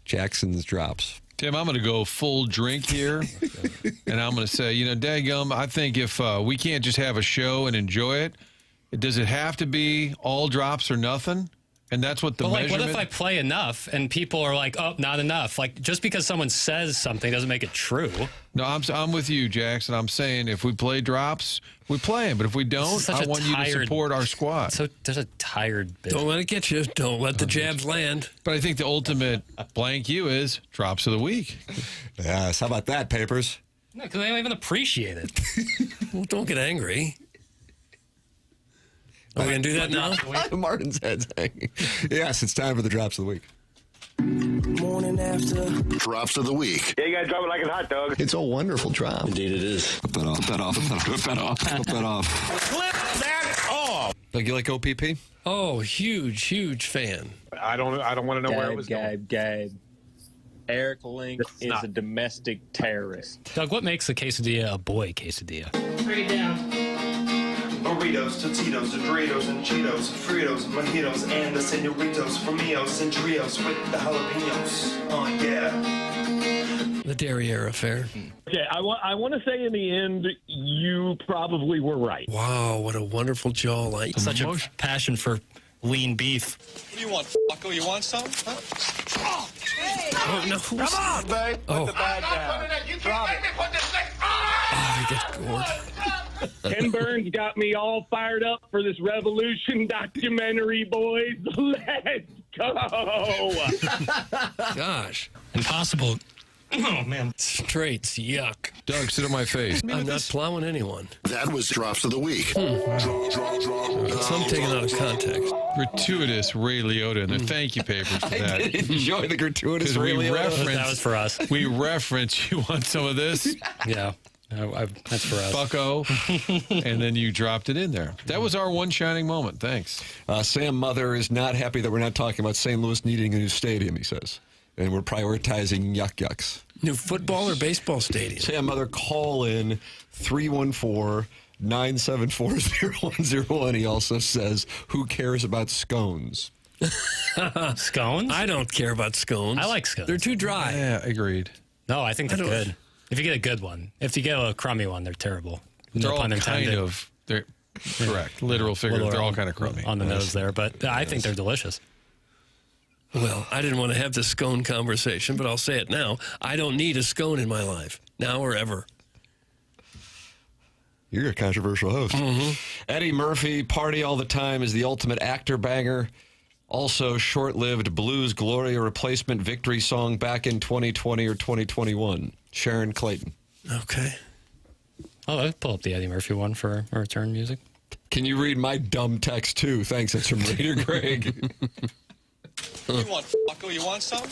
Jackson's drops. Tim, I'm going to go full drink here, and I'm going to say, daggum, I think if we can't just have a show and enjoy it, does it have to be all drops or nothing? And that's what the measurement... what if I play enough and people are like, oh, not enough? Like, just because someone says something doesn't make it true. No, I'm with you, Jackson. I'm saying if we play drops, we play them. But if we don't, I want you to support our squad. So there's a tired bit. Don't let it get you. Don't let the jabs land. But I think the ultimate blank you is drops of the week. Yes, how about that, Papers? No, because they don't even appreciate it. Well, don't get angry. Are we going to do that now? Martin's head's hanging. Yes, it's time for the drops of the week. Morning after. Drops of the week. Yeah, you guys drop it like a hot dog. It's a wonderful drop. Indeed it is. Flip that off. Flip that off. Flip that off. Flip that off. Flip that off. Doug, you like OPP? Oh, huge fan. I don't want to know where it was going. Gabe. Eric Link is a domestic terrorist. Doug, what makes a quesadilla a boy quesadilla? Break it down. Burritos, Totitos, Doritos, and Cheetos, Fritos, Mojitos, and the Senoritos, Flamingos, and Trios with the jalapenos. Oh, yeah. The Derriere affair. Okay, I want to say in the end, you probably were right. Wow, what a wonderful jawline. Such a passion for lean beef. What do you want, Bucko? You want some? Huh? Oh, no. Come on, babe. Put the bag down. You can't make me put this thing Oh, you get gored. Ken Burns got me all fired up for this Revolution documentary, boys. Let's go. Gosh. Impossible. Oh, man. Straights, yuck. Doug, sit on my face. I'm not plowing anyone. That was Drops of the Week. Some taken out of context. Gratuitous Ray Liotta in there. Thank you, Papers, for that. I did enjoy the gratuitous Ray Liotta. That was for us. We reference, you want some of this? Yeah. That's for us. Bucko. And then you dropped it in there. That was our one shining moment. Thanks. Sam Mother is not happy that we're not talking about St. Louis needing a new stadium, he says. And we're prioritizing yucks. New football or baseball stadium? Sam Mother, call in 314-974-0101. He also says, who cares about scones? Scones? I don't care about scones. I like scones. They're too dry. Yeah, agreed. No, I think they're good. If you get a good one. If you get a crummy one, they're terrible. They're No all pun intended. they're correct. Literal figures. They're all kind of crummy. On the nose there, but I think they're delicious. Well, I didn't want to have this scone conversation, but I'll say it now. I don't need a scone in my life, now or ever. You're a controversial host. Mm-hmm. Eddie Murphy, Party All the Time, is the ultimate actor banger. Also, short-lived Blues Gloria replacement victory song back in 2020 or 2021. Sharon Clayton. Okay. Oh, I'll pull up the Eddie Murphy one for return music. Can you read my dumb text, too? Thanks, that's from Raider Greg. You want Flacco? You want some?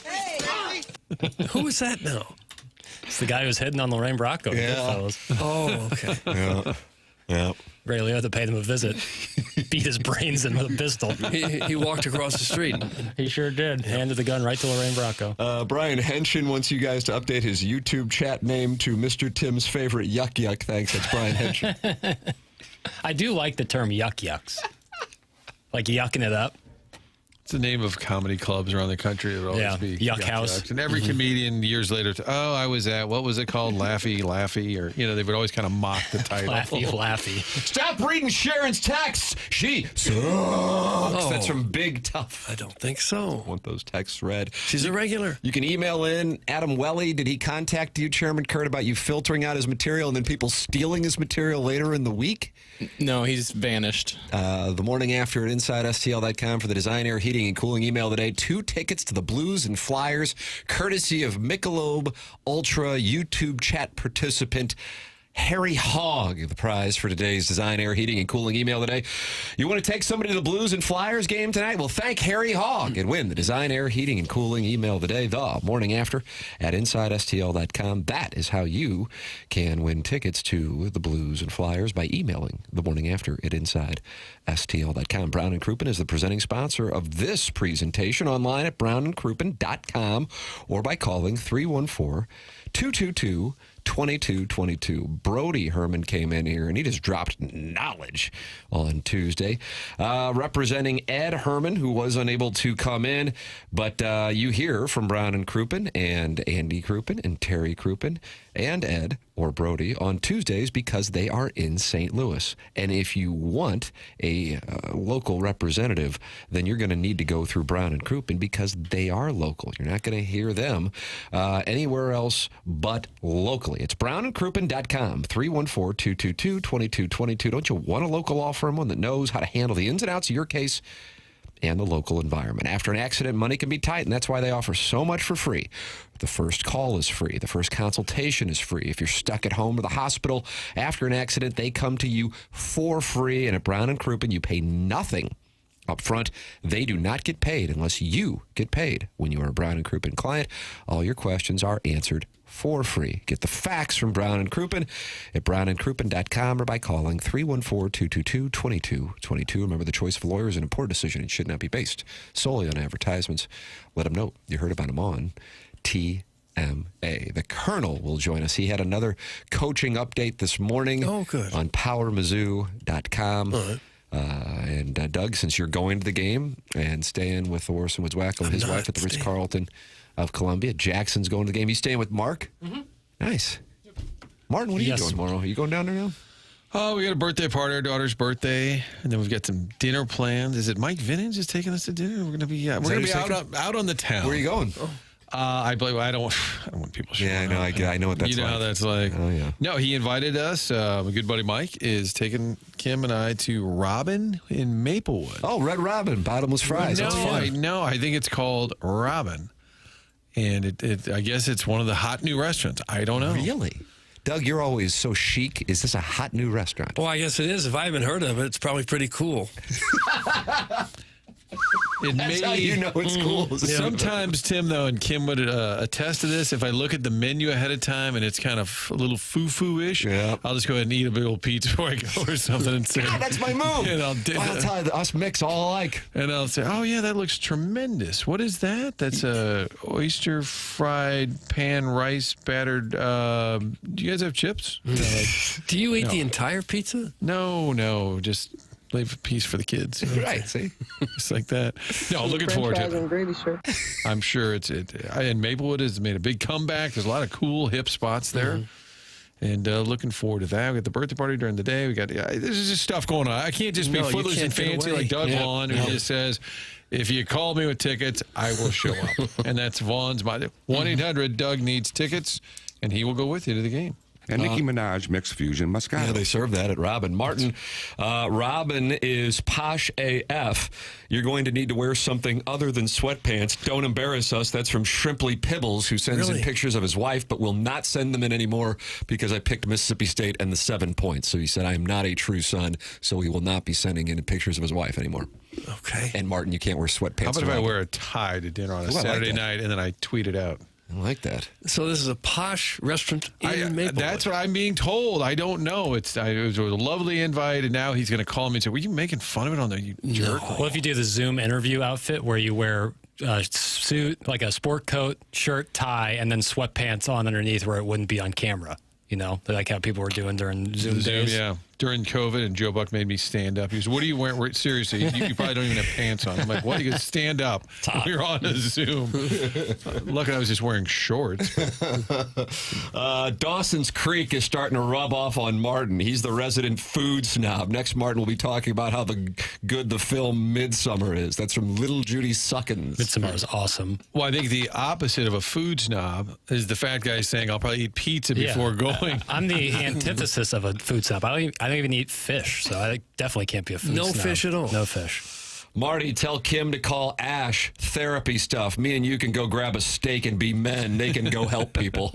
Hey! Who is that now? It's the guy who's hitting on Lorraine Bracco. Yeah. Oh, okay. Yeah. Ray Liotta paid him a visit. Beat his brains in with a pistol. He walked across the street. He sure did. Handed the gun right to Lorraine Bracco. Brian Henshin wants you guys to update his YouTube chat name to Mr. Tim's favorite yuck yuck. Thanks. That's Brian Henshin. I do like the term yuck yucks. Like yucking it up. It's the name of comedy clubs around the country. It would always be Yuck House. Yucks. And every comedian years later, I was at, what was it called? Laffy, or, they would always kind of mock the title. Laffy. Stop reading Sharon's texts. She sucks. That's from Big Tough. I don't think so. I want those texts read. She's a regular. You can email in. Adam Welly, did he contact you, Chairman Kurt, about you filtering out his material and then people stealing his material later in the week? No, he's vanished. The morning after at InsideSTL.com for the Design, Air, Heating, and Cooling email today. 2 tickets to the Blues and Flyers, courtesy of Michelob Ultra YouTube chat participant Harry Hogg, the prize for today's Design, Air, Heating, and Cooling email today. You want to take somebody to the Blues and Flyers game tonight? Well, thank Harry Hogg and win the Design, Air, Heating, and Cooling email today. The morning after at InsideSTL.com. That is how you can win tickets to the Blues and Flyers by emailing the morning after at InsideSTL.com. Brown and Crouppen is the presenting sponsor of this presentation online at brownandcrouppen.com or by calling 314-222-2222. Brody Herman came in here and he just dropped knowledge on Tuesday. Representing Ed Herman, who was unable to come in, but you hear from Brown and Crouppen and Andy Crouppen and Terry Crouppen and Ed or Brody on Tuesdays because they are in St. Louis. And if you want a local representative, then you're going to need to go through Brown and Crouppen because they are local. You're not going to hear them anywhere else but locally. It's brownandcrouppen.com, 314-222-2222. Don't you want a local law firm, one that knows how to handle the ins and outs of your case and the local environment? After an accident, money can be tight, and that's why they offer so much for free. The first call is free. The first consultation is free. If you're stuck at home or the hospital after an accident, they come to you for free. And at Brown and Crouppen, you pay nothing up front. They do not get paid unless you get paid. When you are a Brown and Crouppen client, all your questions are answered for free. Get the facts from Brown and Crouppen at brownandcrouppen.com or by calling 314-222-2222. Remember, the choice of a lawyer is an important decision and should not be based solely on advertisements. Let them know you heard about them on TMA. The Colonel will join us. He had another coaching update this morning on powermizzou.com. Right. And Doug, since you're going to the game and staying with Orson Woods Wacko and his wife at the Ritz-Carlton of Columbia, Jackson's going to the game. You staying with Mark? Mm-hmm. Nice. Martin, what are you doing tomorrow? Are you going down there now? Oh, we got a birthday party, our daughter's birthday, and then we've got some dinner plans. Is it Mike Vintage is taking us to dinner? We're going to be out on the town. Where are you going? I believe I don't want people showing I know. up. I know what that's like. You know how that's like. Oh, yeah. No, he invited us. My good buddy Mike is taking Kim and I to Robin in Maplewood. Oh, Red Robin, bottomless fries. No, That's fun. I think it's called Robin. And I guess it's one of the hot new restaurants. I don't know. Really? Doug, you're always so chic. Is this a hot new restaurant? Well, I guess it is. If I haven't heard of it, it's probably pretty cool. That's how you know it's cool. Sometimes, Tim, though, and Kim would attest to this, if I look at the menu ahead of time and it's kind of a little foo-foo-ish, I'll just go ahead and eat a big old pizza before I go or something. And say, God, that's my move. And I'll tell you, us mix all alike. And I'll say, oh, yeah, that looks tremendous. What is that? That's a oyster fried pan rice battered. Do you guys have chips? Do you eat the entire pizza? No, just leave a piece for the kids. Right, see? Just like that. No, looking forward to it. Gravy, sir. I'm sure and Maplewood has made a big comeback. There's a lot of cool, hip spots there. And looking forward to that. We got the birthday party during the day. We got there's just stuff going on. I can't just be footloose and fancy like Doug Vaughn, who just says, if you call me with tickets, I will show up. And that's Vaughn's 1-800-DOUG needs tickets, and he will go with you to the game. And Nicki Minaj Mixed Fusion Moscato. Yeah, they serve that at Robin. Martin, Robin is posh AF. You're going to need to wear something other than sweatpants. Don't embarrass us. That's from Shrimply Pibbles, who sends in pictures of his wife, but will not send them in anymore because I picked Mississippi State and the 7 points. So he said, I am not a true son, so he will not be sending in pictures of his wife anymore. Okay. And Martin, you can't wear sweatpants. How about if I wear a tie to dinner on a Saturday night and then I tweet it out? I like that. So this is a posh restaurant in Maplewood. That's what I'm being told. I don't know. It was a lovely invite, and now he's going to call me and say, were you making fun of it on there, you jerk? Well, if you do the Zoom interview outfit where you wear a suit, like a sport coat, shirt, tie, and then sweatpants on underneath where it wouldn't be on camera. You know, like how people were doing during Zoom days. Yeah, during COVID, and Joe Buck made me stand up. He goes, what are you wearing? Seriously, you probably don't even have pants on. I'm like, what? You can stand up. We're on a Zoom. Luckily, I was just wearing shorts. Dawson's Creek is starting to rub off on Martin. He's the resident food snob. Next, Martin will be talking about how good the film Midsummer is. That's from Little Judy Suckins. Midsummer is awesome. Well, I think the opposite of a food snob is the fat guy saying, I'll probably eat pizza before going. I'm the antithesis of a food snob. I don't even eat fish, so I definitely can't be a food snob. No fish at all. No fish. Marty, tell Kim to call Ash. Therapy stuff. Me and you can go grab a steak and be men. They can go help people.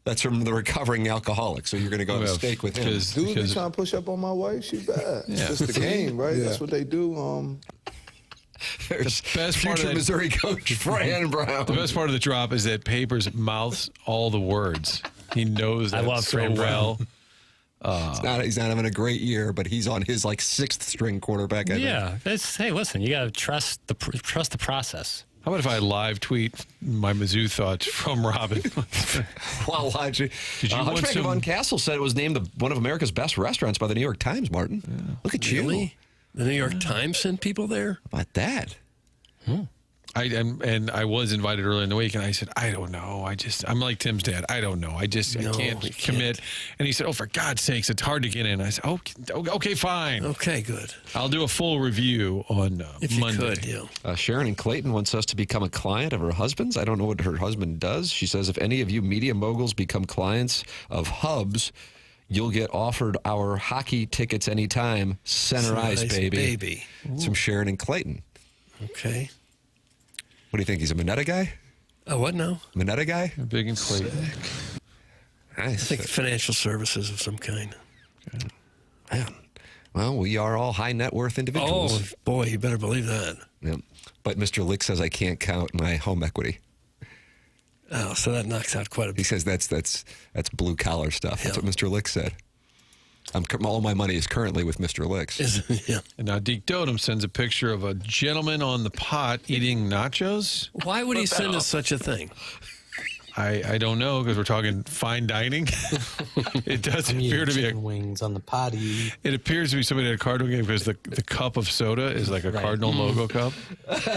That's from the recovering alcoholic. So you're going to go have a steak with him. Dudes be trying to push up on my wife. She bad. Yeah. It's just the game, right? That's what they do. There's the best part future of Missouri coach Fran Brown. The best part of the drop is that Papers mouths all the words. He knows that so well. He's not having a great year, but he's on his sixth string quarterback. Yeah. Hey, listen, you got to trust the process. How about if I live tweet my Mizzou thoughts from Robin? While watching. Hunchback of Von Castle said it was named one of America's best restaurants by the New York Times, Martin. Yeah. Look at you. The New York Times sent people there? How about that? I was invited earlier in the week, and I said, I don't know. I'm like Tim's dad. I don't know. I can't commit. And he said, oh, for God's sakes, it's hard to get in. I said, okay, fine. Okay, good. I'll do a full review on if Monday. You could, yeah. Sharon in Clayton wants us to become a client of her husband's. I don't know what her husband does. She says, if any of you media moguls become clients of Hubs, you'll get offered our hockey tickets anytime. Center ice, baby. It's from Sharon in Clayton. Okay. What do you think? He's a Minetta guy? What now? Minetta guy? Big and Clayton. Nice. I think financial services of some kind. Okay. Man. Well, we are all high net worth individuals. Oh, boy, you better believe that. Yep. But Mr. Lick says I can't count my home equity. Oh, so that knocks out quite a bit. He says that's blue collar stuff. That's what Mr. Lick said. All my money is currently with Mr. Licks. Yeah. And now Deke Dotem sends a picture of a gentleman on the pot eating nachos. Why would he send us such a thing? I don't know, because we're talking fine dining. It does appear to be wings on the potty. It appears to be somebody at a Cardinal game because the cup of soda is like a Cardinal logo cup.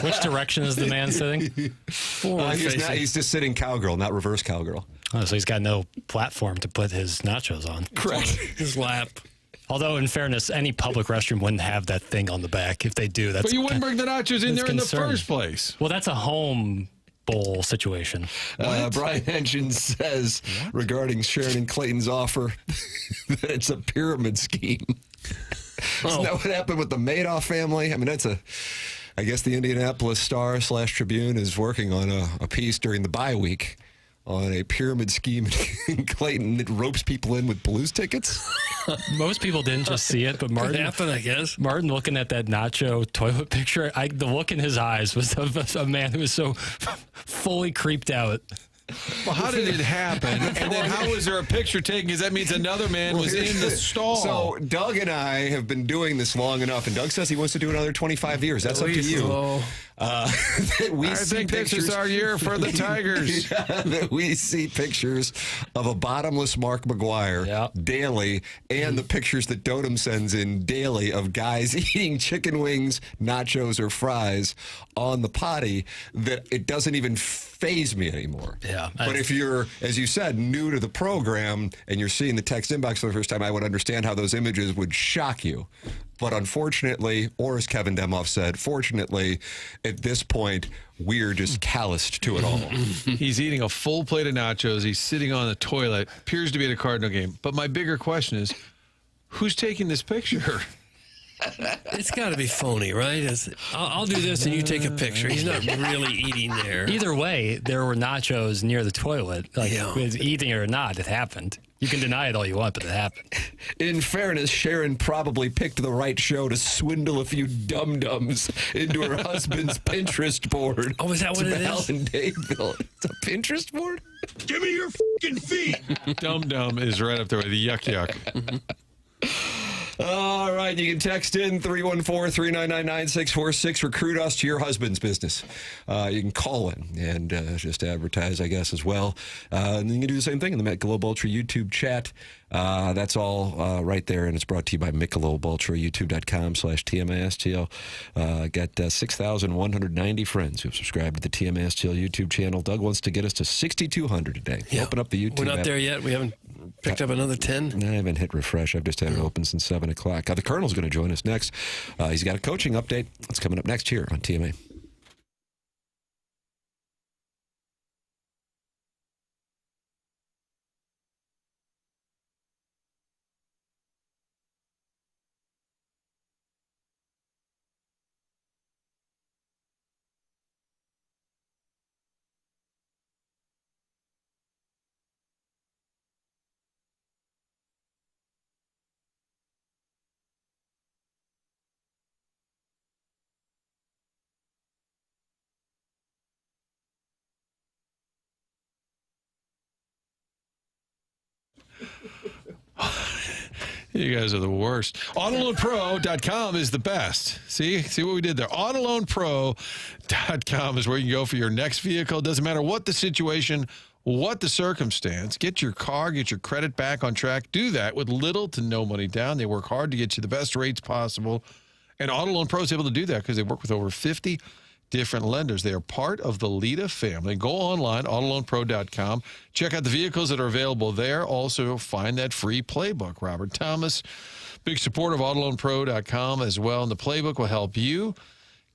Which direction is the man sitting? He's just sitting cowgirl, not reverse cowgirl. Oh, so he's got no platform to put his nachos on. Correct. His lap. Although, in fairness, any public restroom wouldn't have that thing on the back. If they do, that's. But you wouldn't bring the nachos in there in the first place. Well, that's a home bowl situation. Brian Henshin says regarding Sharon and Clayton's offer that it's a pyramid scheme. Isn't that what happened with the Madoff family? I mean, I guess the Indianapolis Star/Tribune is working on a piece during the bye week on a pyramid scheme in Clayton that ropes people in with blues tickets. Most people didn't just see it, but Martin, happened, I guess. Martin looking at that nacho toilet picture, the look in his eyes was of a man who was so fully creeped out. Well, how did it happen? And then how was there a picture taken? Because that means another man was in the stall. So Doug and I have been doing this long enough, and Doug says he wants to do another 25 years. That's up to you. That we I see think this pictures is our year for the Tigers. that we see pictures of a bottomless Mark McGuire daily, and the pictures that Dotem sends in daily of guys eating chicken wings, nachos, or fries on the potty, that it doesn't even faze me anymore. Yeah. But if you're, as you said, new to the program and you're seeing the text inbox for the first time, I would understand how those images would shock you. But unfortunately, or as Kevin Demoff said, fortunately, at this point, we're just calloused to it all. He's eating a full plate of nachos. He's sitting on the toilet. Appears to be at a Cardinal game. But my bigger question is, who's taking this picture? It's got to be phony, right? I'll do this and you take a picture. He's not really eating there. Either way, there were nachos near the toilet. Like, eating it or not, it happened. You can deny it all you want, but it happened. In fairness, Sharon probably picked the right show to swindle a few dum-dums into her husband's Pinterest board. Oh, is that what it is? In Dadeville. It's a Pinterest board? Give me your fucking feet. Dum-dum is right up there with yuck yuck. All right, you can text in 314-399-9646. Recruit us to your husband's business. You can call in and just advertise, I guess, as well. And you can do the same thing in the Michelob Ultra YouTube chat. That's all right there, and it's brought to you by Michelob Ultra, youtube.com/TMASTL. Got 6,190 friends who have subscribed to the TMASTL YouTube channel. Doug wants to get us to 6,200 today. Yeah. Open up the YouTube We're not app. there yet. We haven't picked up another 10. I haven't hit refresh. I've just had it open since 7 o'clock. The Colonel's going to join us next. He's got a coaching update. It's coming up next here on TMA. You guys are the worst. AutoLoanPro.com is the best. See what we did there. AutoLoanPro.com is where you can go for your next vehicle. Doesn't matter what the situation, what the circumstance. Get your car, get your credit back on track. Do that with little to no money down. They work hard to get you the best rates possible. And AutoLoanPro is able to do that because they work with over 50 different lenders. They are part of the Lita family. Go online, AutoLoanPro.com. Check out the vehicles that are available there. Also, find that free playbook. Robert Thomas, big supporter of AutoLoanPro.com as well. And the playbook will help you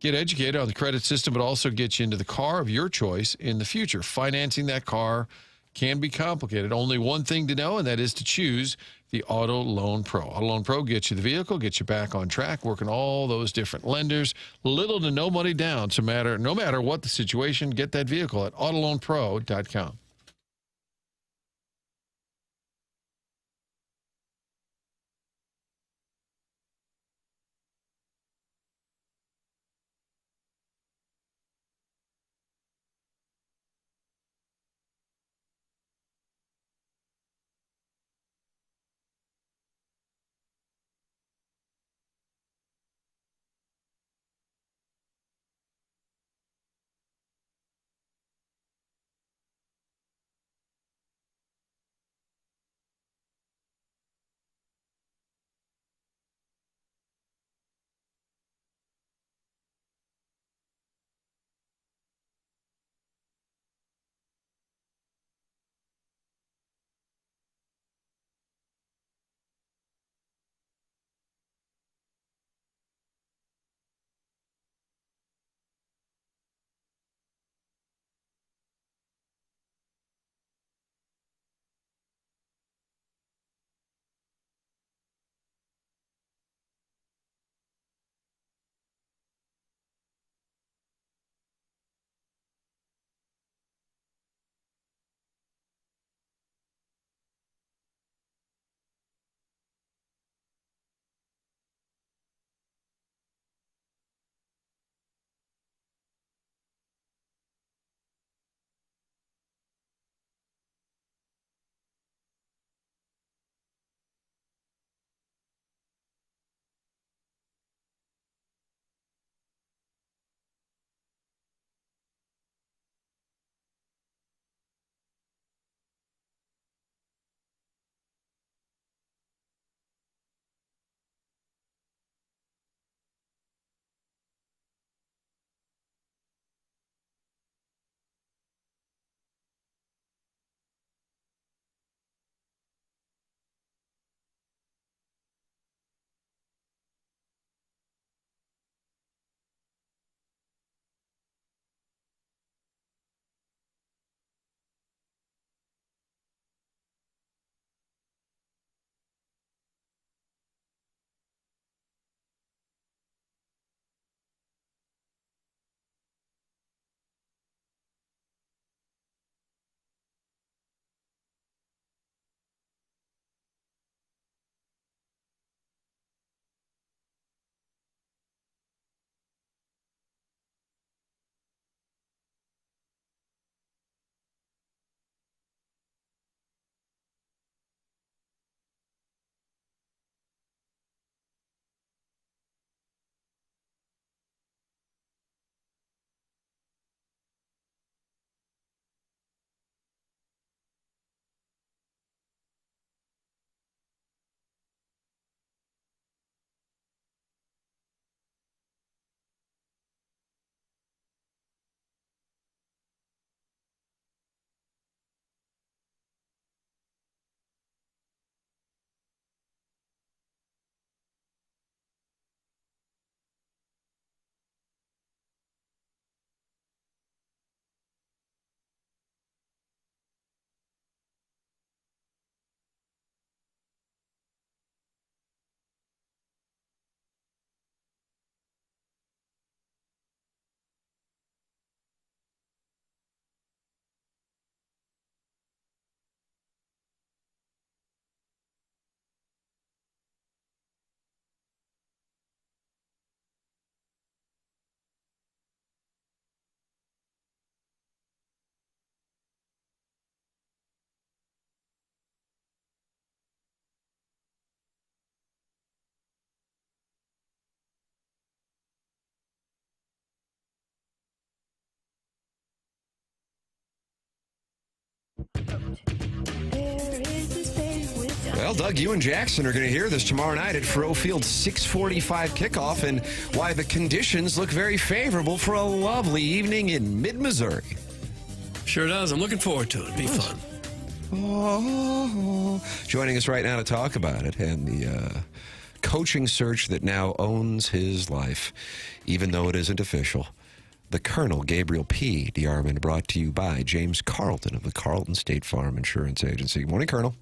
get educated on the credit system, but also get you into the car of your choice in the future. Financing that car can be complicated. Only one thing to know, and that is to choose the Auto Loan Pro. Auto Loan Pro gets you the vehicle, gets you back on track, working all those different lenders, little to no money down. So no matter what the situation, get that vehicle at AutoLoanPro.com. Well, Doug, you and Jackson are going to hear this tomorrow night at Faurot Field's 6:45 kickoff, and why the conditions look very favorable for a lovely evening in mid-Missouri. Sure does. I'm looking forward to it. It'll be fun. Joining us right now to talk about it and the coaching search that now owns his life, even though it isn't official. The Colonel, Gabriel P. DeArmond, brought to you by James Carlton of the Carlton State Farm Insurance Agency. Morning, Colonel.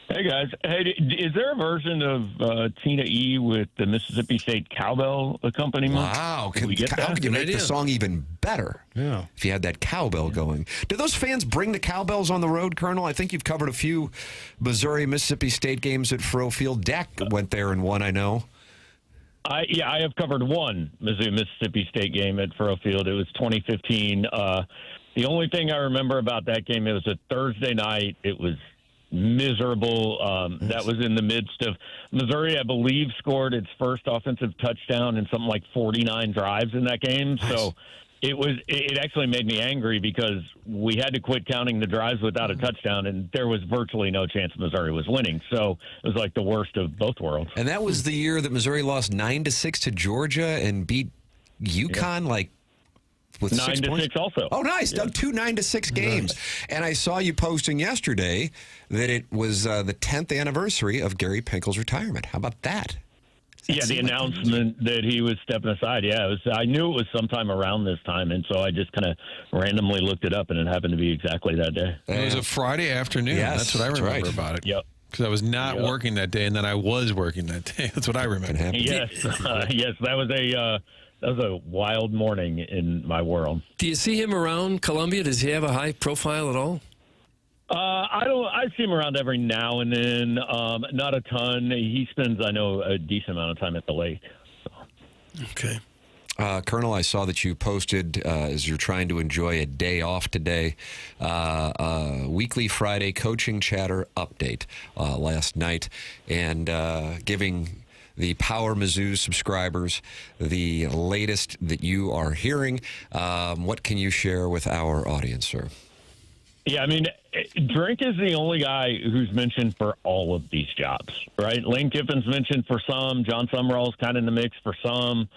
Hey, guys. Hey, is there a version of Tina E with the Mississippi State Cowbell accompaniment? Wow. Can we get How that? could you make the song even better if you had that cowbell going? Do those fans bring the cowbells on the road, Colonel? I think you've covered a few Missouri, Mississippi State games at Faurot Field. Dak went there and won, I know. I have covered one Mississippi State game at Faurot Field. It was 2015. The only thing I remember about that game, it was a Thursday night. It was miserable. That was in the midst of Missouri, I believe, scored its first offensive touchdown in something like 49 drives in that game. Nice. So it actually made me angry because we had to quit counting the drives without a touchdown, and there was virtually no chance Missouri was winning. So it was like the worst of both worlds. And that was the year that Missouri lost 9-6 to Georgia and beat UConn like with 6 points. 9-6 also. Oh, nice. Yeah. Doug, 2 9-6 games. Nice. And I saw you posting yesterday that it was the 10th anniversary of Gary Pinkel's retirement. How about that? Yeah, the announcement that he was stepping aside. Yeah, I knew it was sometime around this time, and so I just kind of randomly looked it up, and it happened to be exactly that day. It was a Friday afternoon. Yes, that's what I remember about it. Yep. Because I was not working that day, and then I was working that day. That's what I remember. Yes, yes, that was a wild morning in my world. Do you see him around Columbia? Does he have a high profile at all? I see him around every now and then. Not a ton. He spends, I know, a decent amount of time at the lake. So. Okay. Colonel, I saw that you posted, as you're trying to enjoy a day off today, weekly Friday coaching chatter update last night, and giving the Power Mizzou subscribers the latest that you are hearing. What can you share with our audience, sir? Yeah, I mean, Drink is the only guy who's mentioned for all of these jobs, right? Lane Kiffin's mentioned for some. John Summerall's kind of in the mix for some.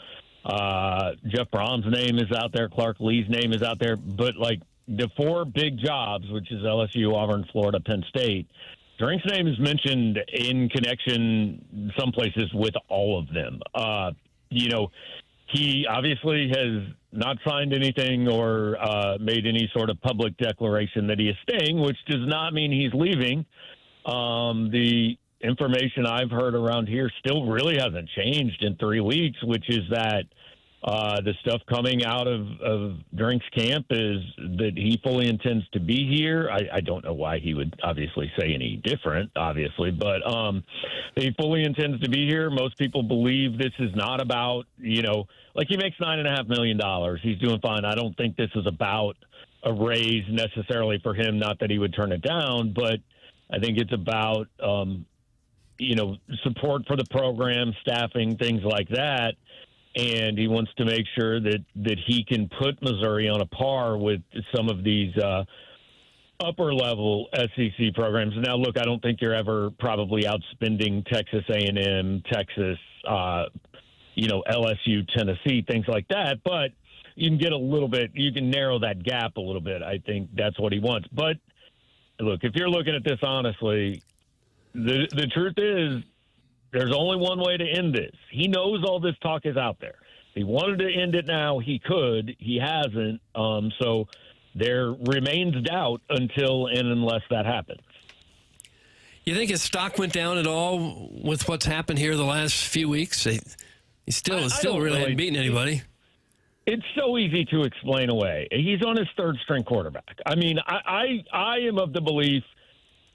Jeff Brom's name is out there. Clark Lee's name is out there. But, like, the 4 big jobs, which is LSU, Auburn, Florida, Penn State, Drink's name is mentioned in connection some places with all of them. He obviously has not signed anything or made any sort of public declaration that he is staying, which does not mean he's leaving. The information I've heard around here still really hasn't changed in 3 weeks, which is that the stuff coming out of Drink's camp is that he fully intends to be here. I don't know why he would obviously say any different, obviously, but he fully intends to be here. Most people believe this is not about, like he makes $9.5 million. He's doing fine. I don't think this is about a raise necessarily for him, not that he would turn it down, but I think it's about, support for the program, staffing, things like that. And he wants to make sure that he can put Missouri on a par with some of these upper-level SEC programs. Now, look, I don't think you're ever probably outspending Texas A&M, Texas, LSU, Tennessee, things like that. But you can get a little bit – you can narrow that gap a little bit. I think that's what he wants. But, look, if you're looking at this honestly, the truth is – there's only one way to end this. He knows all this talk is out there. If he wanted to end it now, he could. He hasn't. So there remains doubt until and unless that happens. You think his stock went down at all with what's happened here the last few weeks? He still really hasn't beaten anybody. It's so easy to explain away. He's on his third-string quarterback. I mean, I am of the belief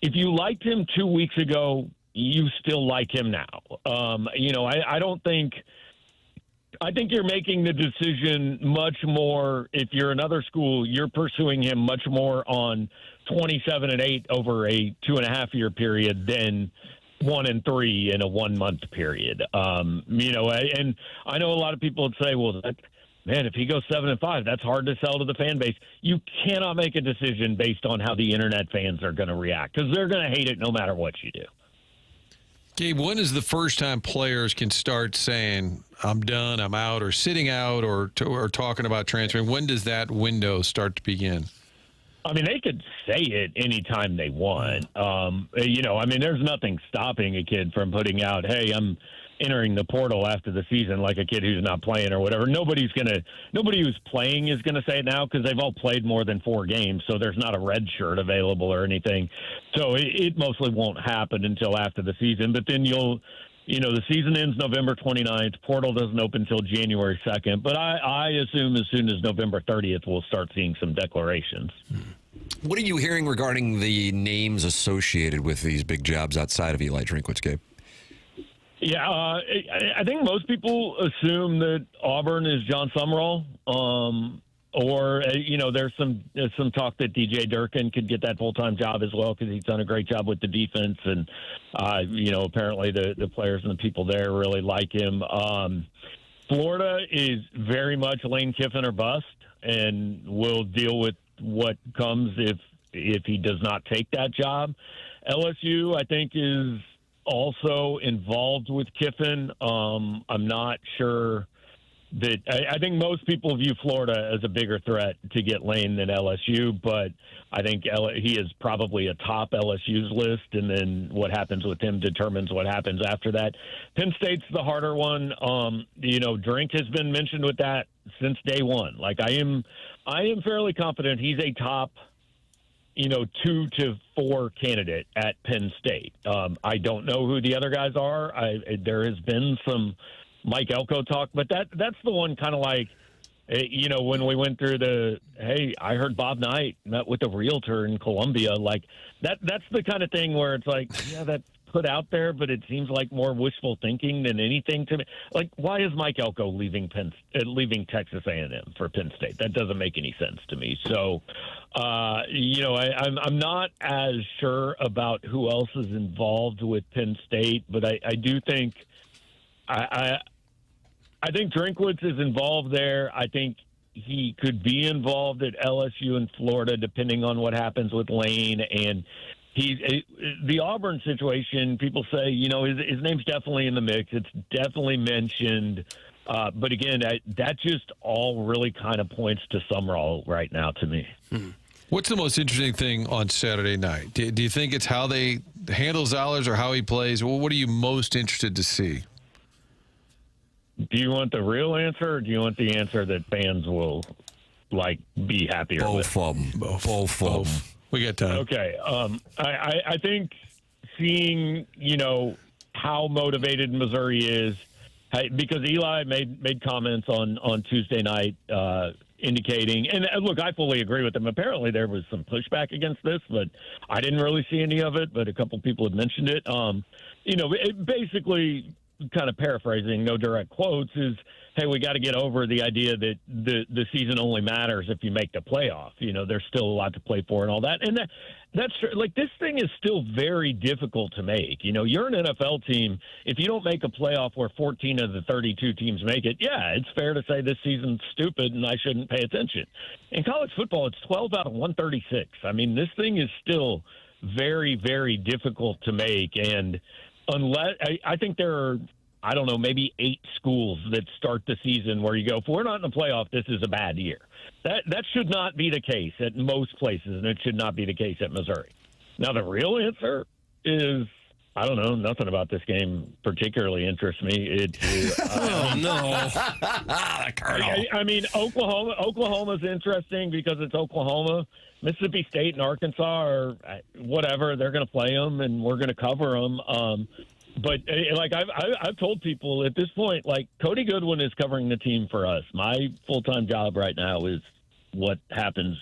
if you liked him 2 weeks ago, you still like him now. I don't think – I think you're making the decision much more – if you're another school, you're pursuing him much more on 27-8 over a 2.5-year period than 1-3 in a 1-month period. And I know a lot of people would say, well, man, if he goes 7-5, that's hard to sell to the fan base. You cannot make a decision based on how the internet fans are going to react because they're going to hate it no matter what you do. Gabe, when is the first time players can start saying, I'm done, I'm out, or sitting out, or talking about transferring? When does that window start to begin? I mean, they could say it anytime they want. There's nothing stopping a kid from putting out, hey, I'm entering the portal after the season, like a kid who's not playing or whatever. Nobody who's playing is going to say it now because they've all played more than 4 games, so there's not a red shirt available or anything. So it mostly won't happen until after the season. But then the season ends November 29th. Portal doesn't open until January 2nd. But I assume as soon as November 30th, we'll start seeing some declarations. What are you hearing regarding the names associated with these big jobs outside of Eli Drinkwitz, Gabe? Yeah, I think most people assume that Auburn is John Summerall, there's some talk that DJ Durkin could get that full-time job as well because he's done a great job with the defense, and apparently the players and the people there really like him. Florida is very much Lane Kiffin or bust, and will deal with what comes if he does not take that job. LSU, I think, is also involved with Kiffin. I'm not sure that I think most people view Florida as a bigger threat to get Lane than LSU, but I think he is probably atop LSU's list, and then what happens with him determines what happens after that. Penn State's the harder one. Drink has been mentioned with that since day one. Like I am fairly confident he's a top 2 to 4 candidate at Penn State. I don't know who the other guys are. There has been some Mike Elko talk, but that's the one kind of like, when we went through I heard Bob Knight met with a realtor in Columbia. Like that's the kind of thing where it's like, yeah, that's put out there, but it seems like more wishful thinking than anything to me. Like, why is Mike Elko leaving Texas A&M for Penn State? That doesn't make any sense to me. So, I'm not as sure about who else is involved with Penn State, but I do think I think Drinkwitz is involved there. I think he could be involved at LSU and Florida, depending on what happens with Lane. And the Auburn situation, people say, his name's definitely in the mix. It's definitely mentioned. But again, that just all really kind of points to Summerall right now to me. What's the most interesting thing on Saturday night? Do you think it's how they handle Zollers or how he plays? Well, what are you most interested to see? Do you want the real answer, or do you want the answer that fans will be happier with? Both of them. We got time. Okay. I think seeing how motivated Missouri is, because Eli made comments on Tuesday night indicating, and look, I fully agree with him. Apparently there was some pushback against this, but I didn't really see any of it. But a couple people had mentioned it. It basically, kind of paraphrasing, no direct quotes, is, hey, we got to get over the idea that the season only matters if you make the playoff. There's still a lot to play for and all that. And that's like, this thing is still very difficult to make. You're an NFL team. If you don't make a playoff where 14 of the 32 teams make it, yeah, it's fair to say this season's stupid and I shouldn't pay attention. In college football, it's 12 out of 136. I mean, this thing is still very, very difficult to make. And unless I think there are, I don't know, maybe 8 schools that start the season where you go, if we're not in the playoff, this is a bad year. That should not be the case at most places, and it should not be the case at Missouri. Now, the real answer is, I don't know, nothing about this game particularly interests me. Oh, no. I mean, Oklahoma's interesting because it's Oklahoma. Mississippi State and Arkansas are whatever. They're going to play them, and we're going to cover them. But I've told people at this point, Cody Goodwin is covering the team for us. My full-time job right now is what happens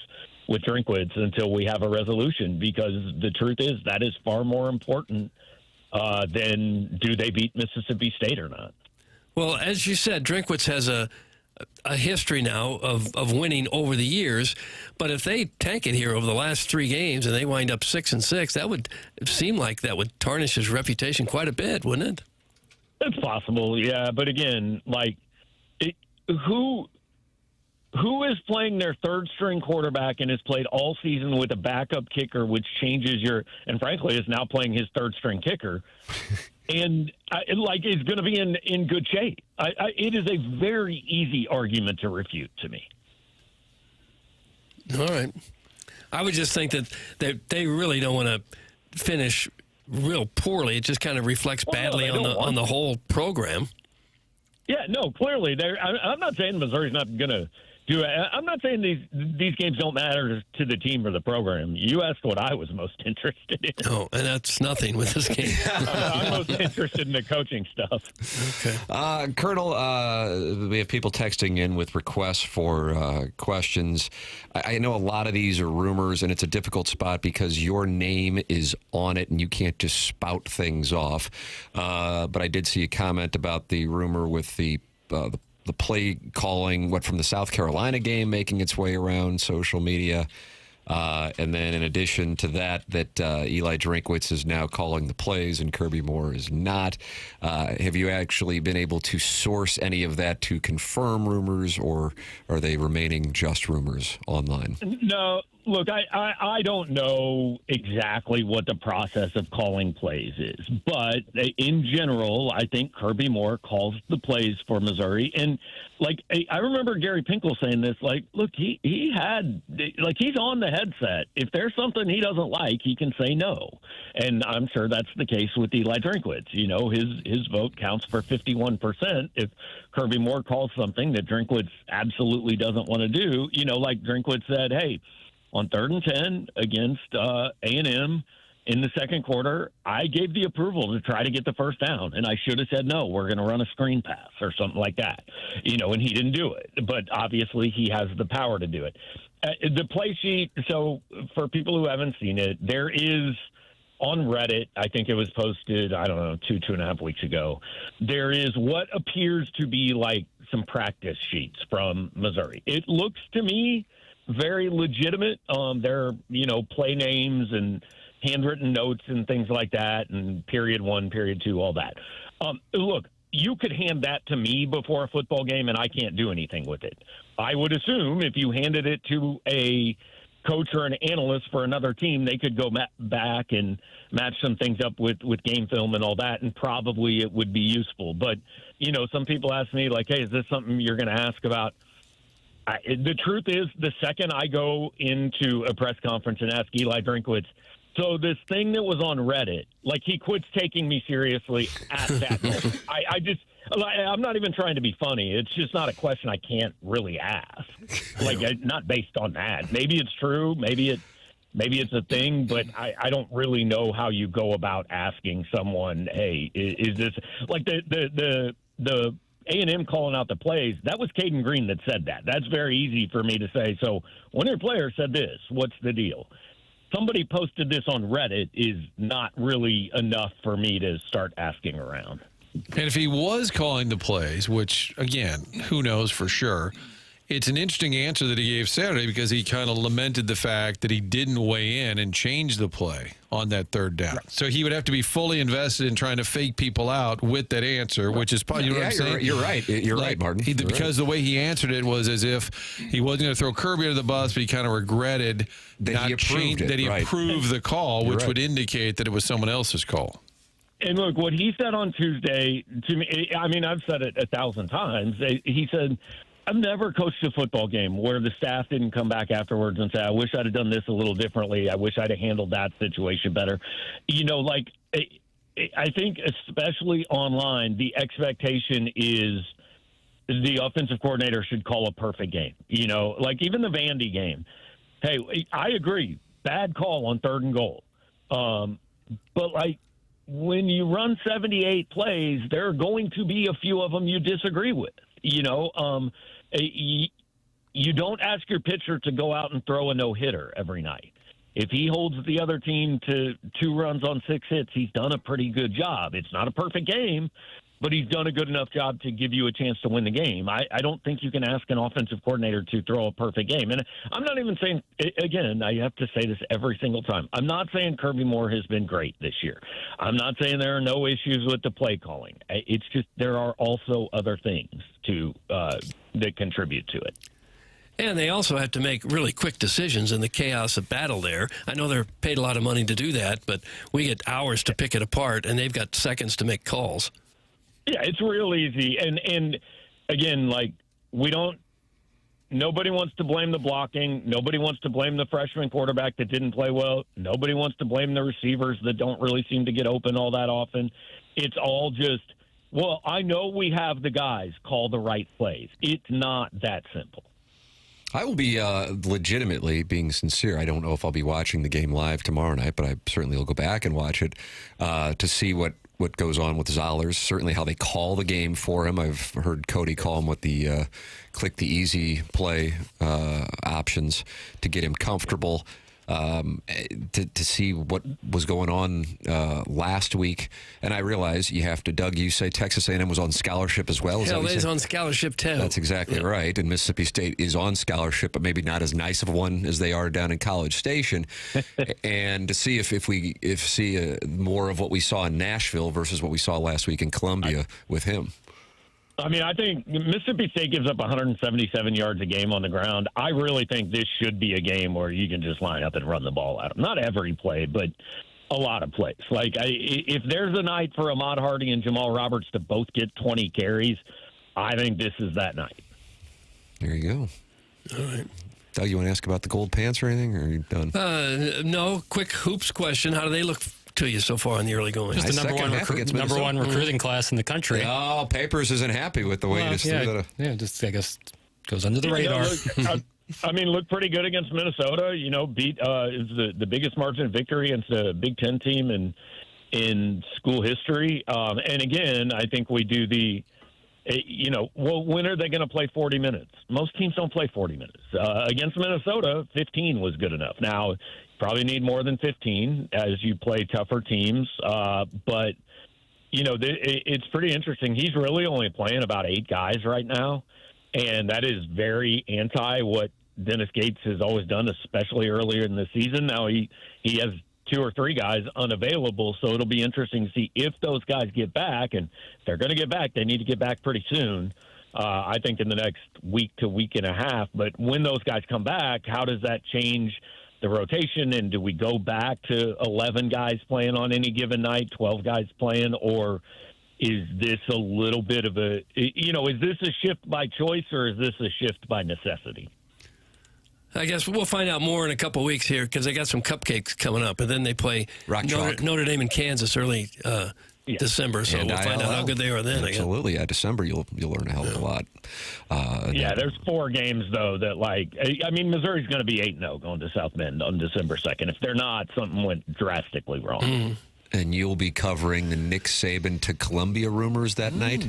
with Drinkwitz until we have a resolution, because the truth is that is far more important than do they beat Mississippi State or not. Well, as you said, Drinkwitz has a history now of winning over the years, but if they tank it here over the last 3 games and they wind up 6-6, that would seem like that would tarnish his reputation quite a bit, wouldn't it? It's possible, yeah. But again, who is playing their third-string quarterback and has played all season with a backup kicker, which changes and frankly is now playing his third-string kicker, and is going to be in good shape? It is a very easy argument to refute to me. All right. I would just think that they really don't want to finish real poorly. It just kind of reflects badly on the whole program. Yeah, no, clearly. I'm not saying Missouri's not going to do it. I'm not saying these games don't matter to the team or the program. You asked what I was most interested in. Oh, and that's nothing with this game. I'm most interested in the coaching stuff. Okay. Colonel, we have people texting in with requests for questions. I know a lot of these are rumors, and it's a difficult spot because your name is on it, and you can't just spout things off. But I did see a comment about the rumor with the play calling, from the South Carolina game making its way around social media. And then in addition to that Eli Drinkwitz is now calling the plays and Kirby Moore is not. Have you actually been able to source any of that to confirm rumors, or are they remaining just rumors online? No. Look, I don't know exactly what the process of calling plays is, but in general, I think Kirby Moore calls the plays for Missouri. And, I remember Gary Pinkel saying this, look, he's on the headset. If there's something he doesn't like, he can say no. And I'm sure that's the case with Eli Drinkwitz. His vote counts for 51%. If Kirby Moore calls something that Drinkwitz absolutely doesn't want to do, Drinkwitz said, hey, on 3rd and 10 against A&M in the second quarter, I gave the approval to try to get the first down, and I should have said, no, we're going to run a screen pass or something like that, and he didn't do it. But obviously he has the power to do it. The play sheet, so for people who haven't seen it, there is on Reddit, I think it was posted, 2.5 weeks ago, there is what appears to be like some practice sheets from Missouri. It looks to me very legitimate. They're, play names and handwritten notes and things like that, and period 1, period 2, all that. Look, you could hand that to me before a football game, and I can't do anything with it. I would assume if you handed it to a coach or an analyst for another team, they could go back and match some things up with game film and all that, and probably it would be useful. But, some people ask me, hey, is this something you're going to ask about? The truth is, the second I go into a press conference and ask Eli Drinkwitz, so this thing that was on Reddit, he quits taking me seriously at that moment. I'm not even trying to be funny. It's just not a question I can't really ask. Not based on that. Maybe it's true. Maybe it's a thing, but I don't really know how you go about asking someone, hey, is this the A&M calling out the plays, that was Caden Green that said that. That's very easy for me to say. So one of your players said this. What's the deal? Somebody posted this on Reddit is not really enough for me to start asking around. And if he was calling the plays, which, again, who knows for sure, it's an interesting answer that he gave Saturday because he kind of lamented the fact that he didn't weigh in and change the play on that 3rd down. Right. So he would have to be fully invested in trying to fake people out with that answer, which is probably, what I'm saying? You're right. You're right, Martin. Because the way he answered it was as if he wasn't going to throw Kirby under the bus, but he kind of regretted that he approved the call, which would indicate that it was someone else's call. And look, what he said on Tuesday to me, I've said it 1,000 times. He said, I've never coached a football game where the staff didn't come back afterwards and say, I wish I'd have done this a little differently. I wish I'd have handled that situation better. I think especially online, the expectation is the offensive coordinator should call a perfect game. Even the Vandy game. Hey, I agree. Bad call on 3rd and goal. But when you run 78 plays, there are going to be a few of them you disagree with. You don't ask your pitcher to go out and throw a no-hitter every night. If he holds the other team to 2 runs on 6 hits, he's done a pretty good job. It's not a perfect game, but he's done a good enough job to give you a chance to win the game. I don't think you can ask an offensive coordinator to throw a perfect game. And I'm not even saying, again, I have to say this every single time. I'm not saying Kirby Moore has been great this year. I'm not saying there are no issues with the play calling. It's just there are also other things that contribute to it. And they also have to make really quick decisions in the chaos of battle there. I know they're paid a lot of money to do that, but we get hours to pick it apart, and they've got seconds to make calls. Yeah, it's real easy. And again, like, nobody wants to blame the blocking. Nobody wants to blame the freshman quarterback that didn't play well. Nobody wants to blame the receivers that don't really seem to get open all that often. It's all just, well, I know we have the guys call the right plays. It's not that simple. I will be legitimately being sincere. I don't know if I'll be watching the game live tomorrow night, but I certainly will go back and watch it to see what goes on with Zollers, certainly how they call the game for him. I've heard Cody call him with the click the easy play options to get him comfortable, to see what was going on last week. And I realize you have to, Doug, you say Texas A&M was on scholarship as well. Hell, they's on scholarship too. That's exactly right. And Mississippi State is on scholarship, but maybe not as nice of one as they are down in College Station. And to see if we see more of what we saw in Nashville versus what we saw last week in Columbia with him. I mean, I think Mississippi State gives up 177 yards a game on the ground. I really think this should be a game where you can just line up and run the ball at them. Not every play, but a lot of plays. Like, if there's a night for Ahmad Hardy and Jamal Roberts to both get 20 carries, I think this is that night. There you go. All right. Doug, you want to ask about the gold pants or anything, or are you done? No. Quick hoops question. How do they look to you so far in the early going? Just the number one recruiting class in the country. Oh, Papers isn't happy with the way it is. Just, I guess, goes under the radar. Look pretty good against Minnesota. You know, beat is the biggest margin of victory against a Big Ten team in school history. And again, I think we do when are they going to play 40 minutes? Most teams don't play 40 minutes. Against Minnesota, 15 was good enough. Now, probably need more than 15 as you play tougher teams. But, it's pretty interesting. He's really only playing about 8 guys right now, and that is very anti what Dennis Gates has always done, especially earlier in the season. Now he has 2 or 3 guys unavailable, so it'll be interesting to see if those guys get back, and if they're going to get back, they need to get back pretty soon. I think in the next week to week and a half. But when those guys come back, how does that change the rotation, and do we go back to 11 guys playing on any given night, 12 guys playing, or is this a little bit of is this a shift by choice, or is this a shift by necessity? I guess we'll find out more in a couple of weeks here, because they got some cupcakes coming up, and then they play Notre Dame and Kansas early December, so we'll find out how good they are then. Absolutely, December you'll learn a hell of a lot. There's 4 games though that Missouri's going to be 8-0 going to South Bend on December 2nd. If they're not, something went drastically wrong. And you'll be covering the Nick Saban to Columbia rumors that night.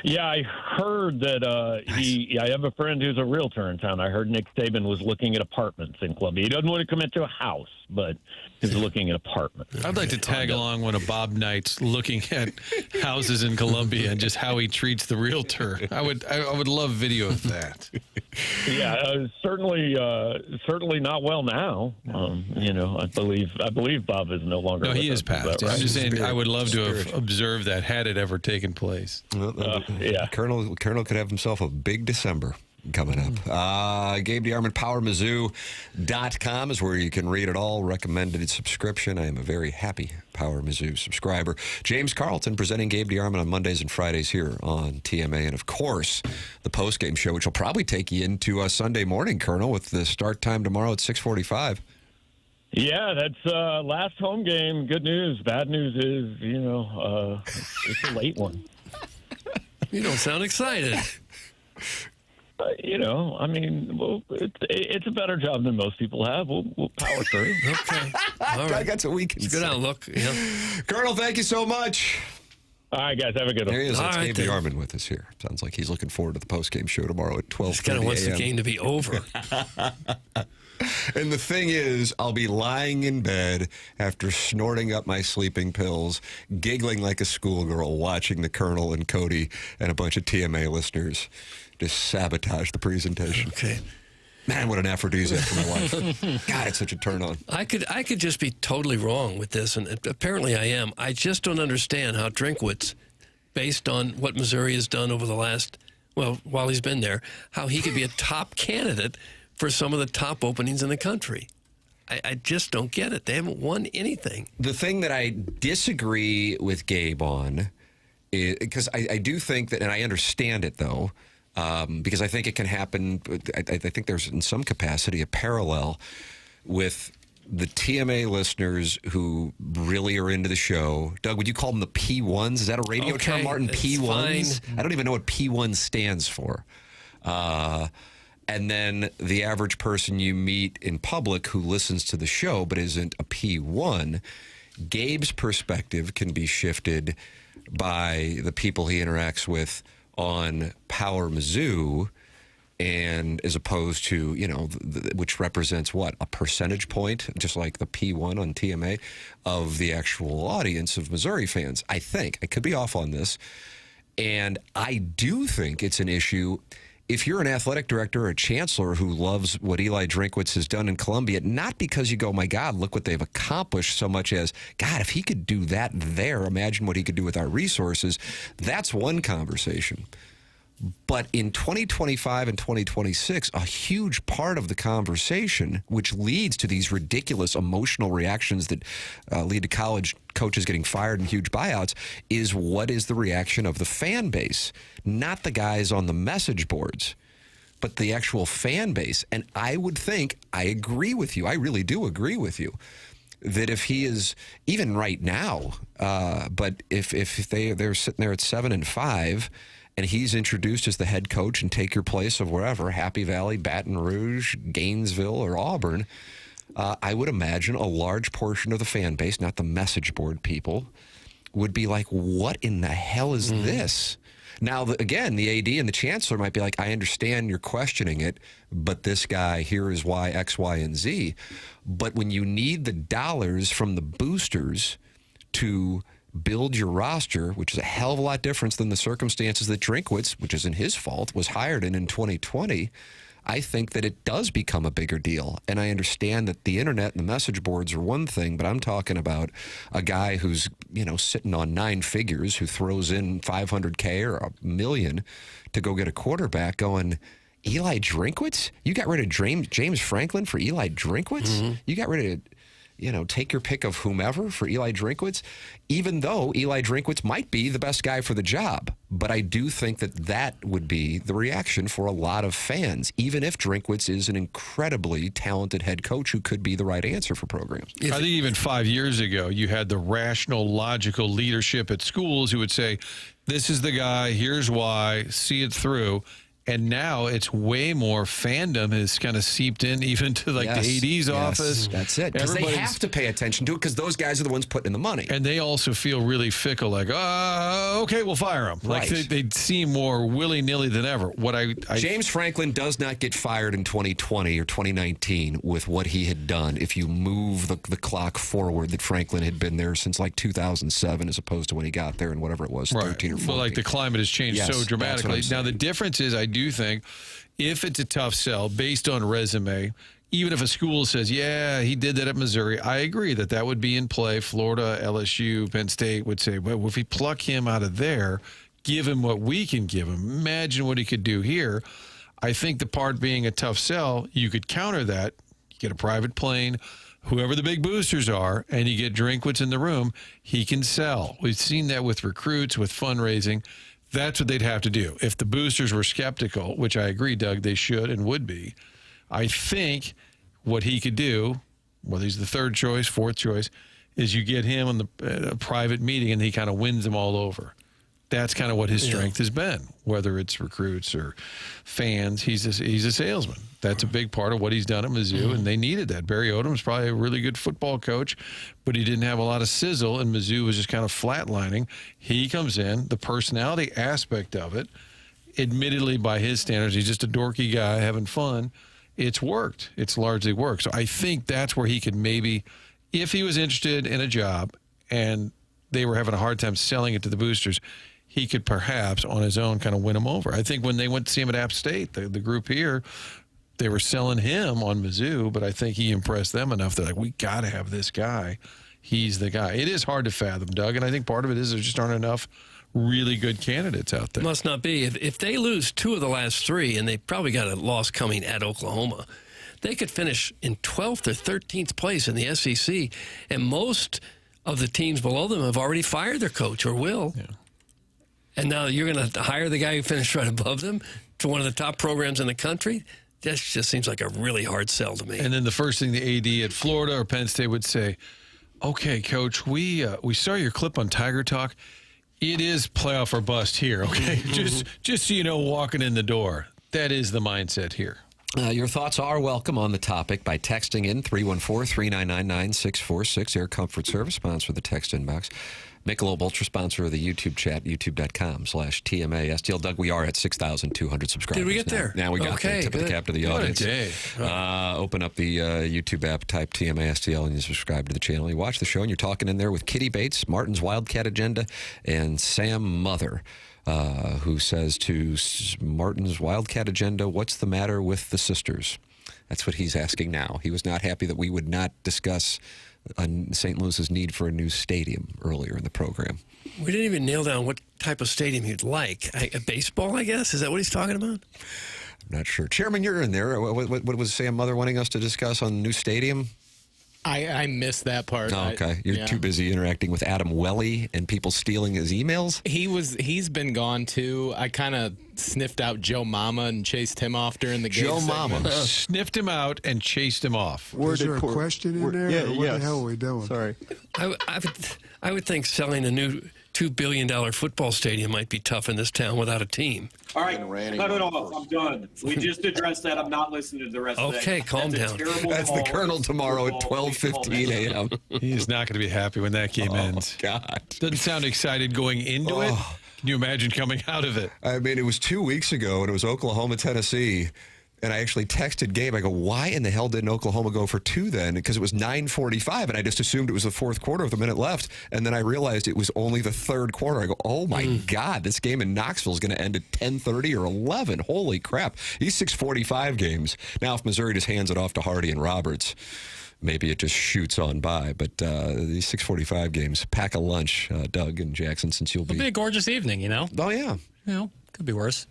Yeah, I heard that I have a friend who's a realtor in town. I heard Nick Saban was looking at apartments in Columbia. He doesn't want to commit to a house, but he's looking at apartments. I'd like to tag along one of Bob Knight's looking at houses in Columbia and just how he treats the realtor. I would love video of that. Yeah, certainly not well now. I believe Bob is no longer. No, he is passed. Right? I'm just saying, I would love to have observed that had it ever taken place. Colonel could have himself a big December coming up. Gabe DeArmond, PowerMizzou.com is where you can read it all. Recommended subscription. I am a very happy Power Mizzou subscriber. James Carlton presenting Gabe DeArmond on Mondays and Fridays here on TMA. And, of course, the postgame show, which will probably take you into Sunday morning, Colonel, with the start time tomorrow at 6:45. Yeah, that's last home game. Good news. Bad news is, it's a late one. You don't sound excited. It's a better job than most people have. We'll power through. Okay. All right. That's what we can say. Good outlook. Yeah. Colonel, thank you so much. All right, guys, have a good one. There he is. That's Gabe DeArmond with us here. Sounds like he's looking forward to the post-game show tomorrow at 12:30 He kind of wants the game to be over. And the thing is, I'll be lying in bed after snorting up my sleeping pills, giggling like a schoolgirl, watching the Colonel and Cody and a bunch of TMA listeners just sabotage the presentation. Okay. Man, what an aphrodisiac for my wife. God, it's such a turn on. I could just be totally wrong with this, and apparently I am. I just don't understand how Drinkwitz, based on what Missouri has done over the last well, while he's been there, how he could be a top candidate for some of the top openings in the country. I just don't get it. They haven't won anything. The thing that I disagree with Gabe on, because I do think that, and I understand it though, because I think it can happen. I think there's in some capacity a parallel with the TMA listeners who really are into the show. Doug, would you call them the P1s? Is that a radio term, Martin? P1s? Fine. I don't even know what P1 stands for. And then the average person you meet in public who listens to the show but isn't a P1, Gabe's perspective can be shifted by the people he interacts with on Power Mizzou, and as opposed to, which represents what? A percentage point, just like the P1 on TMA, of the actual audience of Missouri fans, I think. I could be off on this. And I do think it's an issue if you're an athletic director or a chancellor who loves what Eli Drinkwitz has done in Columbia, not because you go, my God, look what they've accomplished, so much as, God, if he could do that there, imagine what he could do with our resources. That's one conversation. But in 2025 and 2026, a huge part of the conversation, which leads to these ridiculous emotional reactions that lead to college coaches getting fired and huge buyouts, is what is the reaction of the fan base, not the guys on the message boards, but the actual fan base. And I would think, I agree with you, I really do agree with you, that if he is, even right now, but if they're sitting there at 7-5, and he's introduced as the head coach and take your place of wherever, Happy Valley, Baton Rouge, Gainesville, or Auburn, I would imagine a large portion of the fan base, not the message board people, would be like, what in the hell is this? Now, again, the AD and the chancellor might be like, I understand you're questioning it, but this guy, here is why, X, Y, and Z. But when you need the dollars from the boosters to build your roster, which is a hell of a lot different than the circumstances that Drinkwitz, which isn't his fault, was hired in 2020, I think that it does become a bigger deal. And I understand that the internet and the message boards are one thing, but I'm talking about a guy who's, sitting on 9 figures, who throws in $500K or $1 million to go get a quarterback, going, Eli Drinkwitz? You got rid of James Franklin for Eli Drinkwitz? Mm-hmm. You got rid of, take your pick of whomever for Eli Drinkwitz, even though Eli Drinkwitz might be the best guy for the job. But I do think that would be the reaction for a lot of fans, even if Drinkwitz is an incredibly talented head coach who could be the right answer for programs. I think even 5 years ago, you had the rational, logical leadership at schools who would say, this is the guy, here's why, see it through. And now it's way more fandom has kind of seeped in even to the AD's office. That's it. Because they have to pay attention to it because those guys are the ones putting in the money. And they also feel really fickle, like, okay, we'll fire him. Right. Like they seem more willy-nilly than ever. James Franklin does not get fired in 2020 or 2019 with what he had done if you move the clock forward, that Franklin had been there since like 2007 as opposed to when he got there and whatever it was, 13 or 14. Well, like the climate has changed so dramatically. Now, the difference is I do think if it's a tough sell based on resume, even if a school says, yeah, he did that at Missouri, I agree that would be in play. Florida, LSU, Penn State would say, well, if we pluck him out of there, give him what we can give him, imagine what he could do here. I think the part being a tough sell, you could counter that. You get a private plane, whoever the big boosters are, and you get Drinkwitz in the room, he can sell. We've seen that with recruits, with fundraising. That's what they'd have to do. If the boosters were skeptical, which I agree, Doug, they should and would be, I think what he could do, whether he's the third choice, fourth choice, is you get him on the private meeting and he kind of wins them all over. That's kind of what his strength has been, whether it's recruits or fans. He's a salesman. That's a big part of what he's done at Mizzou, and they needed that. Barry Odom's probably a really good football coach, but he didn't have a lot of sizzle, and Mizzou was just kind of flatlining. He comes in, the personality aspect of it, admittedly by his standards, he's just a dorky guy having fun. It's worked. It's largely worked. So I think that's where he could maybe, if he was interested in a job and they were having a hard time selling it to the boosters, he could perhaps on his own kind of win them over. I think when they went to see him at App State, the group here, they were selling him on Mizzou, but I think he impressed them enough. They're like, we got to have this guy. He's the guy. It is hard to fathom, Doug, and I think part of it is there just aren't enough really good candidates out there. Must not be. If they lose 2 of the last 3, and they probably got a loss coming at Oklahoma, they could finish in 12th or 13th place in the SEC, and most of the teams below them have already fired their coach or will. Yeah. And now you're going to hire the guy who finished right above them to one of the top programs in the country? That just seems like a really hard sell to me. And then the first thing the AD at Florida or Penn State would say, okay, Coach, we saw your clip on Tiger Talk. It is playoff or bust here, okay? just so you know, walking in the door. That is the mindset here. Your thoughts are welcome on the topic by texting in 314-399-9646. Air Comfort Service, sponsor of the text inbox. Michelob Ultra, sponsor of the YouTube chat, youtube.com/TMA STL. Doug, we are at 6,200 subscribers. Did we get there? Now we got there. Tip of the cap to the audience. What a day. Open up the YouTube app, type TMA STL, and you subscribe to the channel. You watch the show, and you're talking in there with Kitty Bates, Martin's Wildcat Agenda, and Sam Mother, who says to Martin's Wildcat Agenda, what's the matter with the sisters? That's what he's asking now. He was not happy that we would not discuss St. Louis's need for a new stadium earlier in the program. We didn't even nail down what type of stadium you'd like. A baseball, I guess? Is that what he's talking about? I'm not sure. Chairman, you're in there. What was Sam Mother wanting us to discuss on the new stadium? I missed that part. Oh, okay. You're too busy interacting with Adam Welly and people stealing his emails? He's been gone, too. I kind of sniffed out Joe Mama and chased him off during the game. Joe Mama sniffed him out and chased him off. Was there a question in there? Yeah, what the hell are we doing? Sorry. I would think selling a new $2 billion football stadium might be tough in this town without a team. All right, cut it off. I'm done. We just addressed that. I'm not listening to the rest of that. Okay, calm down. That's the Colonel tomorrow at 12:15 a.m. He's not going to be happy when that game ends. God. Doesn't sound excited going into it. Can you imagine coming out of it? I mean, it was 2 weeks ago, and it was Oklahoma, Tennessee. And I actually texted Gabe. I go, why in the hell didn't Oklahoma go for 2 then? Because it was 9:45, and I just assumed it was the fourth quarter with a minute left. And then I realized it was only the third quarter. I go, oh, my God, this game in Knoxville is going to end at 10:30 or 11. Holy crap. These 6:45 games. Now, if Missouri just hands it off to Hardy and Roberts, maybe it just shoots on by. But these 6:45 games, pack a lunch, Doug and Jackson, since you'll be... It'll be a gorgeous evening, you know? Oh, yeah. You know, could be worse.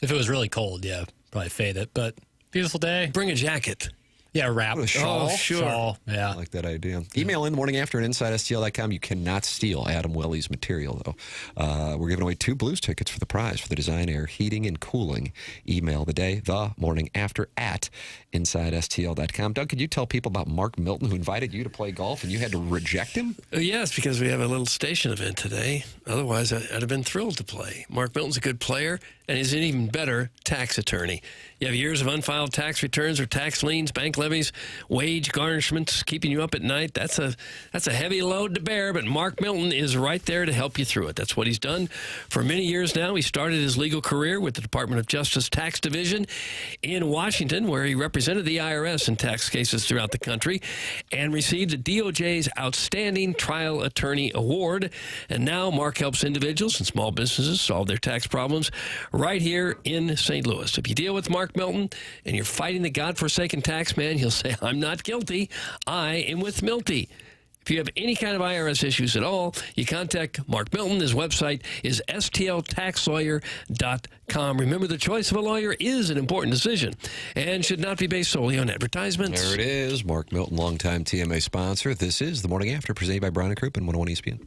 If it was really cold, yeah. Probably fade it, but beautiful day. Bring a jacket. Yeah, wrap. A shawl. Oh, sure. Shawl, yeah. I like that idea. Email in morning after at InsideSTL.com. You cannot steal Adam Welly's material, though. We're giving away 2 Blues tickets for the prize for the Design Air Heating and Cooling. Email the day, the morning after at InsideSTL.com. Doug, could you tell people about Mark Milton, who invited you to play golf and you had to reject him? Yes, because we have a little station event today. Otherwise, I'd have been thrilled to play. Mark Milton's a good player, and he's an even better tax attorney. You have years of unfiled tax returns or tax liens, bank levies, wage garnishments keeping you up at night. That's a heavy load to bear, but Mark Milton is right there to help you through it. That's what he's done for many years now. He started his legal career with the Department of Justice Tax Division in Washington, where he represented the IRS in tax cases throughout the country and received the DOJ's Outstanding Trial Attorney Award. And now Mark helps individuals and small businesses solve their tax problems right here in St. Louis. If you deal with Mark Milton and you're fighting the godforsaken tax man, he'll say, I'm not guilty. I am with Milty. If you have any kind of IRS issues at all, you contact Mark Milton. His website is stltaxlawyer.com. Remember, the choice of a lawyer is an important decision and should not be based solely on advertisements. There it is. Mark Milton, longtime TMA sponsor. This is The Morning After, presented by Brown & Crouppen, 101 ESPN.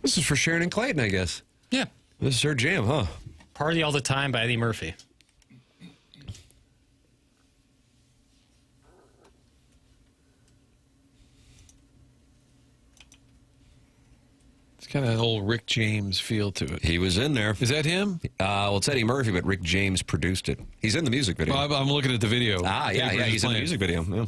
This is for Sharon and Clayton, I guess. Yeah. This is her jam, huh? Party All the Time by Eddie Murphy. It's kind of an old Rick James feel to it. He was in there. Is that him? Well, it's Eddie Murphy, but Rick James produced it. He's in the music video. Well, I'm looking at the video. Yeah, he's in the music video. Yeah.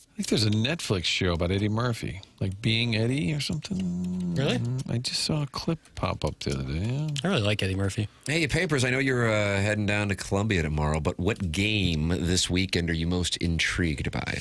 I think there's a Netflix show about Eddie Murphy, like Being Eddie or something. Really? I just saw a clip pop up the other day. Yeah. I really like Eddie Murphy. Hey, Papers, I know you're heading down to Columbia tomorrow, but what game this weekend are you most intrigued by?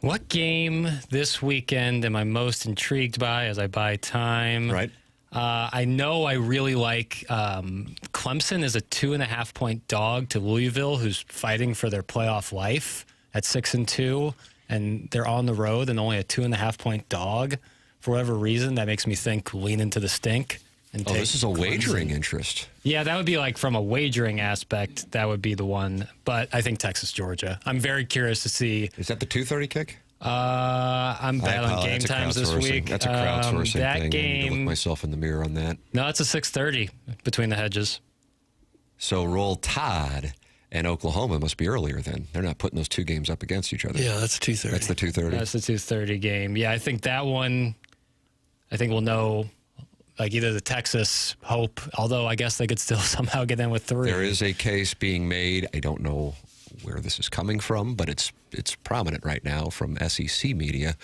What game this weekend am I most intrigued by as I buy time? Right. I know I really like Clemson is a 2.5-point dog to Louisville, who's fighting for their playoff life at 6-2. And they're on the road and only a 2.5-point dog. For whatever reason, that makes me think lean into the stink. And take this is a wagering Clemson. interest. Yeah, that would be like from a wagering aspect, that would be the one. But I think Texas, Georgia. I'm very curious to see. Is that the 2:30 kick? I'm bad on game times this week. That's a crowdsourcing that thing. game. I need to look myself in the mirror on that. No, it's a 6:30 between the hedges. So Roll Tide and Oklahoma must be earlier then. They're not putting those two games up against each other. Yeah, that's 2:30. That's the 2:30. That's the 2:30 game. Yeah, I think that one, I think we'll know, like either the Texas Hope, although I guess they could still somehow get in with 3. There is a case being made. I don't know where this is coming from, but it's prominent right now from SEC media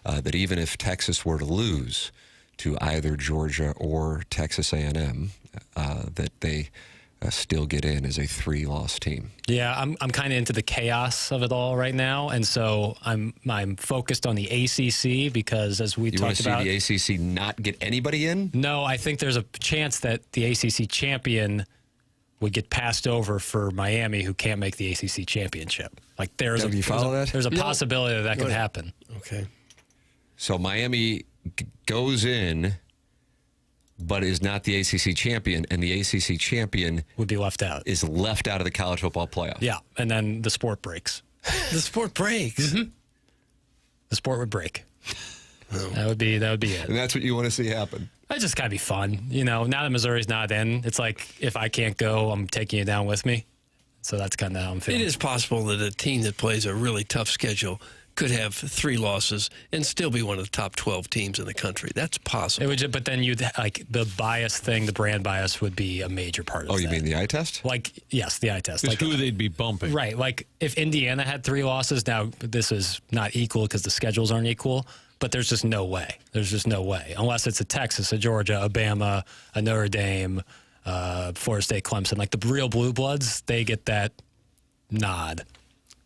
that even if Texas were to lose to either Georgia or Texas A&M, that they still get in as a 3-loss team. Yeah, I'm kind of into the chaos of it all right now, and so I'm focused on the ACC because as we talked about, you want to see the ACC not get anybody in? No, I think there's a chance that the ACC champion would get passed over for Miami, who can't make the ACC championship. Like there's you follow that? There's a possibility that could happen. Okay. So Miami goes in, but is not the ACC champion, and the ACC champion would be left out. Is left out of the college football playoff. Yeah, and then the sport breaks. The sport breaks. Mm-hmm. The sport would break. Oh. That would be it. And that's what you want to see happen. That just gotta be fun, now that Missouri's not in, it's like if I can't go, I'm taking you down with me. So that's kind of how I'm feeling. It is possible that a team that plays a really tough schedule could have 3 losses and still be one of the top 12 teams in the country. That's possible. It would, but then you'd like the bias thing, the brand bias would be a major part of it. Oh, you mean the eye test? Like, yes, the eye test. Like who they'd be bumping. Right. Like if Indiana had 3 losses, now this is not equal because the schedules aren't equal, but there's just no way. There's just no way. Unless it's a Texas, a Georgia, a Bama, a Notre Dame, Florida State, Clemson. Like the real blue bloods, they get that nod.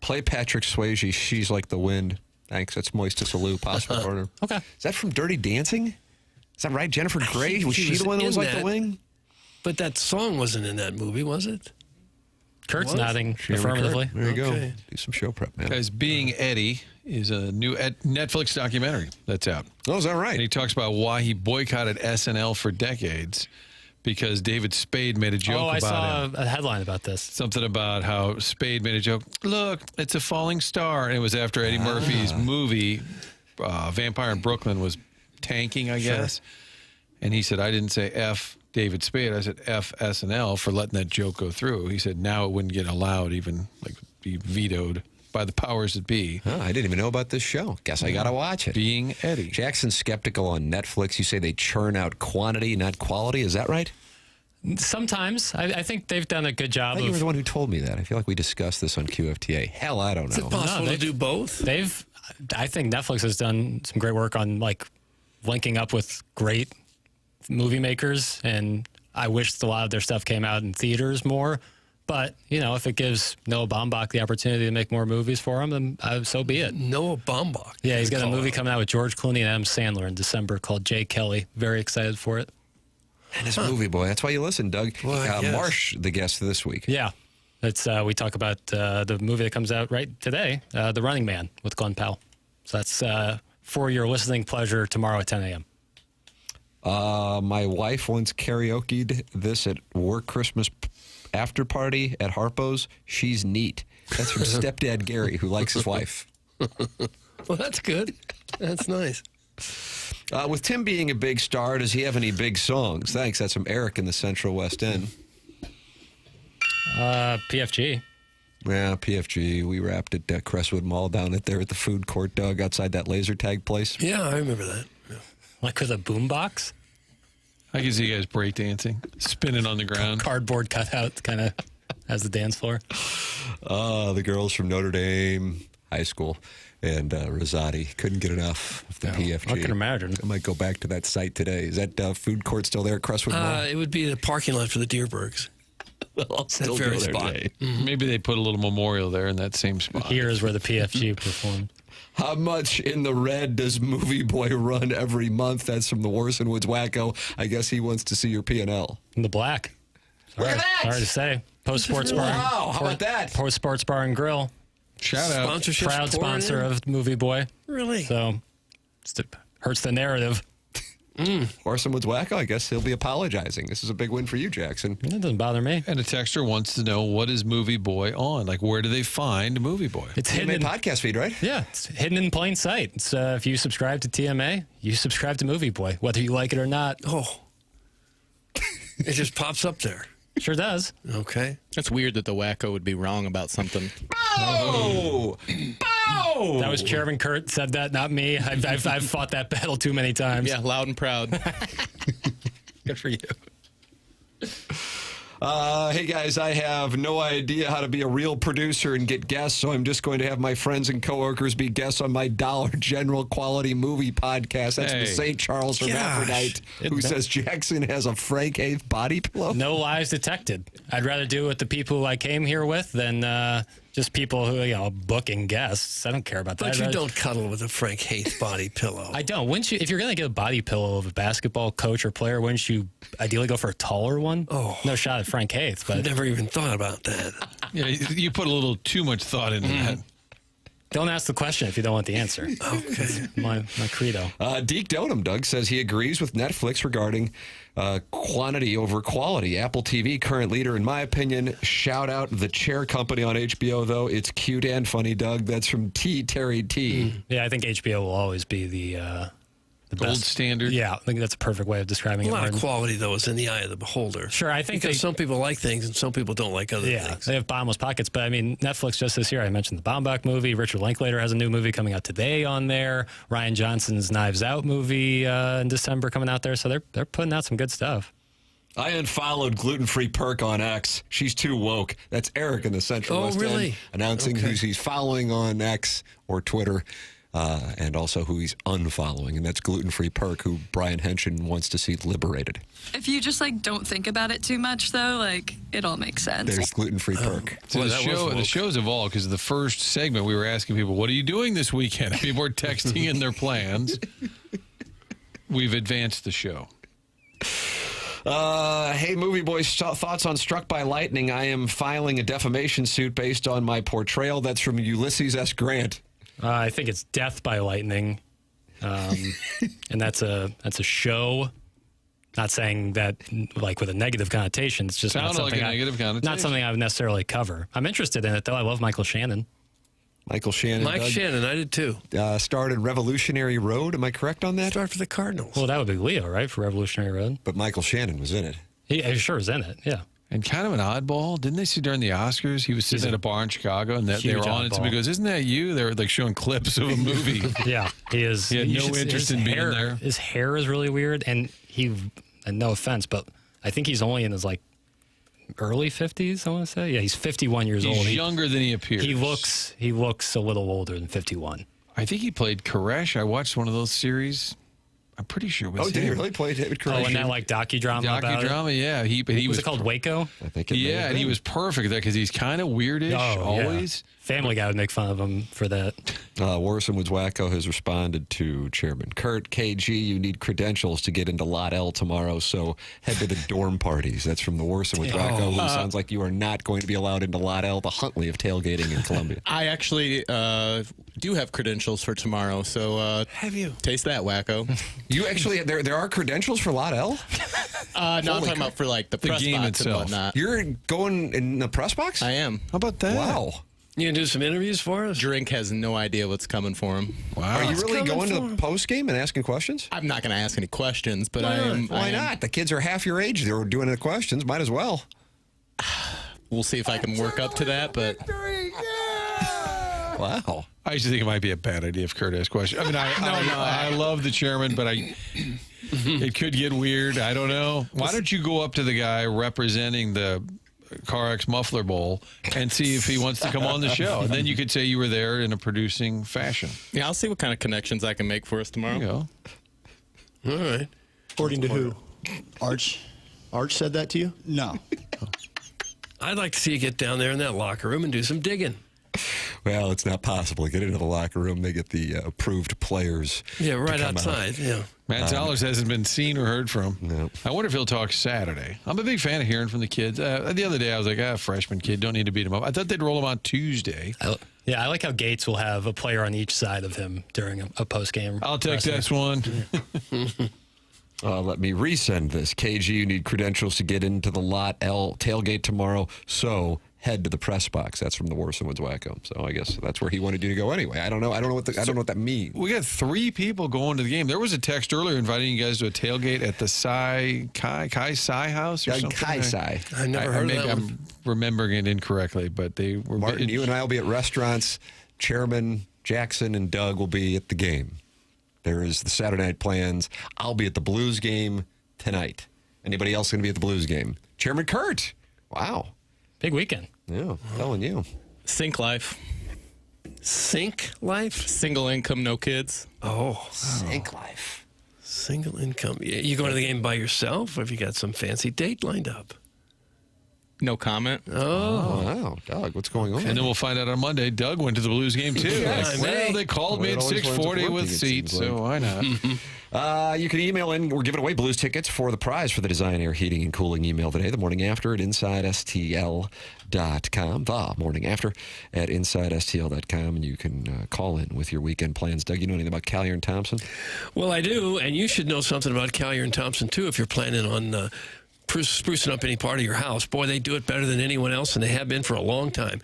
Play Patrick Swayze, She's Like the Wind. Thanks. That's Moist to Salute, possible partner. Okay. Is that from Dirty Dancing? Is that right? Jennifer Grey? Was she the one that was like the wing? But that song wasn't in that movie, was it? Kurt's nodding affirmatively. There you go. Do some show prep, man. Guys, Being Eddie is a new Netflix documentary that's out. Oh, is that right? And he talks about why he boycotted SNL for decades because David Spade made a joke about him. I saw a headline about this. Something about how Spade made a joke. Look, it's a falling star. And it was after Eddie Murphy's movie, Vampire in Brooklyn, was tanking, I guess. Sure. And he said, I didn't say F David Spade. I said F SNL for letting that joke go through. He said now it wouldn't get allowed, even like be vetoed by the powers that be. Oh, I didn't even know about this show. Guess I got to watch it. Being Eddie. Jackson's skeptical on Netflix. You say they churn out quantity, not quality. Is that right? Sometimes. I think they've done a good job. You were the one who told me that. I feel like we discussed this on QFTA. Hell, I don't know. Is it possible to do both? I think Netflix has done some great work on like linking up with great movie makers, and I wish a lot of their stuff came out in theaters more. But, if it gives Noah Baumbach the opportunity to make more movies for him, then so be it. Noah Baumbach? Yeah, he's got a movie coming out with George Clooney and Adam Sandler in December called Jay Kelly. Very excited for it. And this movie, boy, that's why you listen, Doug. Well, Marsh, the guest this week. Yeah. It's we talk about the movie that comes out right today, The Running Man with Glenn Powell. So that's for your listening pleasure tomorrow at 10 a.m. My wife once karaoke'd this at work Christmas after party at Harpo's. She's neat. That's from Stepdad Gary, who likes his wife. Well, that's good. That's nice. With Tim being a big star, does he have any big songs? Thanks. That's from Eric in the Central West End. PFG. Yeah, PFG. We wrapped at Crestwood Mall down at the food court, Doug, outside that laser tag place. Yeah, I remember that. Yeah. Like with a boombox? I can see you guys breakdancing, spinning on the ground. Cardboard cutout kind of as the dance floor. The girls from Notre Dame High School and Rosati couldn't get enough of the PFG. I can imagine. I might go back to that site today. Is that food court still there at Crestwood Mall? It would be the parking lot for the Deerbergs. I'll still that very go there spot. today. Maybe they put a little memorial there in that same spot. Here is where the PFG performed. How much in the red does Movie Boy run every month? That's from the Warson Woods Wacko. I guess he wants to see your P&L. In the black. Look at that! Sorry to say. Post Sports Bar. Wow, how about that? Post Sports Bar and Grill. Shout out. Sponsorship's Proud pouring sponsor in. of Movie Boy. Really? So, hurts the narrative. Warson Woods Wacko, I guess he'll be apologizing. This is a big win for you, Jackson. That doesn't bother me. And a texter wants to know, what is Movie Boy on? Like, where do they find Movie Boy? It's hidden in podcast feed, right? Yeah, it's hidden in plain sight. It's, if you subscribe to TMA, you subscribe to Movie Boy, whether you like it or not. Oh. It just pops up there. Sure does. Okay. It's weird that the wacko would be wrong about something. Oh! Bow! That was Chairman Kurt said that, not me. I've fought that battle too many times. Yeah, loud and proud. Good for you. Hey, guys, I have no idea how to be a real producer and get guests, so I'm just going to have my friends and coworkers be guests on my Dollar General quality movie podcast. That's the St. Charles Hermaphrodite who says Jackson has a Frank Eighth body pillow. No lies detected. I'd rather do it with the people who I came here with than just people who, booking guests. I don't care about that. But you don't cuddle with a Frank Haith body pillow. I don't. Wouldn't you? If you're going to get a body pillow of a basketball coach or player, wouldn't you ideally go for a taller one? Oh. No shot at Frank Haith. But I've never even thought about that. Yeah, you put a little too much thought into that. Don't ask the question if you don't want the answer. Okay. My credo. Deke Donham, Doug, says he agrees with Netflix regarding quantity over quality. Apple TV, current leader, in my opinion. Shout out The Chair Company on HBO, though. It's cute and funny, Doug. That's from Terry T. Yeah, I think HBO will always be the gold best standard. Yeah, I think that's a perfect way of describing it. A lot of Martin. quality, though, is in the eye of the beholder. Sure, I think because some people like things and some people don't like other things. They have bottomless pockets. But I mean, Netflix just this year, I mentioned the Baumbach movie. Richard Linklater has a new movie coming out today on there. Ryan Johnson's Knives Out movie in December coming out there. So they're putting out some good stuff. I unfollowed gluten-free Perk on X. She's too woke. That's Eric in the Central West End announcing who he's following on X or Twitter. And also who he's unfollowing, and that's gluten-free Perk, who Brian Henshin wants to see liberated. If you just don't think about it too much, though, it all makes sense. There's gluten-free Perk. So the show's evolved because the first segment we were asking people, what are you doing this weekend? People were texting in their plans. We've advanced the show. Hey, Movie Boys, thoughts on Struck by Lightning? I am filing a defamation suit based on my portrayal. That's from Ulysses S. Grant. I think it's Death by Lightning, and that's a show. Not saying that with a negative connotation. It's just not something not something I would necessarily cover. I'm interested in it though. I love Michael Shannon. Mike Shannon, I did too. Starred in Revolutionary Road. Am I correct on that? Starred for the Cardinals. Well, that would be Leo, right, for Revolutionary Road. But Michael Shannon was in it. He sure was in it. Yeah. And kind of an oddball. Didn't they see during the Oscars, he was sitting at a bar in Chicago, and they were on it. Somebody goes, "Isn't that you?" They were showing clips of a movie. Yeah, he is. He had no interest in being there. His hair is really weird, and no offense, but I think he's only in his early 50s. I want to say, yeah, he's 51 years old. He's younger than he appears. He looks a little older than 51. I think he played Koresh. I watched one of those series. I'm pretty sure it was him. Did he really play David Koresh? Oh, and that docudrama about it? Yeah. Was it called Waco? I think and he was perfect there because he's kind of weirdish always. Yeah. Family Guy would make fun of him for that. Warson Woods Wacko has responded to Chairman Kurt. KG, you need credentials to get into Lot L tomorrow, so head to the dorm parties. That's from the Warson Woods Wacko, who sounds like you are not going to be allowed into Lot L, the Huntley of tailgating in Columbia. I actually do have credentials for tomorrow, so have you? Taste that, Wacko. You actually, there are credentials for Lot L? No, I'm talking about for the press game box itself. and whatnot. You're going in the press box? I am. How about that? Wow. You gonna do some interviews for us? Drink has no idea what's coming for him. Wow. Are you really going to the post game and asking questions? I'm not going to ask any questions, but I am. Why not? The kids are half your age. They're doing the questions. Might as well. We'll see if I can work up to that, but. Wow. I just think it might be a bad idea if Kurt asks questions. I mean, I love the chairman, but it could get weird. I don't know. Why don't you go up to the guy representing the CarX Muffler Bowl and see if he wants to come on the show? And then you could say you were there in a producing fashion. Yeah, I'll see what kind of connections I can make for us tomorrow. There you go. All right. According to who? Arch? Arch said that to you? No. I'd like to see you get down there in that locker room and do some digging. Well, it's not possible. Get into the locker room. They get the approved players. Yeah, right to come outside. out. Yeah. Matt Zellers hasn't been seen or heard from. No. I wonder if he'll talk Saturday. I'm a big fan of hearing from the kids. The other day, I was like, freshman kid, don't need to beat him up. I thought they'd roll him on Tuesday. Yeah, I like how Gates will have a player on each side of him during a post-game. I'll take this one. Let me resend this. KG, you need credentials to get into the Lot L tailgate tomorrow, so head to the press box. That's from the Warson Woods Wacko. So I guess that's where he wanted you to go anyway. I don't know what that means. We got 3 people going to the game. There was a text earlier inviting you guys to a tailgate at the Kai Sai house or something. Kai Sai. I never heard of that one. I'm remembering it incorrectly, but they were. Martin, you and I will be at restaurants. Chairman Jackson and Doug will be at the game. There is the Saturday night plans. I'll be at the Blues game tonight. Anybody else going to be at the Blues game? Chairman Kurt. Wow. Big weekend. Yeah, I'm telling you. Sink life. Sink life? Single income, no kids. Oh. Sink life. Single income. You going to the game by yourself, or have you got some fancy date lined up? No comment. Oh. Wow. Doug, what's going on? And then we'll find out on Monday. Doug went to the Blues game, too. Yes. Well, they called me at 6:40 with seats, so why not? You can email in. We're giving away Blues tickets for the prize for the Design Air Heating and Cooling email today, the morning after at InsideSTL.com. The morning after at InsideSTL.com. And you can call in with your weekend plans. Doug, you know anything about Collier and Thompson? Well, I do, and you should know something about Collier and Thompson, too, if you're planning on sprucing up any part of your house. Boy, they do it better than anyone else, and they have been for a long time.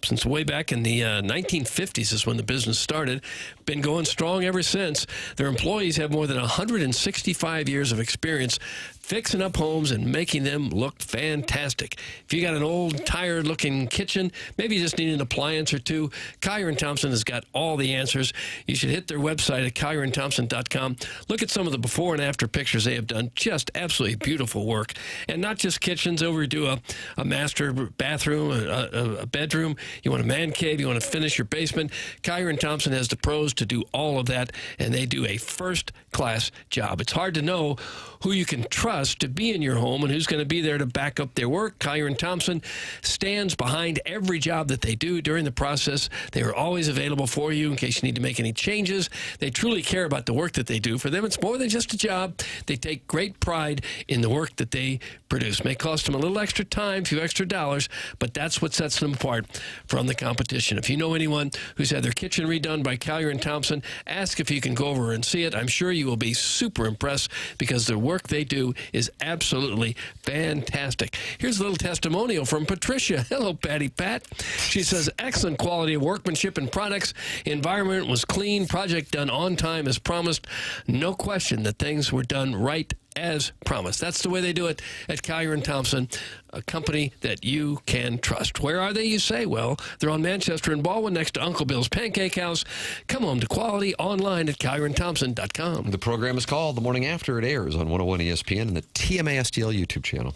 Since way back in the 1950s is when the business started. Been going strong ever since. Their employees have more than 165 years of experience fixing up homes and making them look fantastic. If you got an old, tired-looking kitchen, maybe you just need an appliance or two, Collier & Thompson has got all the answers. You should hit their website at collierandthompson.com. Look at some of the before and after pictures they have done. Just absolutely beautiful work. And not just kitchens. Overdo a master bathroom, a bedroom. You want a man cave. You want to finish your basement. Collier & Thompson has the pros to do all of that, and they do a first-class job. It's hard to know who you can trust to be in your home and who's going to be there to back up their work. Collier & Thompson stands behind every job that they do during the process. They are always available for you in case you need to make any changes. They truly care about the work that they do. For them, it's more than just a job. They take great pride in the work that they produce. May cost them a little extra time, a few extra dollars, but that's what sets them apart from the competition. If you know anyone who's had their kitchen redone by Collier & Thompson, ask if you can go over and see it. I'm sure you will be super impressed because the work they do is absolutely fantastic. Here's a little testimonial from Patricia. Hello, Patty Pat. She says, excellent quality of workmanship and products. Environment was clean. Project done on time as promised. No question that things were done right as promised. That's the way they do it at Collier & Thompson, a company that you can trust. Where are they, you say? Well, they're on Manchester and Baldwin next to Uncle Bill's Pancake House. Come home to quality online at collierandthompson.com. The program is called The Morning After. It airs on 101 ESPN and the TMA STL YouTube channel.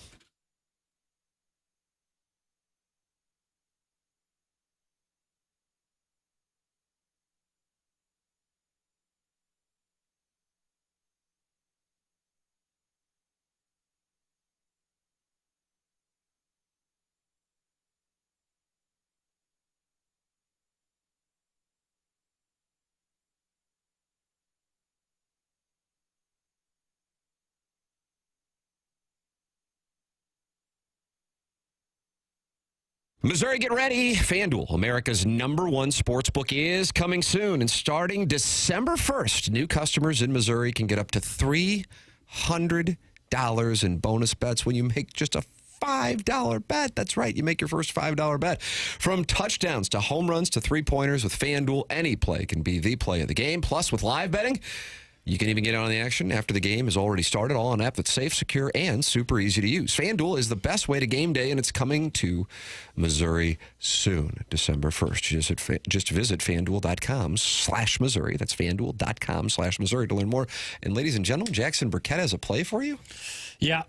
Missouri, get ready. FanDuel, America's #1 sportsbook, is coming soon. And starting December 1st, new customers in Missouri can get up to $300 in bonus bets when you make just a $5 bet. That's right. You make your first $5 bet. From touchdowns to home runs to three-pointers with FanDuel, any play can be the play of the game. Plus, with live betting, you can even get on the action after the game has already started, all on an app that's safe, secure, and super easy to use. FanDuel is the best way to game day, and it's coming to Missouri soon, December 1st. Just visit FanDuel.com/Missouri. That's FanDuel.com/Missouri to learn more. And ladies and gentlemen, Jackson Burkett has a play for you. Yeah,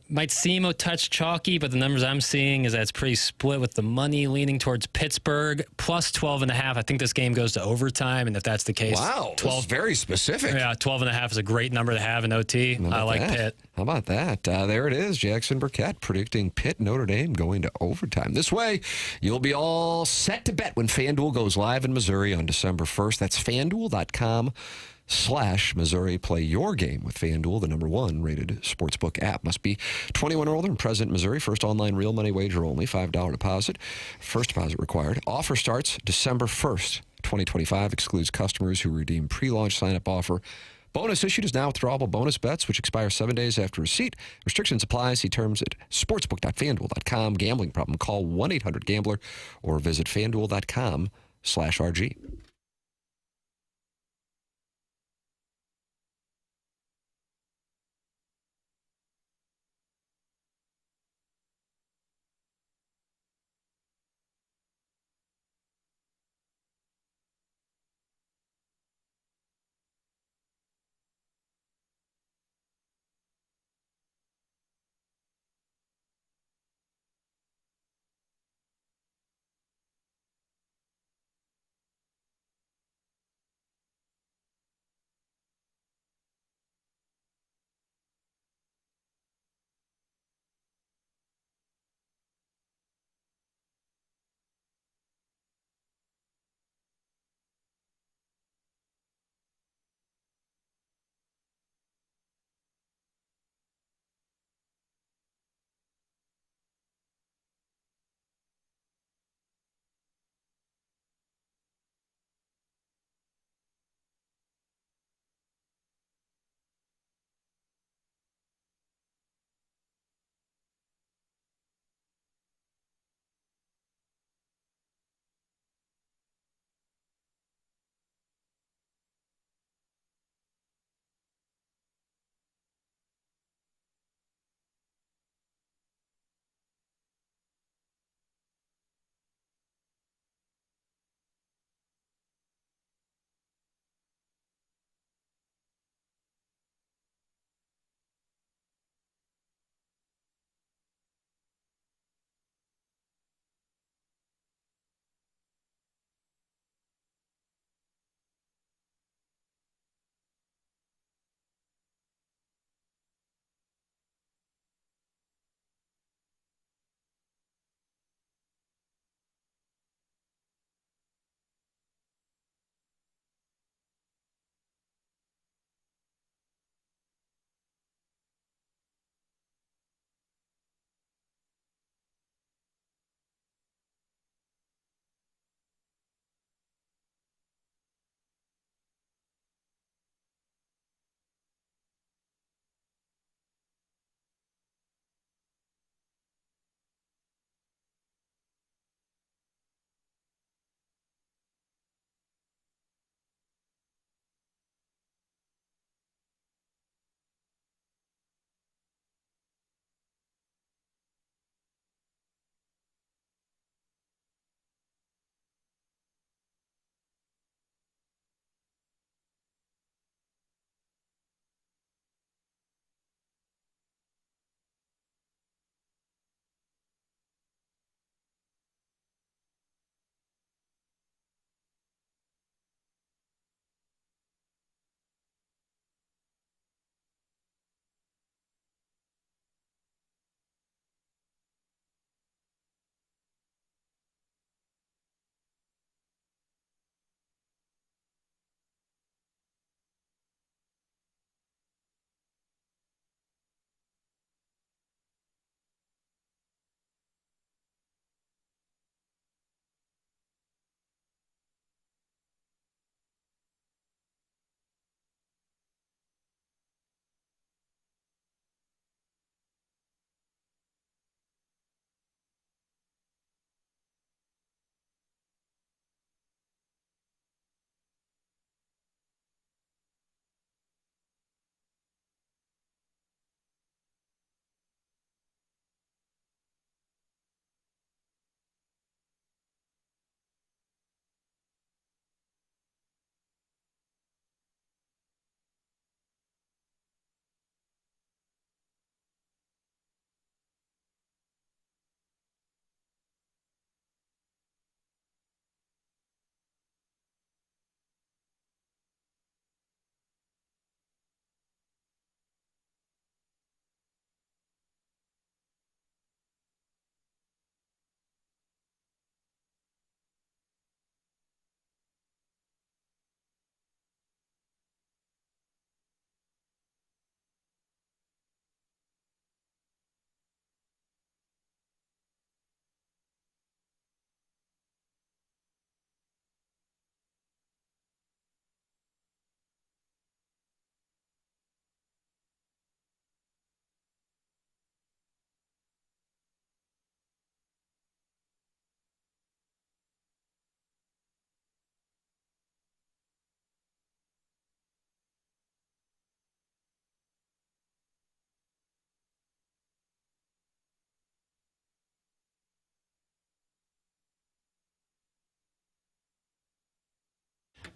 might seem a touch chalky, but the numbers I'm seeing is that it's pretty split with the money leaning towards Pittsburgh, plus 12.5. I think this game goes to overtime, and if that's the case, wow, 12 very specific. Yeah, 12.5 is a great number to have in OT. I like Pitt. How about that? There it is, Jackson Burkett predicting Pitt Notre Dame going to overtime. This way, you'll be all set to bet when FanDuel goes live in Missouri on December 1st. That's FanDuel.com/Missouri. Play your game with FanDuel, the #1 rated sportsbook app. Must be 21 or older and present in Missouri. First online real money wager only. $5 deposit. First deposit required. Offer starts December 1st, 2025. Excludes customers who redeem pre-launch sign-up offer. Bonus issued is now withdrawable bonus bets, which expire 7 days after receipt. Restrictions apply. See terms at sportsbook.fanduel.com. Gambling problem? Call 1-800-GAMBLER or visit fanduel.com/RG.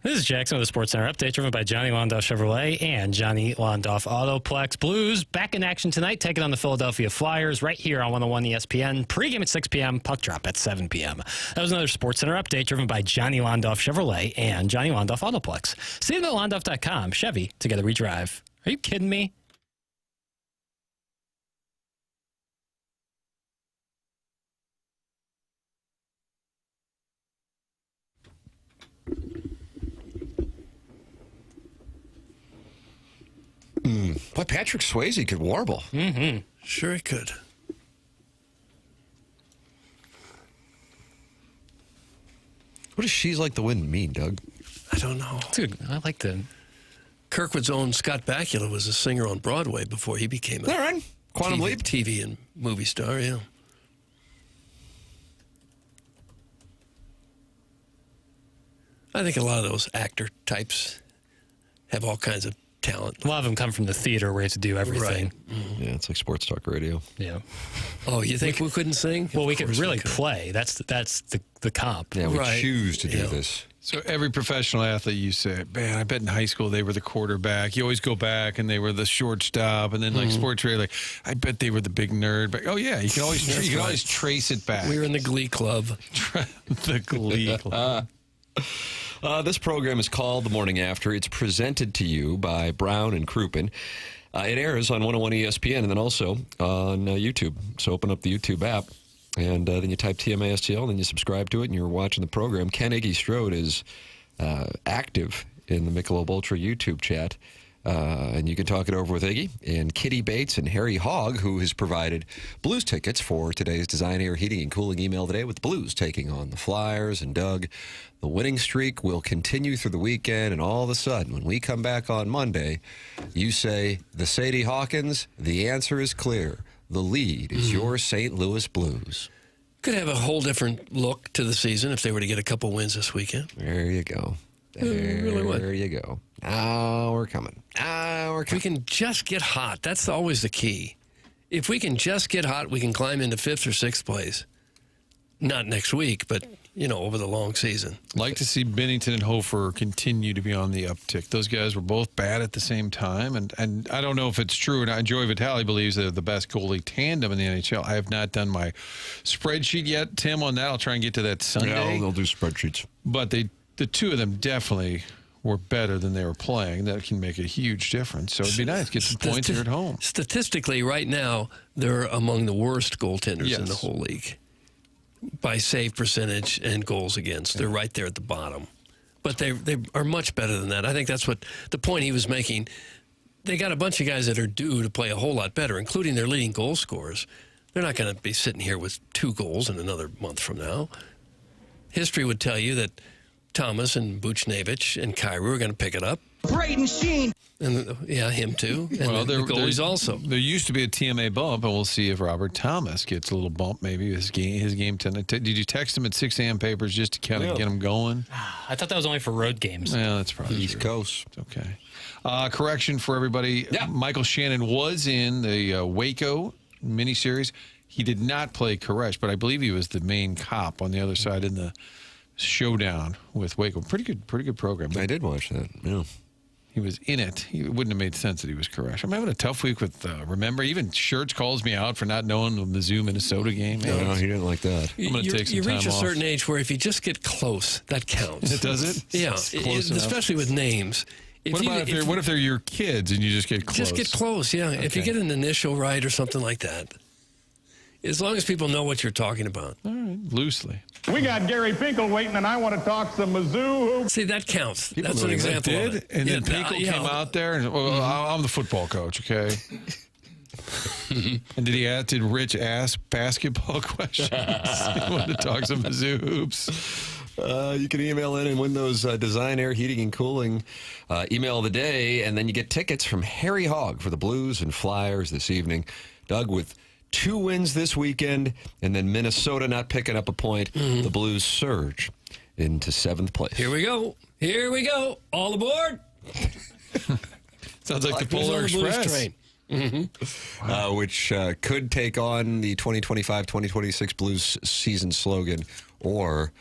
This is Jackson with the Sports Center update, driven by Johnny Londoff Chevrolet and Johnny Londoff Autoplex. Blues back in action tonight, taking on the Philadelphia Flyers right here on 101 ESPN. Pregame at 6 p.m., puck drop at 7 p.m. That was another Sports Center update, driven by Johnny Londoff Chevrolet and Johnny Londoff Autoplex. See them at Londoff.com. Chevy, together we drive. Are you kidding me? Boy, Patrick Swayze could warble. Mm-hmm. Sure he could. What does She's Like the Wind mean, Doug? I don't know. Dude, I like the... Kirkwood's own Scott Bakula was a singer on Broadway before he became a All right. Quantum Leap. TV and movie star, yeah. I think a lot of those actor types have all kinds of talent. A lot of them come from the theater where you have to do everything. Right. Mm-hmm. Yeah, it's like sports talk radio. Yeah. Oh, you think we couldn't sing? Well, we could really play. That's the comp. Yeah, we Right. choose to do Yeah. this. So every professional athlete, you say, man, I bet in high school they were the quarterback. You always go back and they were the shortstop, and then like sports radio, like I bet they were the big nerd. But oh yeah, you can always trace it back. We were in the Glee Club. The Glee Club. This program is called The Morning After. It's presented to you by Brown and Crouppen. It airs on 101 ESPN and then also on YouTube. So open up the YouTube app, and then you type TMA STL, and then you subscribe to it, and you're watching the program. Ken Iggy Strode is active in the Michelob Ultra YouTube chat, and you can talk it over with Iggy and Kitty Bates and Harry Hogg, who has provided Blues tickets for today's Design Air Heating and Cooling email today, with the Blues taking on the Flyers. And Doug, the winning streak will continue through the weekend, and all of a sudden, when we come back on Monday, you say, the Sadie Hawkins, the answer is clear. The lead is your St. Louis Blues. Could have a whole different look to the season if they were to get a couple wins this weekend. There you go. There you go. Now we're coming. We can just get hot. That's always the key. If we can just get hot, we can climb into 5th or 6th place. Not next week, but, over the long season. Like to see Bennington and Hofer continue to be on the uptick. Those guys were both bad at the same time, and I don't know if it's true. And Joey Vitale believes they're the best goalie tandem in the NHL. I have not done my spreadsheet yet, Tim, on that. I'll try and get to that Sunday. Yeah, they'll do spreadsheets. But the two of them definitely were better than they were playing. That can make a huge difference. So it'd be nice to get some points here at home. Statistically, right now, they're among the worst goaltenders in the whole league by save percentage and goals against. They're right there at the bottom. But they are much better than that. I think that's what the point he was making. They got a bunch of guys that are due to play a whole lot better, including their leading goal scorers. They're not going to be sitting here with 2 goals in another month from now. History would tell you that Thomas and Buchnevich and Kyrou are going to pick it up. Braden Sheen. And him too. And the goalies also. There used to be a TMA bump, and we'll see if Robert Thomas gets a little bump. Maybe his game tonight. Did you text him at 6 a.m. papers just to kind of get him going? I thought that was only for road games. Yeah, that's probably East Coast. It's okay. Correction for everybody. Yeah. Michael Shannon was in the Waco miniseries. He did not play Koresh, but I believe he was the main cop on the other side in the showdown with Waco. Pretty good program. I did watch that. Yeah. He was in it. It wouldn't have made sense that he was Koresh. I'm having a tough week with, remember, even Schertz calls me out for not knowing the Mizzou Minnesota game. No, he didn't like that. I'm going to take some you time reach off. a certain age where if you just get close, that counts. Does it? Yeah, Close especially with names. What if they're your kids and you just get close? Just get close, yeah. Okay. If you get an initial right or something like that. As long as people know what you're talking about. All right, loosely. We got Gary Pinkel waiting, and I want to talk some Mizzou. See, that counts. That's an example of it. And then Pinkel came out there, and I'm the football coach, okay? And did Rich ask basketball questions? He wanted to talk some Mizzou hoops. You can email in and win those Design Air Heating and Cooling email of the day, and then you get tickets from Harry Hogg for the Blues and Flyers this evening. Doug, with 2 wins this weekend, and then Minnesota not picking up a point, the Blues surge into 7th place. Here we go. All aboard. Sounds like the Polar Express. Train. Mm-hmm. Which could take on the 2025-2026 Blues season slogan, or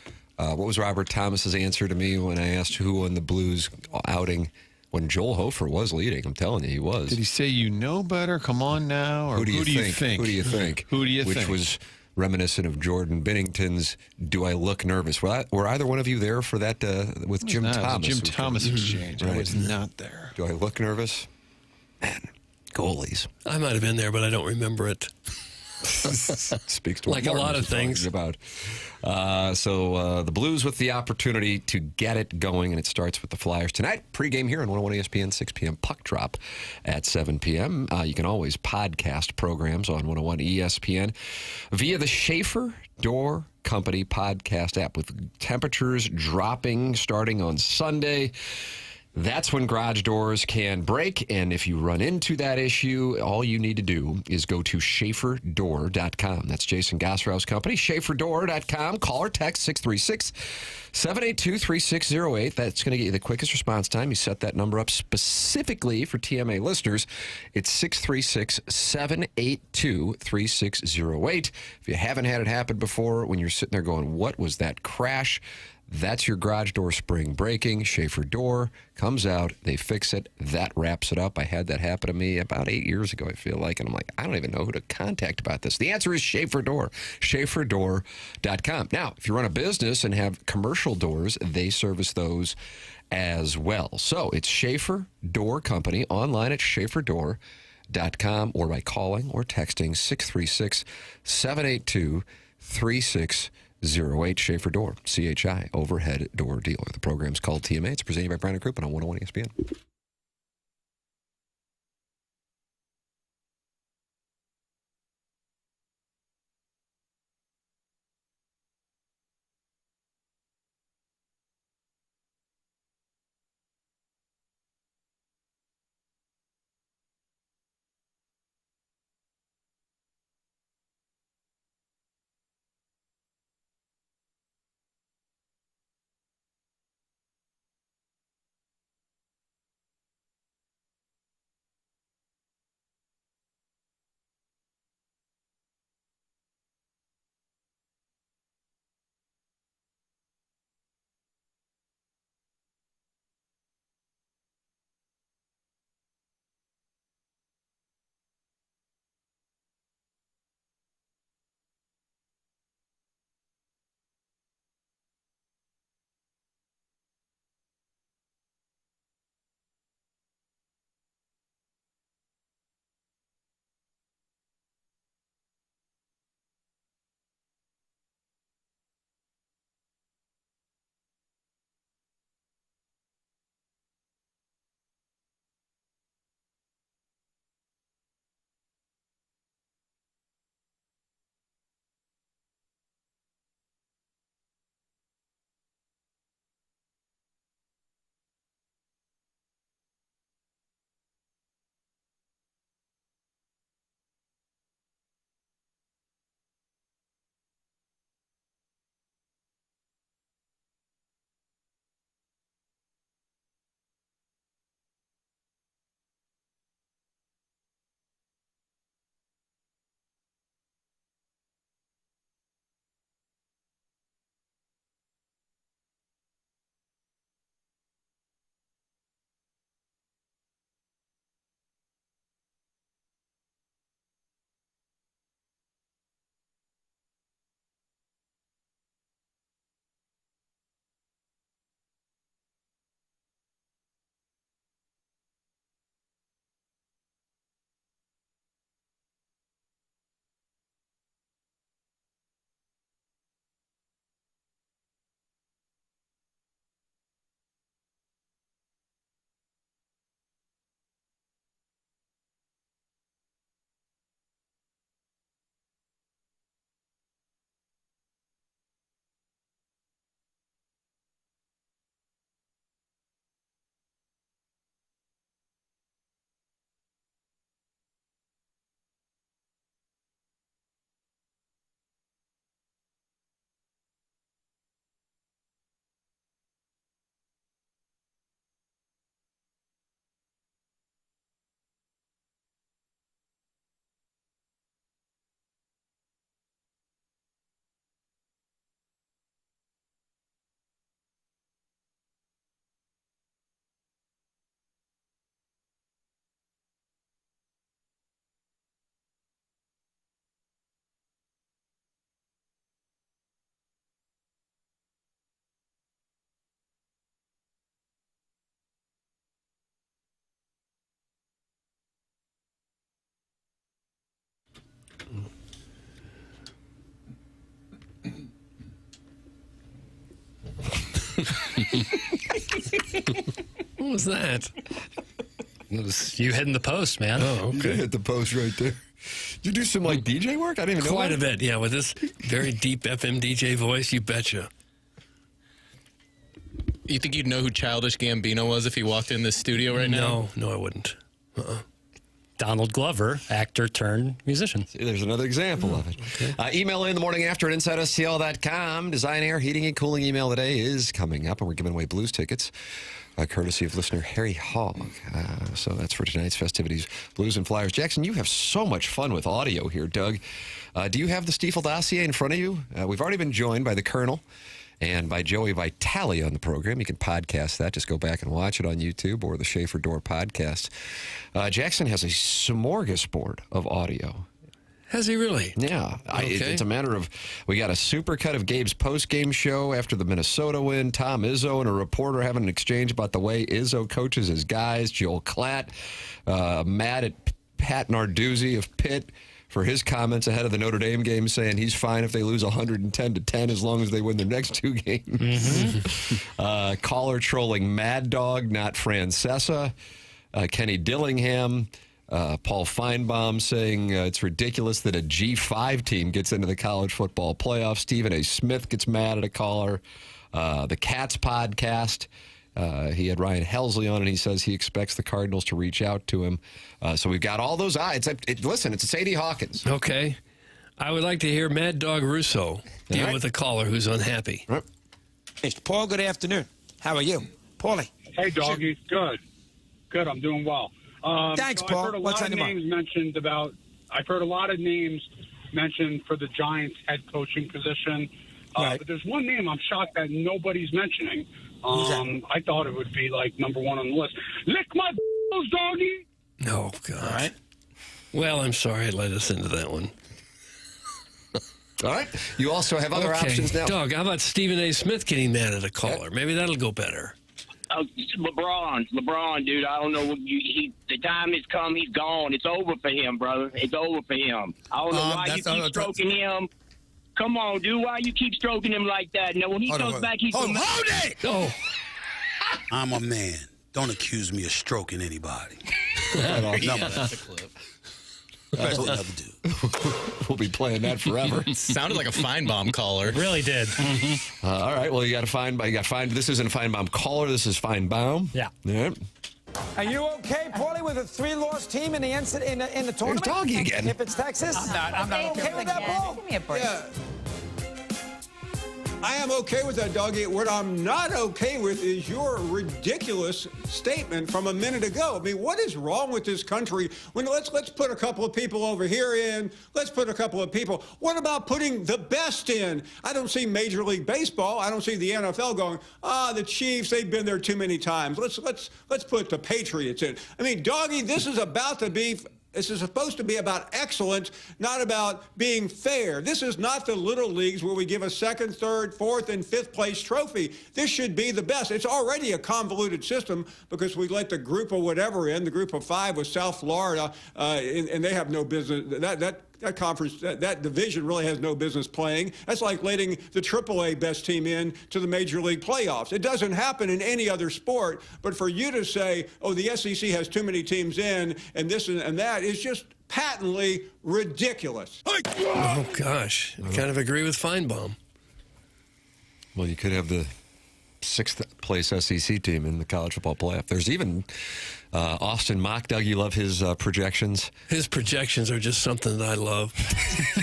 What was Robert Thomas's answer to me when I asked who won the Blues outing when Joel Hofer was leading? I'm telling you, he was. Did he say, you know better? Come on now? Or who do you think? Who do you think? Who do you Which think? was reminiscent of Jordan Binnington's Do I Look Nervous? Were either one of you there for that with Jim Thomas? Jim Thomas exchange. Right. I was not there. Do I look nervous? Man, goalies. I might have been there, but I don't remember it. Speaks to like a lot of things. About. So the Blues with the opportunity to get it going, and it starts with the Flyers tonight. Pre-game here on 101 ESPN, 6 p.m. Puck drop at 7 p.m. You can always podcast programs on 101 ESPN via the Schaefer Door Company podcast app. With temperatures dropping starting on Sunday, that's when garage doors can break, and if you run into that issue, all you need to do is go to SchaeferDoor.com. That's Jason Gosrow's company, SchaeferDoor.com. Call or text 636-782-3608. That's going to get you the quickest response time. You set that number up specifically for TMA listeners. It's 636-782-3608. If you haven't had it happen before, when you're sitting there going, what was that crash? That's your garage door spring breaking. Schaefer Door comes out. They fix it. That wraps it up. I had that happen to me about 8 years ago, I feel like. And I'm like, I don't even know who to contact about this. The answer is Schaefer Door. SchaeferDoor.com. Now, if you run a business and have commercial doors, they service those as well. So it's Schaefer Door Company online at SchaeferDoor.com or by calling or texting 636-782-3608. 08 Schaefer Door, CHI, overhead door dealer. The program's called TMA. It's presented by Brown and Crouppen on 101 ESPN. What was that? It was you hitting the post, man. Oh, You okay. hit the post right there. Did you do some like DJ work? I didn't even know. Quite that. a bit, yeah. With this very deep FM DJ voice, you betcha. You think you'd know who Childish Gambino was if he walked in this studio right now? No, I wouldn't. Donald Glover, actor turned musician. See, there's another example of it. Okay. Email in the morning after at InsideSTL.com. Design, air, heating, and cooling email today is coming up, and we're giving away Blues tickets, courtesy of listener Harry Hogg. So that's for tonight's festivities, Blues and Flyers. Jackson, you have so much fun with audio here, Doug. Do you have the Stiefel dossier in front of you? We've already been joined by the Colonel and by Joey Vitale on the program. You can podcast that. Just go back and watch it on YouTube or the Schaefer Door podcast. Jackson has a smorgasbord of audio. Has he really? Yeah. Okay. It's a matter of, we got a supercut of Gabe's post-game show after the Minnesota win. Tom Izzo and a reporter having an exchange about the way Izzo coaches his guys. Joel Klatt mad at Pat Narduzzi of Pitt for his comments ahead of the Notre Dame game, saying he's fine if they lose 110-10 as long as they win their next two games. Mm-hmm. Caller trolling Mad Dog, not Francesa. Kenny Dillingham. Paul Feinbaum saying it's ridiculous that a G5 team gets into the college football playoff. Stephen A. Smith gets mad at a caller. The Cats podcast. He had Ryan Helsley on, and he says he expects the Cardinals to reach out to him. So we've got all those eyes. Listen, it's Sadie Hawkins. Okay. I would like to hear Mad Dog Russo deal with a caller who's unhappy. Right. Mr. Paul, good afternoon. How are you? Paulie. Hey, doggy. Good. Good. I'm doing well. Thanks, so Paul. I've heard a What's lot on of your names mentioned about. I've heard a lot of names mentioned for the Giants head coaching position. Right. But there's one name I'm shocked that nobody's mentioning. I thought it would be like number one on the list. Lick my balls, doggy. Oh, God. All right. Well, I'm sorry I let us into that one. All right. You also have other options now. Doug, how about Stephen A. Smith getting mad at a caller? Maybe that'll go better. LeBron, dude. I don't know. The time has come. He's gone. It's over for him, brother. It's over for him. I don't know why you keep stroking him. Come on, dude. Why you keep stroking him like that? Now, when he comes back, he's hold it! Oh. I'm a man. Don't accuse me of stroking anybody. That's a clip. That's what never do. We'll be playing that forever. Sounded like a Feinbaum caller. Really did. All right. Well, you got to find. This isn't a Feinbaum caller. This is Feinbaum. Yeah. Yeah. Are you okay, Paulie, with a 3-loss team in the tournament? There's Doggy again. If it's Texas? I'm not okay with that, Paul? Give me a break. Yeah. I am okay with that, Doggy. What I'm not okay with is your ridiculous statement from a minute ago. I mean, what is wrong with this country? Let's put a couple of people over here in. Let's put a couple of people. What about putting the best in? I don't see Major League Baseball. I don't see the NFL going, the Chiefs, they've been there too many times. Let's put the Patriots in. I mean, Doggy, this is supposed to be about excellence, not about being fair. This is not the little leagues where we give a second, third, fourth, and fifth place trophy. This should be the best. It's already a convoluted system because we let the group of whatever in, the group of 5 with South Florida, and they have no business. That conference, that division really has no business playing. That's like letting the AAA best team in to the Major League playoffs. It doesn't happen in any other sport. But for you to say, oh, the SEC has too many teams in, and this and that is just patently ridiculous. Oh, gosh. I kind of agree with Feinbaum. Well, you could have the 6th place SEC team in the college football playoff. There's even Austin Mock. Doug, you love his projections? His projections are just something that I love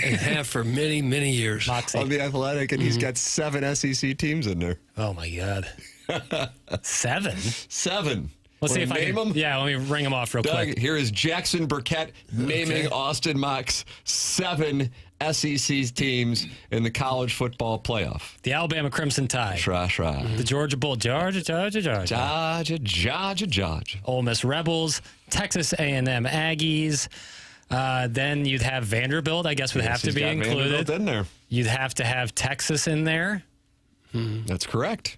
and have for many, many years. On The Athletic, and he's got 7 SEC teams in there. Oh, my God. 7? 7. Let's see if I can. Them? Yeah, let me ring them off real Doug, quick. Here is Jackson Burkett naming Austin Mock's 7 SEC teams in the college football playoff. The Alabama Crimson Tide. The Georgia Bull. Georgia. Ole Miss Rebels. Texas A&M Aggies. Then you'd have Vanderbilt, I guess, would have to be included. Vanderbilt in there. You'd have to have Texas in there. That's correct.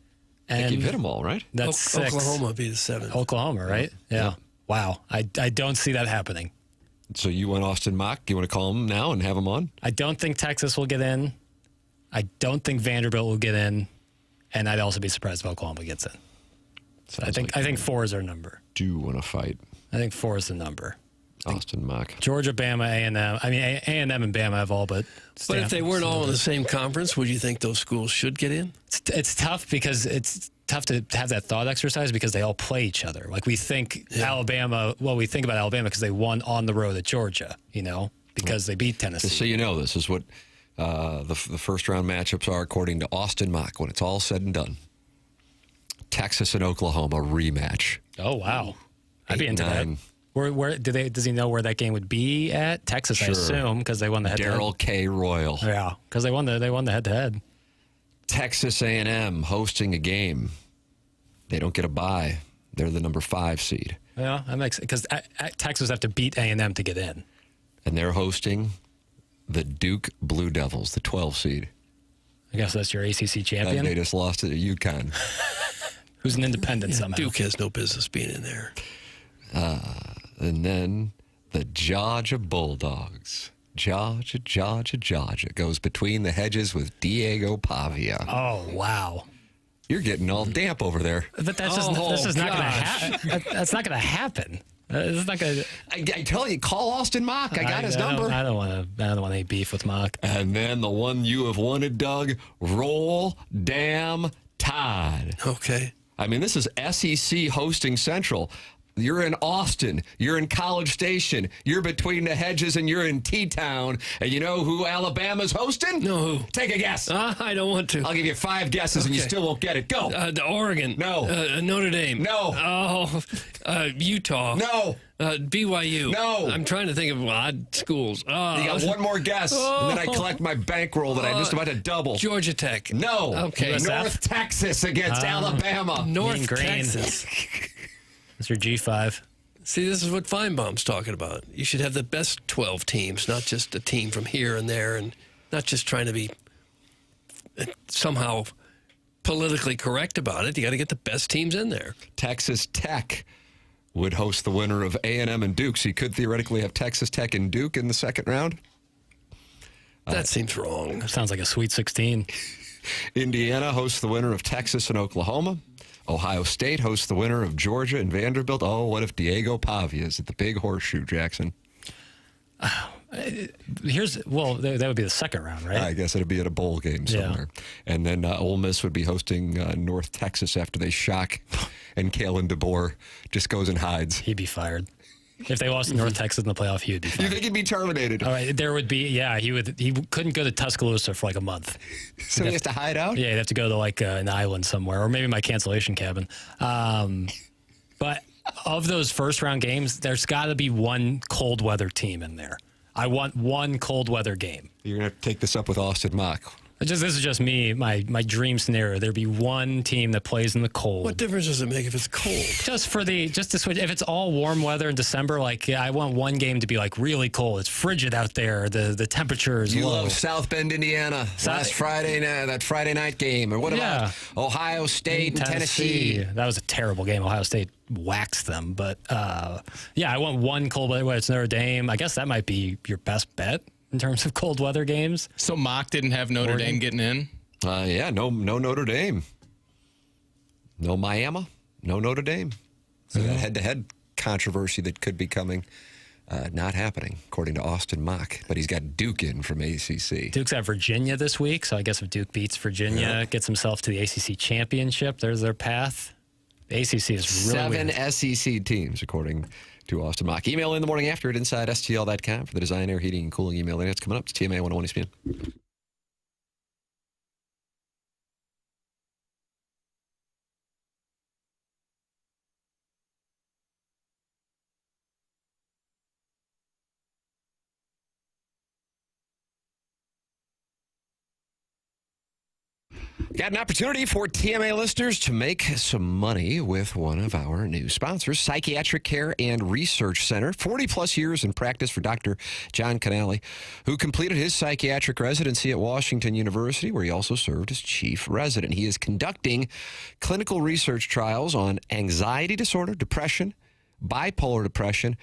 I And think you've hit them all, right? That's 6. Oklahoma would be the 7th. Oklahoma, right? Yeah. Wow. I don't see that happening. So you want Austin Mock? You want to call him now and have him on? I don't think Texas will get in. I don't think Vanderbilt will get in. And I'd also be surprised if Oklahoma gets in. So I think 4 is our number. Do want to fight? I think 4 is the number. Austin Mock. Georgia, Bama, A&M. I mean, A&M and Bama have all but But if they weren't all in the same conference, would you think those schools should get in? It's tough because it's tough to have that thought exercise because they all play each other. Like we think Alabama, well, we think about Alabama because they won on the road at Georgia, because they beat Tennessee. Just so you know, this is what the first round matchups are according to Austin Mock when it's all said and done. Texas and Oklahoma rematch. Oh, wow. I'd be into that. Where does he know where that game would be at? Texas, sure. I assume, because they won the head-to-head. Darrell K. Royal. Yeah, because they won the head-to-head. Texas A&M hosting a game. They don't get a bye. They're the number 5 seed. Yeah, that makes because Texas have to beat A&M to get in. And they're hosting the Duke Blue Devils, the 12 seed. I guess that's your ACC champion. And they just lost to UConn. Who's an independent somehow. Duke has no business being in there. And then the Georgia Bulldogs. Georgia goes between the hedges with Diego Pavia. Oh, wow. You're getting all damp over there. But that's just this is not going to happen. That's not going to happen. It's not going to. I tell you, call Austin Mock. I got his number. I don't want any beef with Mock. And then the one you have wanted, Doug. Roll damn Tide. Okay. I mean, this is SEC hosting Central. You're in Austin. You're in College Station. You're between the hedges, and you're in T-Town. And you know who Alabama's hosting? No. Who? Take a guess. I don't want to. I'll give you 5 guesses, and you still won't get it. Go. Oregon. No. Notre Dame. No. Utah. No. BYU. No. I'm trying to think of odd schools. You got one more guess, and then I collect my bankroll that I'm just about to double. Georgia Tech. No. Okay. North Texas against Alabama. North Texas. It's your G5. See, this is what Feinbaum's talking about. You should have the best 12 teams, not just a team from here and there, and not just trying to be somehow politically correct about it. You got to get the best teams in there. Texas Tech would host the winner of A&M and Duke, so you could theoretically have Texas Tech and Duke in the second round. That seems wrong. Sounds like a Sweet 16. Indiana hosts the winner of Texas and Oklahoma. Ohio State hosts the winner of Georgia and Vanderbilt. Oh, what if Diego Pavia is at the Big Horseshoe, Jackson? That would be the second round, right? I guess it'd be at a bowl game somewhere. Yeah. And then Ole Miss would be hosting North Texas after they shock, and Kalen DeBoer just goes and hides. He'd be fired. If they lost to North Texas in the playoff, he would be fired. You think he'd be terminated? All right, there would be, he couldn't go to Tuscaloosa for like a month. So he has to hide out? Yeah, he'd have to go to like an island somewhere, or maybe my cancellation cabin. But of those first round games, there's got to be one cold weather team in there. I want one cold weather game. You're going to have to take this up with Austin Mock. This is just me, my dream scenario. There'd be one team that plays in the cold. What difference does it make if it's cold? Just to switch. If it's all warm weather in December, I want one game to be like really cold. It's frigid out there. The temperature is low. You love South Bend, Indiana. Last Friday night, that Friday night game. Or what about Ohio State and Tennessee? That was a terrible game. Ohio State waxed them. But I want one cold weather. It's Notre Dame. I guess that might be your best bet in terms of cold weather games. So Mock didn't have Notre Dame getting in? No Notre Dame. No Miami, no Notre Dame. So that head-to-head controversy that could be coming, not happening, according to Austin Mock. But he's got Duke in from ACC. Duke's at Virginia this week, so I guess if Duke beats Virginia, gets himself to the ACC championship, there's their path. The ACC is really 7 weird. SEC teams, according to Austin Mock. Email in the morning after at InsideSTL.com for the design, air, heating, and cooling email. That's coming up. It's TMA 101 ESPN. Got an opportunity for TMA listeners to make some money with one of our new sponsors, Psychiatric Care and Research Center. 40-plus years in practice for Dr. John Canale, who completed his psychiatric residency at Washington University, where he also served as chief resident. He is conducting clinical research trials on anxiety disorder, depression, bipolar depression,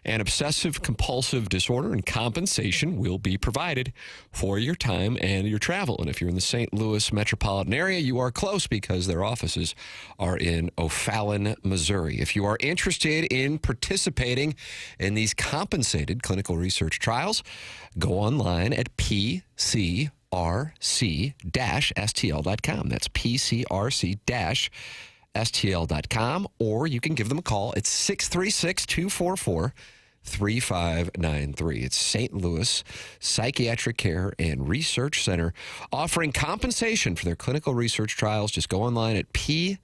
and obsessive compulsive disorder, and compensation will be provided for your time and your travel. And if you're in the St. Louis metropolitan area, you are close because their offices are in O'Fallon, Missouri. If you are interested in participating in these compensated clinical research trials, go online at pcrc-stl.com. That's pcrc-stl.com, or you can give them a call at 636-244-3593. It's St. Louis Psychiatric Care and Research Center offering compensation for their clinical research trials. Just go online at pcrc-stl.com.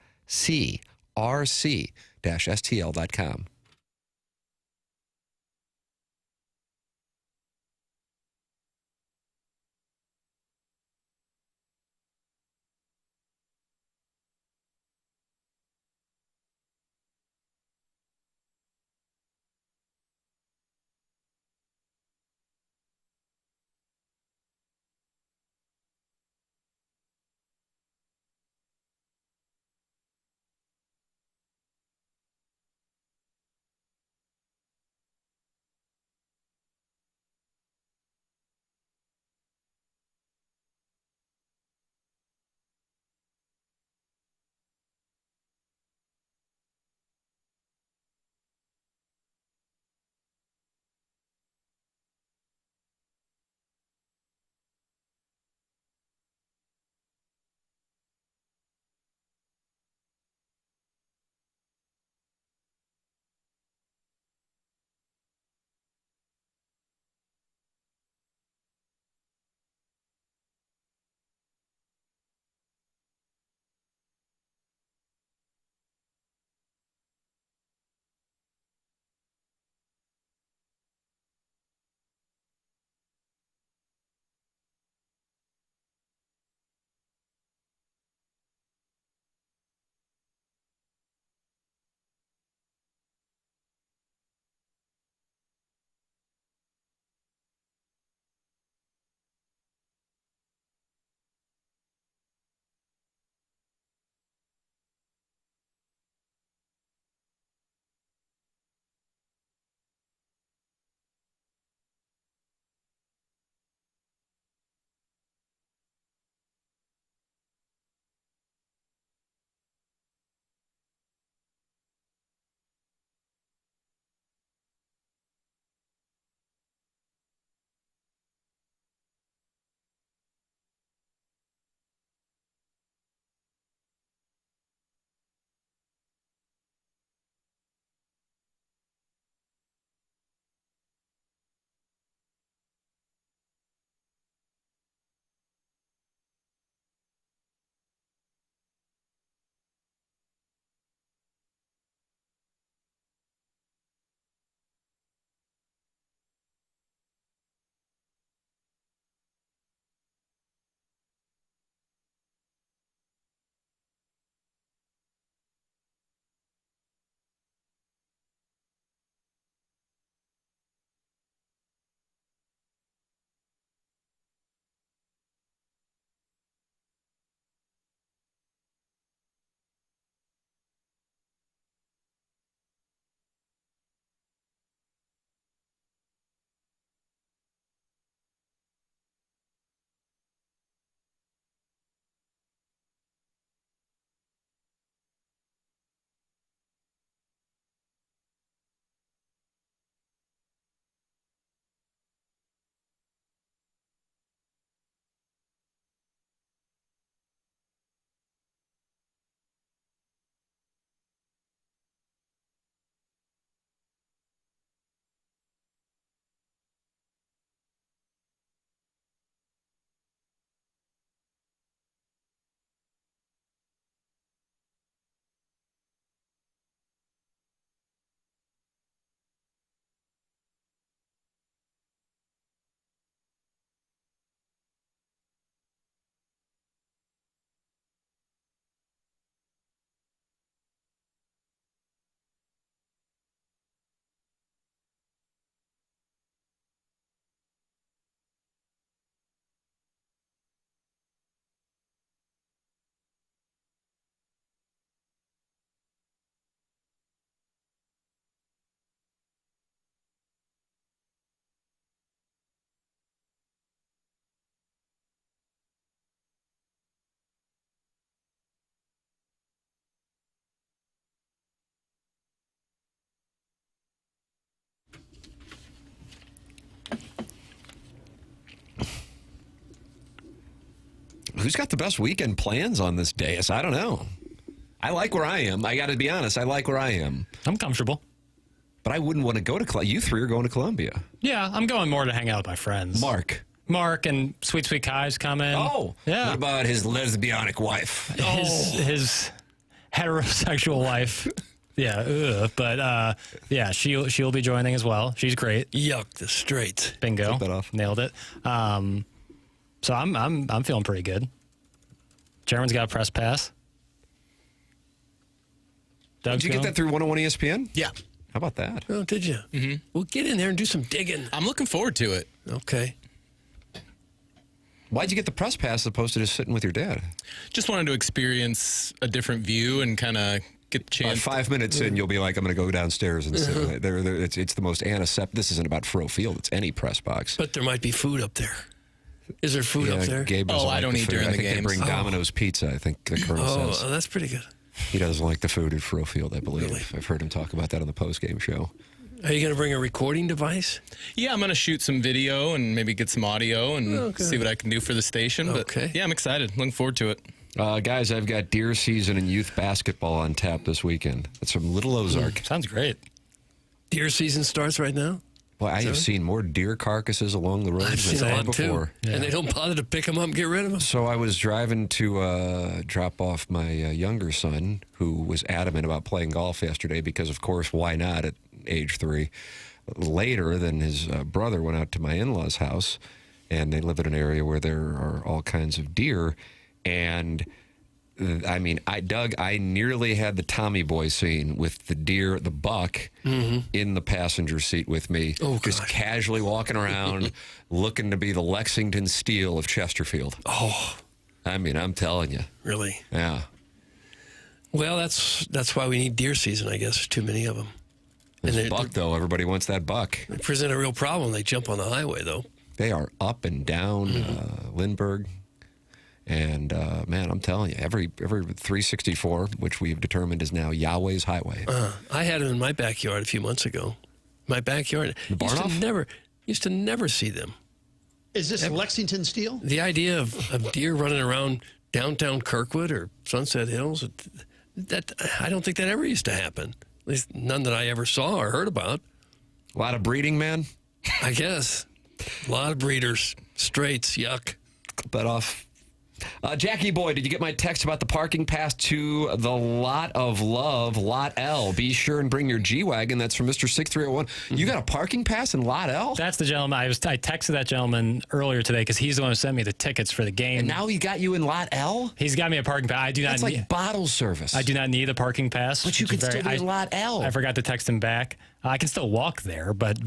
who's got the best weekend plans on this dais? I don't know. I like where I am. I got to be honest. I like where I am. I'm comfortable. But I wouldn't want to go to Columbia. You three are going to Columbia. Yeah, I'm going more to hang out with my friends. Mark and Sweet Sweet Kai's coming. Oh, yeah. What about his lesbianic wife? His heterosexual wife. Yeah, but yeah, she'll be joining as well. She's great. Yuck, the straight. Bingo. Took that off. Nailed it. So I'm feeling pretty good. Jeremy's got a press pass. Did you get that through 101 ESPN? Yeah. How about that? Oh, did you? Mm-hmm. Well, get in there and do some digging. I'm looking forward to it. Okay. Why'd you get the press pass as opposed to just sitting with your dad? Just wanted to experience a different view and kind of get the chance. 5 minutes in, you'll be like, I'm going to go downstairs and sit. It's the most antiseptic. This isn't about Fro Field. It's any press box. But there might be food up there. Is there food up there? Gabe doesn't I don't the eat food. during I the think they games. bring Domino's pizza, I think the colonel says. Oh, that's pretty good. He doesn't like the food at Fro Field, I believe. Really? I've heard him talk about that on the post-game show. Are you going to bring a recording device? Yeah, I'm going to shoot some video and maybe get some audio and see what I can do for the station. But yeah, I'm excited. Looking forward to it. Guys, I've got deer season and youth basketball on tap this weekend. That's from Little Ozark. Sounds great. Deer season starts right now? Well, I have seen more deer carcasses along the roads than ever before. Yeah. And they don't bother to pick them up and get rid of them? So I was driving to drop off my younger son, who was adamant about playing golf yesterday because, of course, why not at age 3? Later, then his brother went out to my in-laws' house, and they live in an area where there are all kinds of deer. And, I mean, I nearly had the Tommy Boy scene with the deer, the buck, in the passenger seat with me, just casually walking around, looking to be the Lexington Steel of Chesterfield. Oh. I mean, I'm telling you. Really? Yeah. Well, that's why we need deer season, I guess. There's too many of them. This buck, though, everybody wants that buck. They present a real problem. They jump on the highway, though. They are up and down Lindbergh. And, man, I'm telling you, every 364, which we've determined is now Yahweh's highway. I had them in my backyard a few months ago. My backyard. Used to never see them. Is this Lexington Steel? The idea of deer running around downtown Kirkwood or Sunset Hills, that I don't think that ever used to happen. At least none that I ever saw or heard about. A lot of breeding, man? I guess. A lot of breeders. Straights, yuck. Clip that off. Jackie Boy, did you get my text about the parking pass to the Lot of Love, Lot L? Be sure and bring your G-Wagon. That's from Mr. 6301. You got a parking pass in Lot L? That's the gentleman. I texted that gentleman earlier today because he's the one who sent me the tickets for the game. And now he got you in Lot L? He's got me a parking pass. I do not That's like bottle service. I do not need a parking pass. But you could still be in Lot L. I forgot to text him back. I can still walk there, but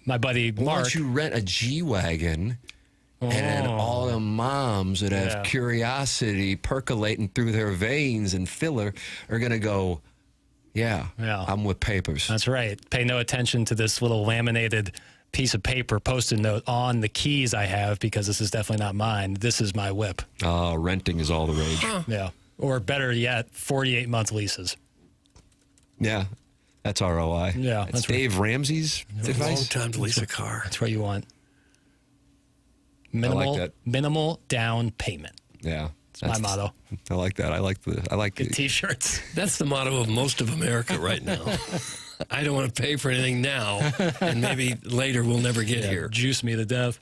my buddy Mark. Why don't you rent a G-Wagon? And then all the moms that have curiosity percolating through their veins and filler are going to go, yeah, I'm with papers. That's right. Pay no attention to this little laminated piece of paper Post-it note on the keys I have because this is definitely not mine. This is my whip. Renting is all the rage. Yeah. Or better yet, 48-month leases. Yeah. That's ROI. Yeah. That's Dave Ramsey's advice. A long time to lease a car. That's what you want. I like that. Minimal down payment. Yeah. That's my motto. I like that. I like good T-shirts. That's the motto of most of America right now. I don't want to pay for anything now, and maybe later we'll never get here. Juice me to death.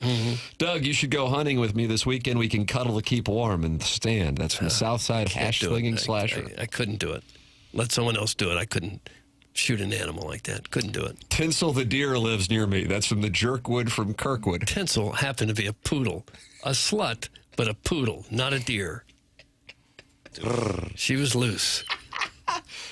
Doug, you should go hunting with me this weekend. We can cuddle to keep warm and stand. That's from the Southside Hash-Slinging Slasher. I couldn't do it. Let someone else do it. I couldn't shoot an animal like that. Couldn't do it. Tinsel the deer lives near me. That's from the Jerkwood from Kirkwood. Tinsel happened to be a poodle. A slut, but a poodle, not a deer. She was loose.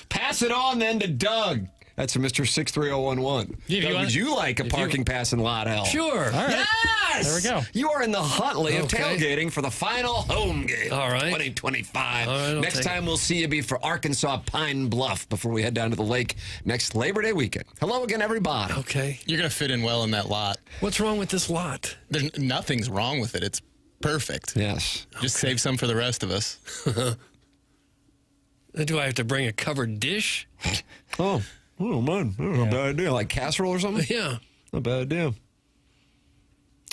Pass it on then to Doug. That's from Mr. 63011. Doug, would you like a parking pass in Lot L? Sure. All right. Yes! There we go. You are in the Huntley of tailgating for the final home game. All right. 2025. All right, next time we'll see you be for Arkansas Pine Bluff before we head down to the lake next Labor Day weekend. Hello again, everybody. Okay. You're going to fit in well in that lot. What's wrong with this lot? Nothing's wrong with it. It's perfect. Yes. Just save some for the rest of us. Do I have to bring a covered dish? Oh, man. Not a bad idea. Like casserole or something? Yeah. Not a bad idea.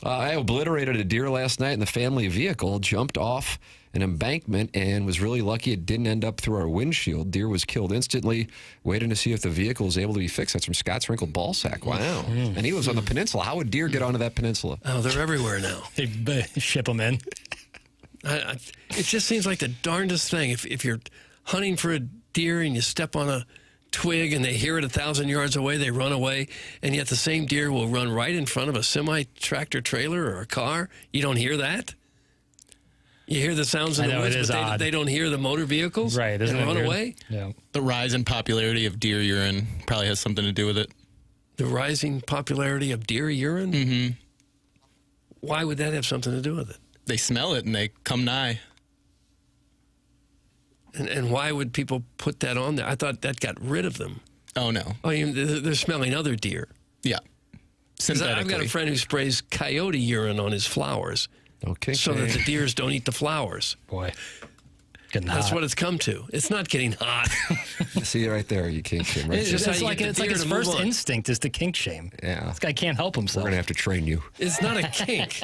I obliterated a deer last night in the family vehicle, jumped off an embankment, and was really lucky it didn't end up through our windshield. Deer was killed instantly, waiting to see if the vehicle was able to be fixed. That's from Scott's Wrinkled Ballsack. Wow. And he lives on the peninsula. How would deer get onto that peninsula? Oh, they're everywhere now. They ship them in. It just seems like the darndest thing. If you're hunting for a deer and you step on a twig and they hear it 1,000 yards away, they run away, and yet the same deer will run right in front of a semi-tractor trailer or a car. You don't hear that? You hear the sounds in the woods, but they don't hear the motor vehicles and run away? Yeah. The rise in popularity of deer urine probably has something to do with it. The rising popularity of deer urine? Mm-hmm. Why would that have something to do with it? They smell it and they come nigh. And why would people put that on there? I thought that got rid of them. Oh, no. Oh, they're smelling other deer. Yeah. I've got a friend who sprays coyote urine on his flowers. Okay. So that the deers don't eat the flowers. Boy. That's what it's come to. It's not getting hot. See right there, you kink shame. Right? It's like his first instinct is to kink shame. Yeah. This guy can't help himself. We're going to have to train you. It's not a kink.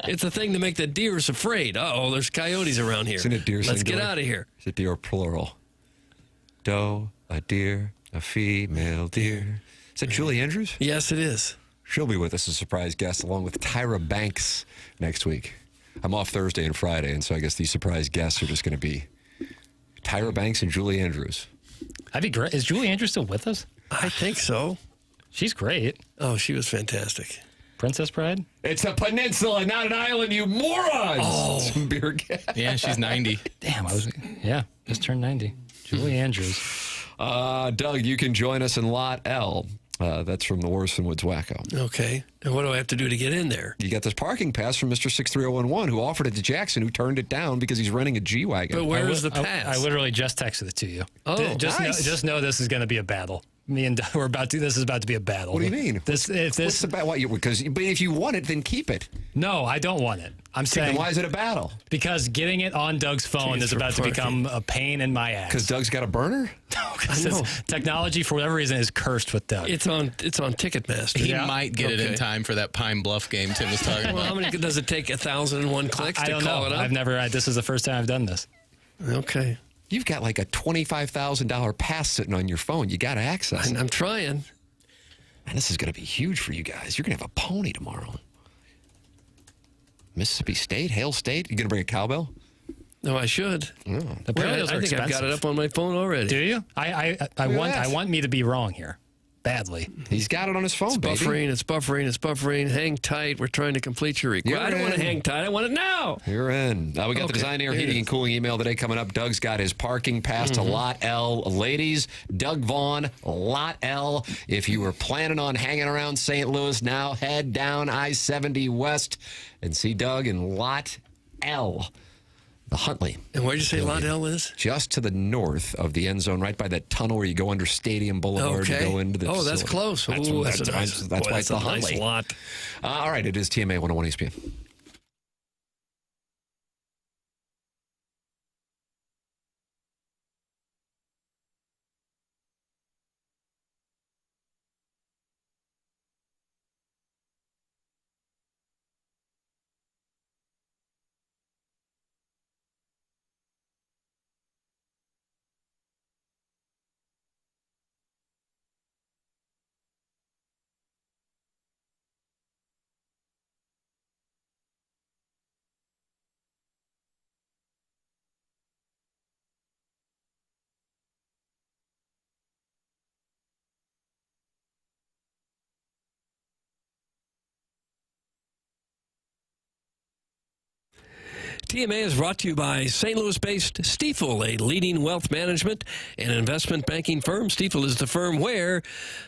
It's a thing to make the deers afraid. Uh-oh, there's coyotes around here. Isn't it deer Let's get singular? out of here. Is it deer plural? Doe, a deer, a female deer. Is that Julie Andrews? Yes, it is. She'll be with us as a surprise guest along with Tyra Banks next week. I'm off Thursday and Friday, and so I guess these surprise guests are just going to be Tyra Banks and Julie Andrews. That'd be great. Is Julie Andrews still with us? I think so. She's great. Oh, she was fantastic. Princess Bride? It's a peninsula, not an island, you morons! Oh. Some beer gas. Yeah, she's 90. Damn, just turned 90. Julie Andrews. Doug, you can join us in Lot L. That's from the Worson Woods Wacko. Okay. And what do I have to do to get in there? You got this parking pass from Mr. 63011 who offered it to Jackson, who turned it down because he's renting a G-Wagon. But where is the pass? I literally just texted it to you. Oh, nice. Just know this is going to be a battle. Me and Doug, this is about to be a battle. What do you mean? What's the battle? But if you want it, then keep it. No, I don't want it. I'm saying. Then why is it a battle? Because getting it on Doug's phone is about to become a pain in my ass. Because Doug's got a burner? No, because technology, for whatever reason, is cursed with Doug. It's on Ticketmaster. He might get it in time for that Pine Bluff game Tim was talking about. Well, how many does it take? 1,001 clicks to call it up? I've never. This is the first time I've done this. Okay. You've got like a $25,000 pass sitting on your phone. You got to access it. I'm trying. Man, this is going to be huge for you guys. You're going to have a pony tomorrow. Mississippi State, Hale State. You going to bring a cowbell? No, I should. Oh. Apparently, I think I've got it up on my phone already. Do you? I want me to be wrong here. Badly. He's got it on his phone, It's baby. buffering, it's buffering. Hang tight. We're trying to complete your request. I don't want to hang tight. I want it now. You're in. We got the Design Air Heating and Cooling email today coming up. Doug's got his parking pass to Lot L. Ladies, Doug Vaughn, Lot L. If you were planning on hanging around St. Louis, now head down I-70 West and see Doug in Lot L. The Huntley. And where'd you say Lot L is? Just to the north of the end zone, right by that tunnel where you go under Stadium Boulevard to go into the that's facility. close. That's Ooh, why that's it's the a Huntley. nice lot. All right, it is TMA 101 ESPN. TMA is brought to you by St. Louis-based Stifel, a leading wealth management and investment banking firm. Stifel is the firm where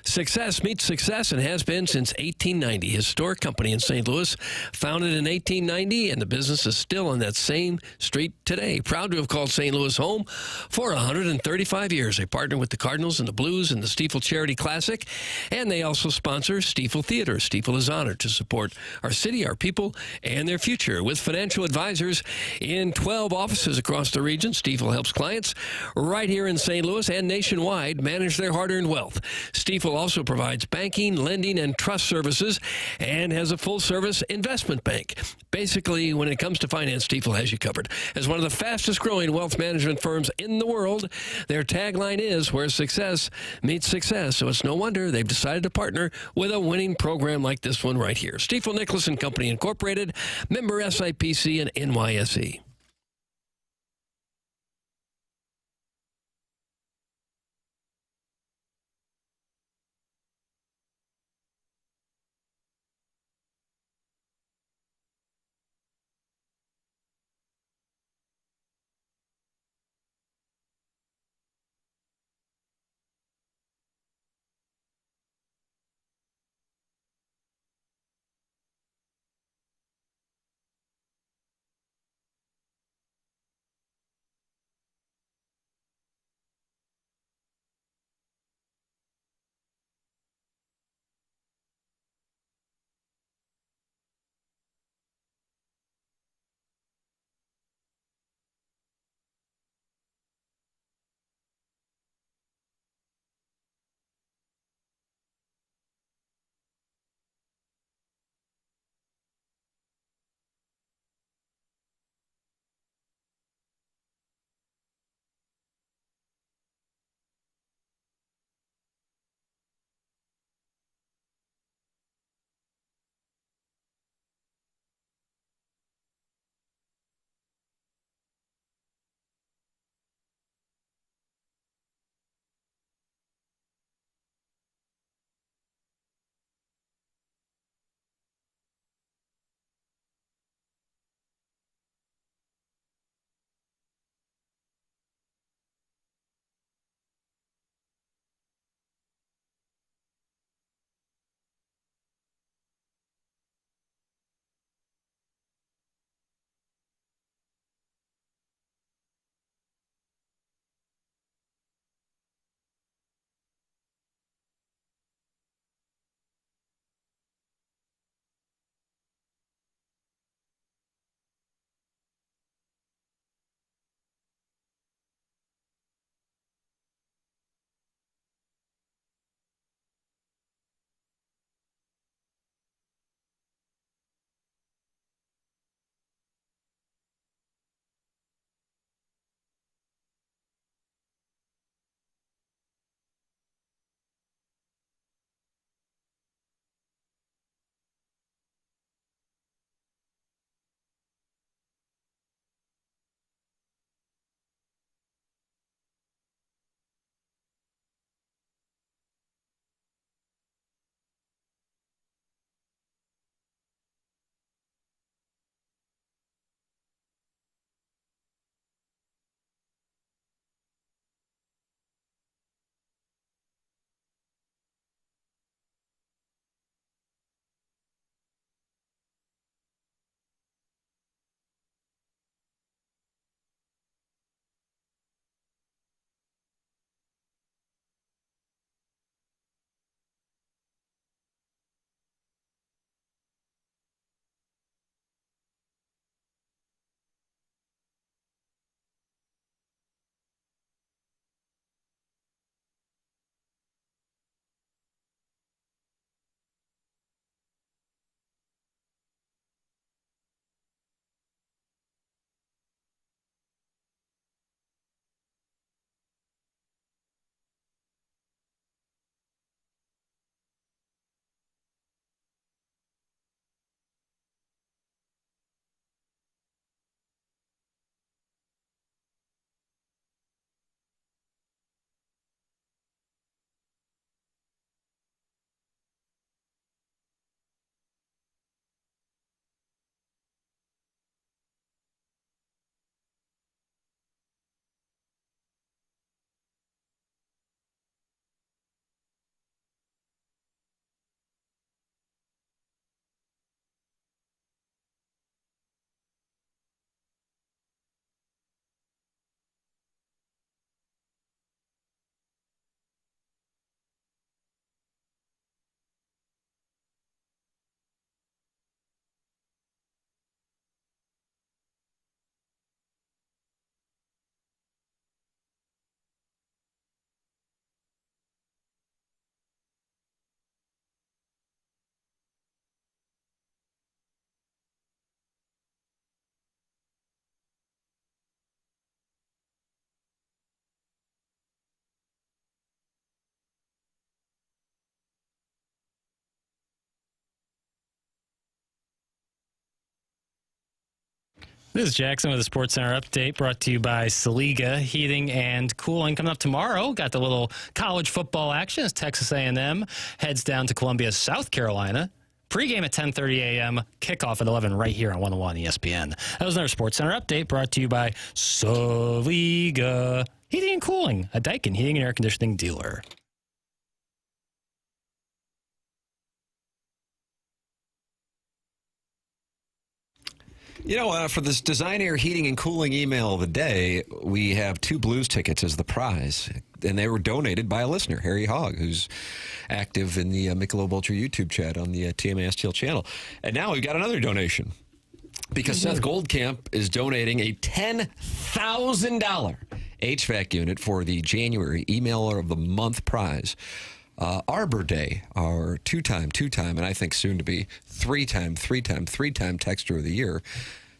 success meets success and has been since 1890. Historic company in St. Louis, founded in 1890, and the business is still on that same street today. Proud to have called St. Louis home for 135 years. They partner with the Cardinals and the Blues in the Stifel Charity Classic, and they also sponsor Stifel Theater. Stifel is honored to support our city, our people, and their future. With financial advisors In 12 offices across the region, Stifel helps clients right here in St. Louis and nationwide manage their hard-earned wealth. Stifel also provides banking, lending, and trust services and has a full-service investment bank. Basically, when it comes to finance, Stifel has you covered. As one of the fastest-growing wealth management firms in the world, their tagline is, where success meets success. So it's no wonder they've decided to partner with a winning program like this one right here. Stifel Nicholas and Company Incorporated, member SIPC and NYSE. This is Jackson with a Sports Center update brought to you by Saliga Heating and Cooling. Coming up tomorrow, got the little college football action as Texas A&M heads down to Columbia, South Carolina. Pre-game at 10:30 a.m., kickoff at 11 right here on 101 ESPN. That was another Sports Center update brought to you by Saliga Heating and Cooling, a Daikin heating and air conditioning dealer. You know, for this Design Air Heating and Cooling email of the day, we have 2 Blues tickets as the prize. And they were donated by a listener, Harry Hogg, who's active in the Michelob Ultra YouTube chat on the TMA STL channel. And now we've got another donation because Seth Goldcamp is donating a $10,000 HVAC unit for the January Emailer of the Month prize. Arbor Day, our two-time, and I think soon to be three-time Texter of the Year,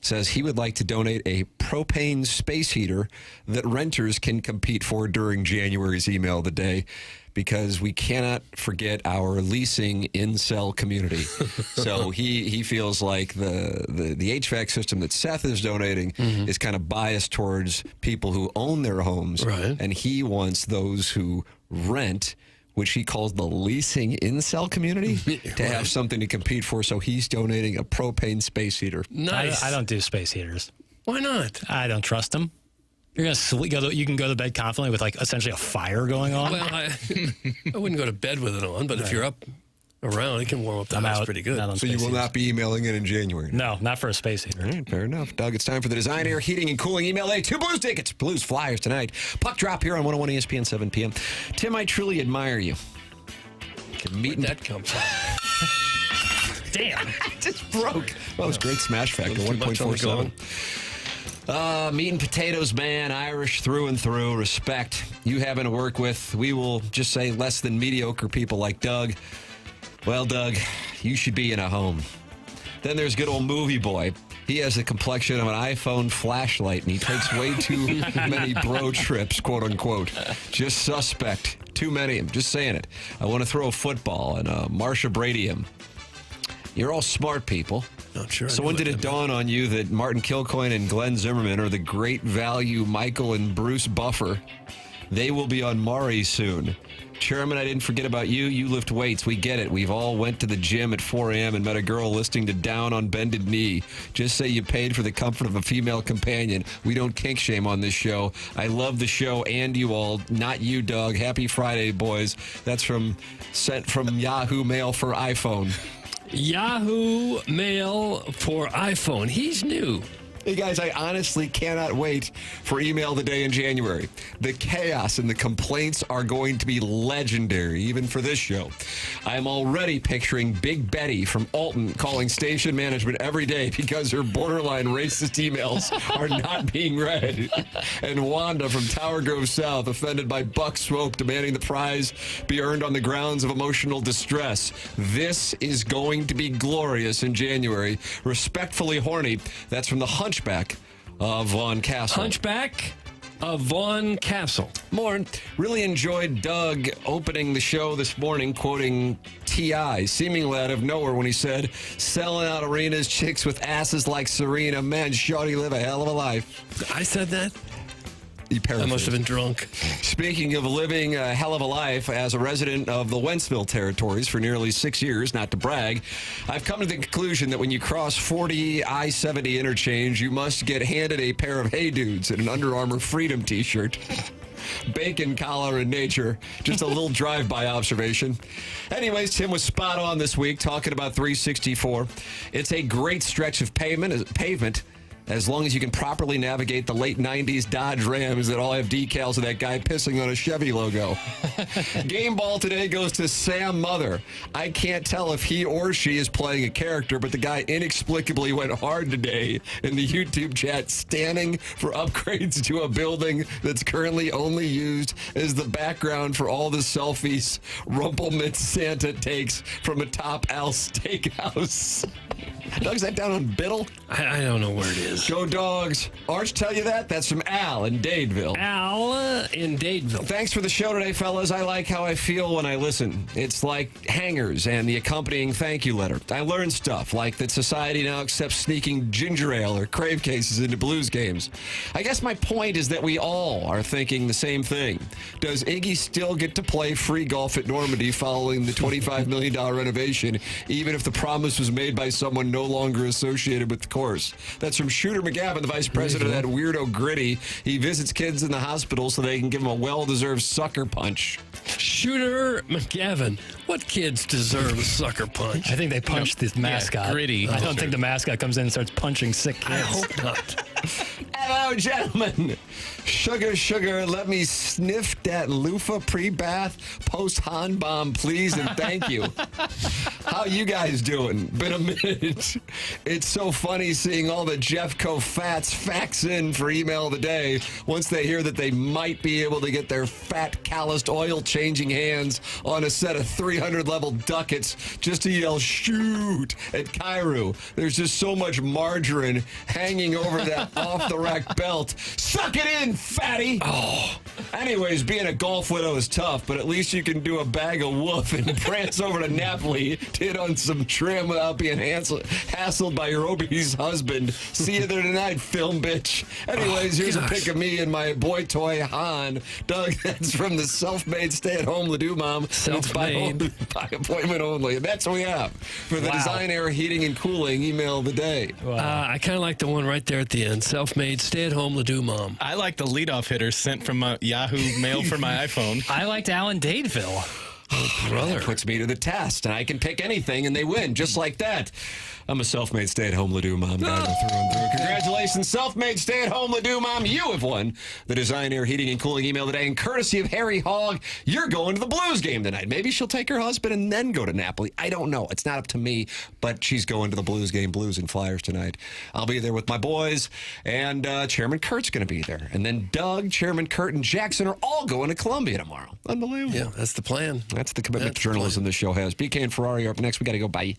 says he would like to donate a propane space heater that renters can compete for during January's email of the day, because we cannot forget our leasing incel community. So he feels like the HVAC system that Seth is donating is kind of biased towards people who own their homes, and he wants those who rent, which he calls the leasing incel community, to have something to compete for. So he's donating a propane space heater. Nice. I don't do space heaters. Why not? I don't trust them. You're gonna sleep. You can go to bed confidently with like essentially a fire going on. Well, I wouldn't go to bed with it on, but if you're up around, it can warm up the house pretty good. So you will not be emailing it in January? No, not for a space heater. All right, fair enough. Doug, it's time for the Design Air Heating and Cooling email day. 2 Blues tickets, Blues Flyers tonight. Puck drop here on 101 ESPN, 7 p.m. Tim, I truly admire you. Where'd that come from? Damn. Just broke. Well, it was great smash factor, 1.47. Meat and potatoes, man. Irish through and through. Respect. You having to work with, we will just say, less than mediocre people like Doug. Well, Doug, you should be in a home. Then there's good old Movie Boy. He has the complexion of an iPhone flashlight, and he takes way too many bro trips, quote unquote. Just suspect. Too many. I'm just saying it. I want to throw a football and Marsha Brady him. You're all smart people. Not sure. So when did it dawn on you that Martin Kilcoyne and Glenn Zimmerman are the great value Michael and Bruce Buffer? They will be on Maury soon. Chairman, I didn't forget about you. You lift weights. We get it. We've all went to the gym at 4 a.m. and met a girl listening to Down on Bended Knee. Just say you paid for the comfort of a female companion. We don't kink shame on this show. I love the show and you all. Not you, Doug. Happy Friday, boys. That's sent from Yahoo Mail for iPhone. Yahoo Mail for iPhone. He's new. Hey, guys, I honestly cannot wait for Email of the Day in January. The chaos and the complaints are going to be legendary, even for this show. I'm already picturing Big Betty from Alton calling station management every day because her borderline racist emails are not being read. And Wanda from Tower Grove South offended by Buck Swope demanding the prize be earned on the grounds of emotional distress. This is going to be glorious in January. Respectfully horny. That's from the Hunchback of Vaughn Castle. Hunchback of Vaughn Castle. Morn, really enjoyed Doug opening the show this morning, quoting T.I., seemingly out of nowhere when he said, selling out arenas, chicks with asses like Serena. Man, shawty live a hell of a life. I said that? I must have been drunk. Speaking of living a hell of a life, as a resident of the Wentzville territories for nearly 6 years, not to brag, I've come to the conclusion that when you cross 40 I-70 interchange, you must get handed a pair of Hey Dudes and an Under Armour Freedom t-shirt. Bacon, collar, and nature. Just a little drive-by observation. Anyways, Tim was spot on this week talking about 364. It's a great stretch of pavement as long as you can properly navigate the late 90s Dodge Rams that all have decals of that guy pissing on a Chevy logo. Game ball today goes to Sam Mother. I can't tell if he or she is playing a character, but the guy inexplicably went hard today in the YouTube chat, standing for upgrades to a building that's currently only used as the background for all the selfies Rumpelmint Santa takes from atop Al's Steakhouse. Doug's that down on Biddle? I don't know where it is. is. Go Dogs. Arch tell you that? That's from Al in Dadeville. Al in Dadeville. Thanks for the show today, fellas. I like how I feel when I listen. It's like hangers and the accompanying thank you letter. I learned stuff like that society now accepts sneaking ginger ale or crave cases into Blues games. I guess my point is that we all are thinking the same thing. Does Iggy still get to play free golf at Normandy following the $25 million renovation, even if the promise was made by someone no longer associated with the course? That's from Shooter McGavin, the vice president of that weirdo Gritty. He visits kids in the hospital so they can give them a well-deserved sucker punch. Shooter McGavin. What kids deserve a sucker punch? I think they punched the mascot. Gritty. I don't think the mascot comes in and starts punching sick kids. I hope not. Hello, gentlemen. Sugar, sugar, let me sniff that loofah pre-bath post-Han bomb, please, and thank you. How you guys doing? Been a minute. It's so funny seeing all the Jeffco fats fax in for email of the day once they hear that they might be able to get their fat, calloused, oil-changing hands on a set of 300-level ducats just to yell, shoot, at Cairo. There's just so much margarine hanging over that off-the-rack belt. Suck it in, fatty! Oh. Anyways, being a golf widow is tough, but at least you can do a bag of woof and prance over to Napoli to hit on some trim without being hassled by your obese husband. See you there tonight, film bitch. Anyways, here's a pic of me and my boy toy, Han. Doug, that's from the self-made stay-at-home Ledoux mom. Self-made. By appointment only. And that's what we have for the Design Air Heating and Cooling email of the day. I kind of like the one right there at the end. Self-made, stay-at-home Ledoux mom. I like the leadoff hitter sent from my Yahoo Mail for my iPhone. I liked Alan Dadeville. Oh, brother. That puts me to the test, and I can pick anything, and they win, just like that. I'm a self-made stay-at-home Ledoux mom guy through and through. Congratulations, self-made stay-at-home Ledoux mom. You have won the Design Air Heating and Cooling email today, and courtesy of Harry Hogg, you're going to the Blues game tonight. Maybe she'll take her husband and then go to Napoli. I don't know. It's not up to me, but she's going to the Blues game, Blues and Flyers tonight. I'll be there with my boys, and Chairman Kurt's going to be there. And then Doug, Chairman Kurt, and Jackson are all going to Columbia tomorrow. Unbelievable. Yeah, that's the plan. That's the commitment to journalism this show has. BK and Ferrari are up next. We got to go. Bye.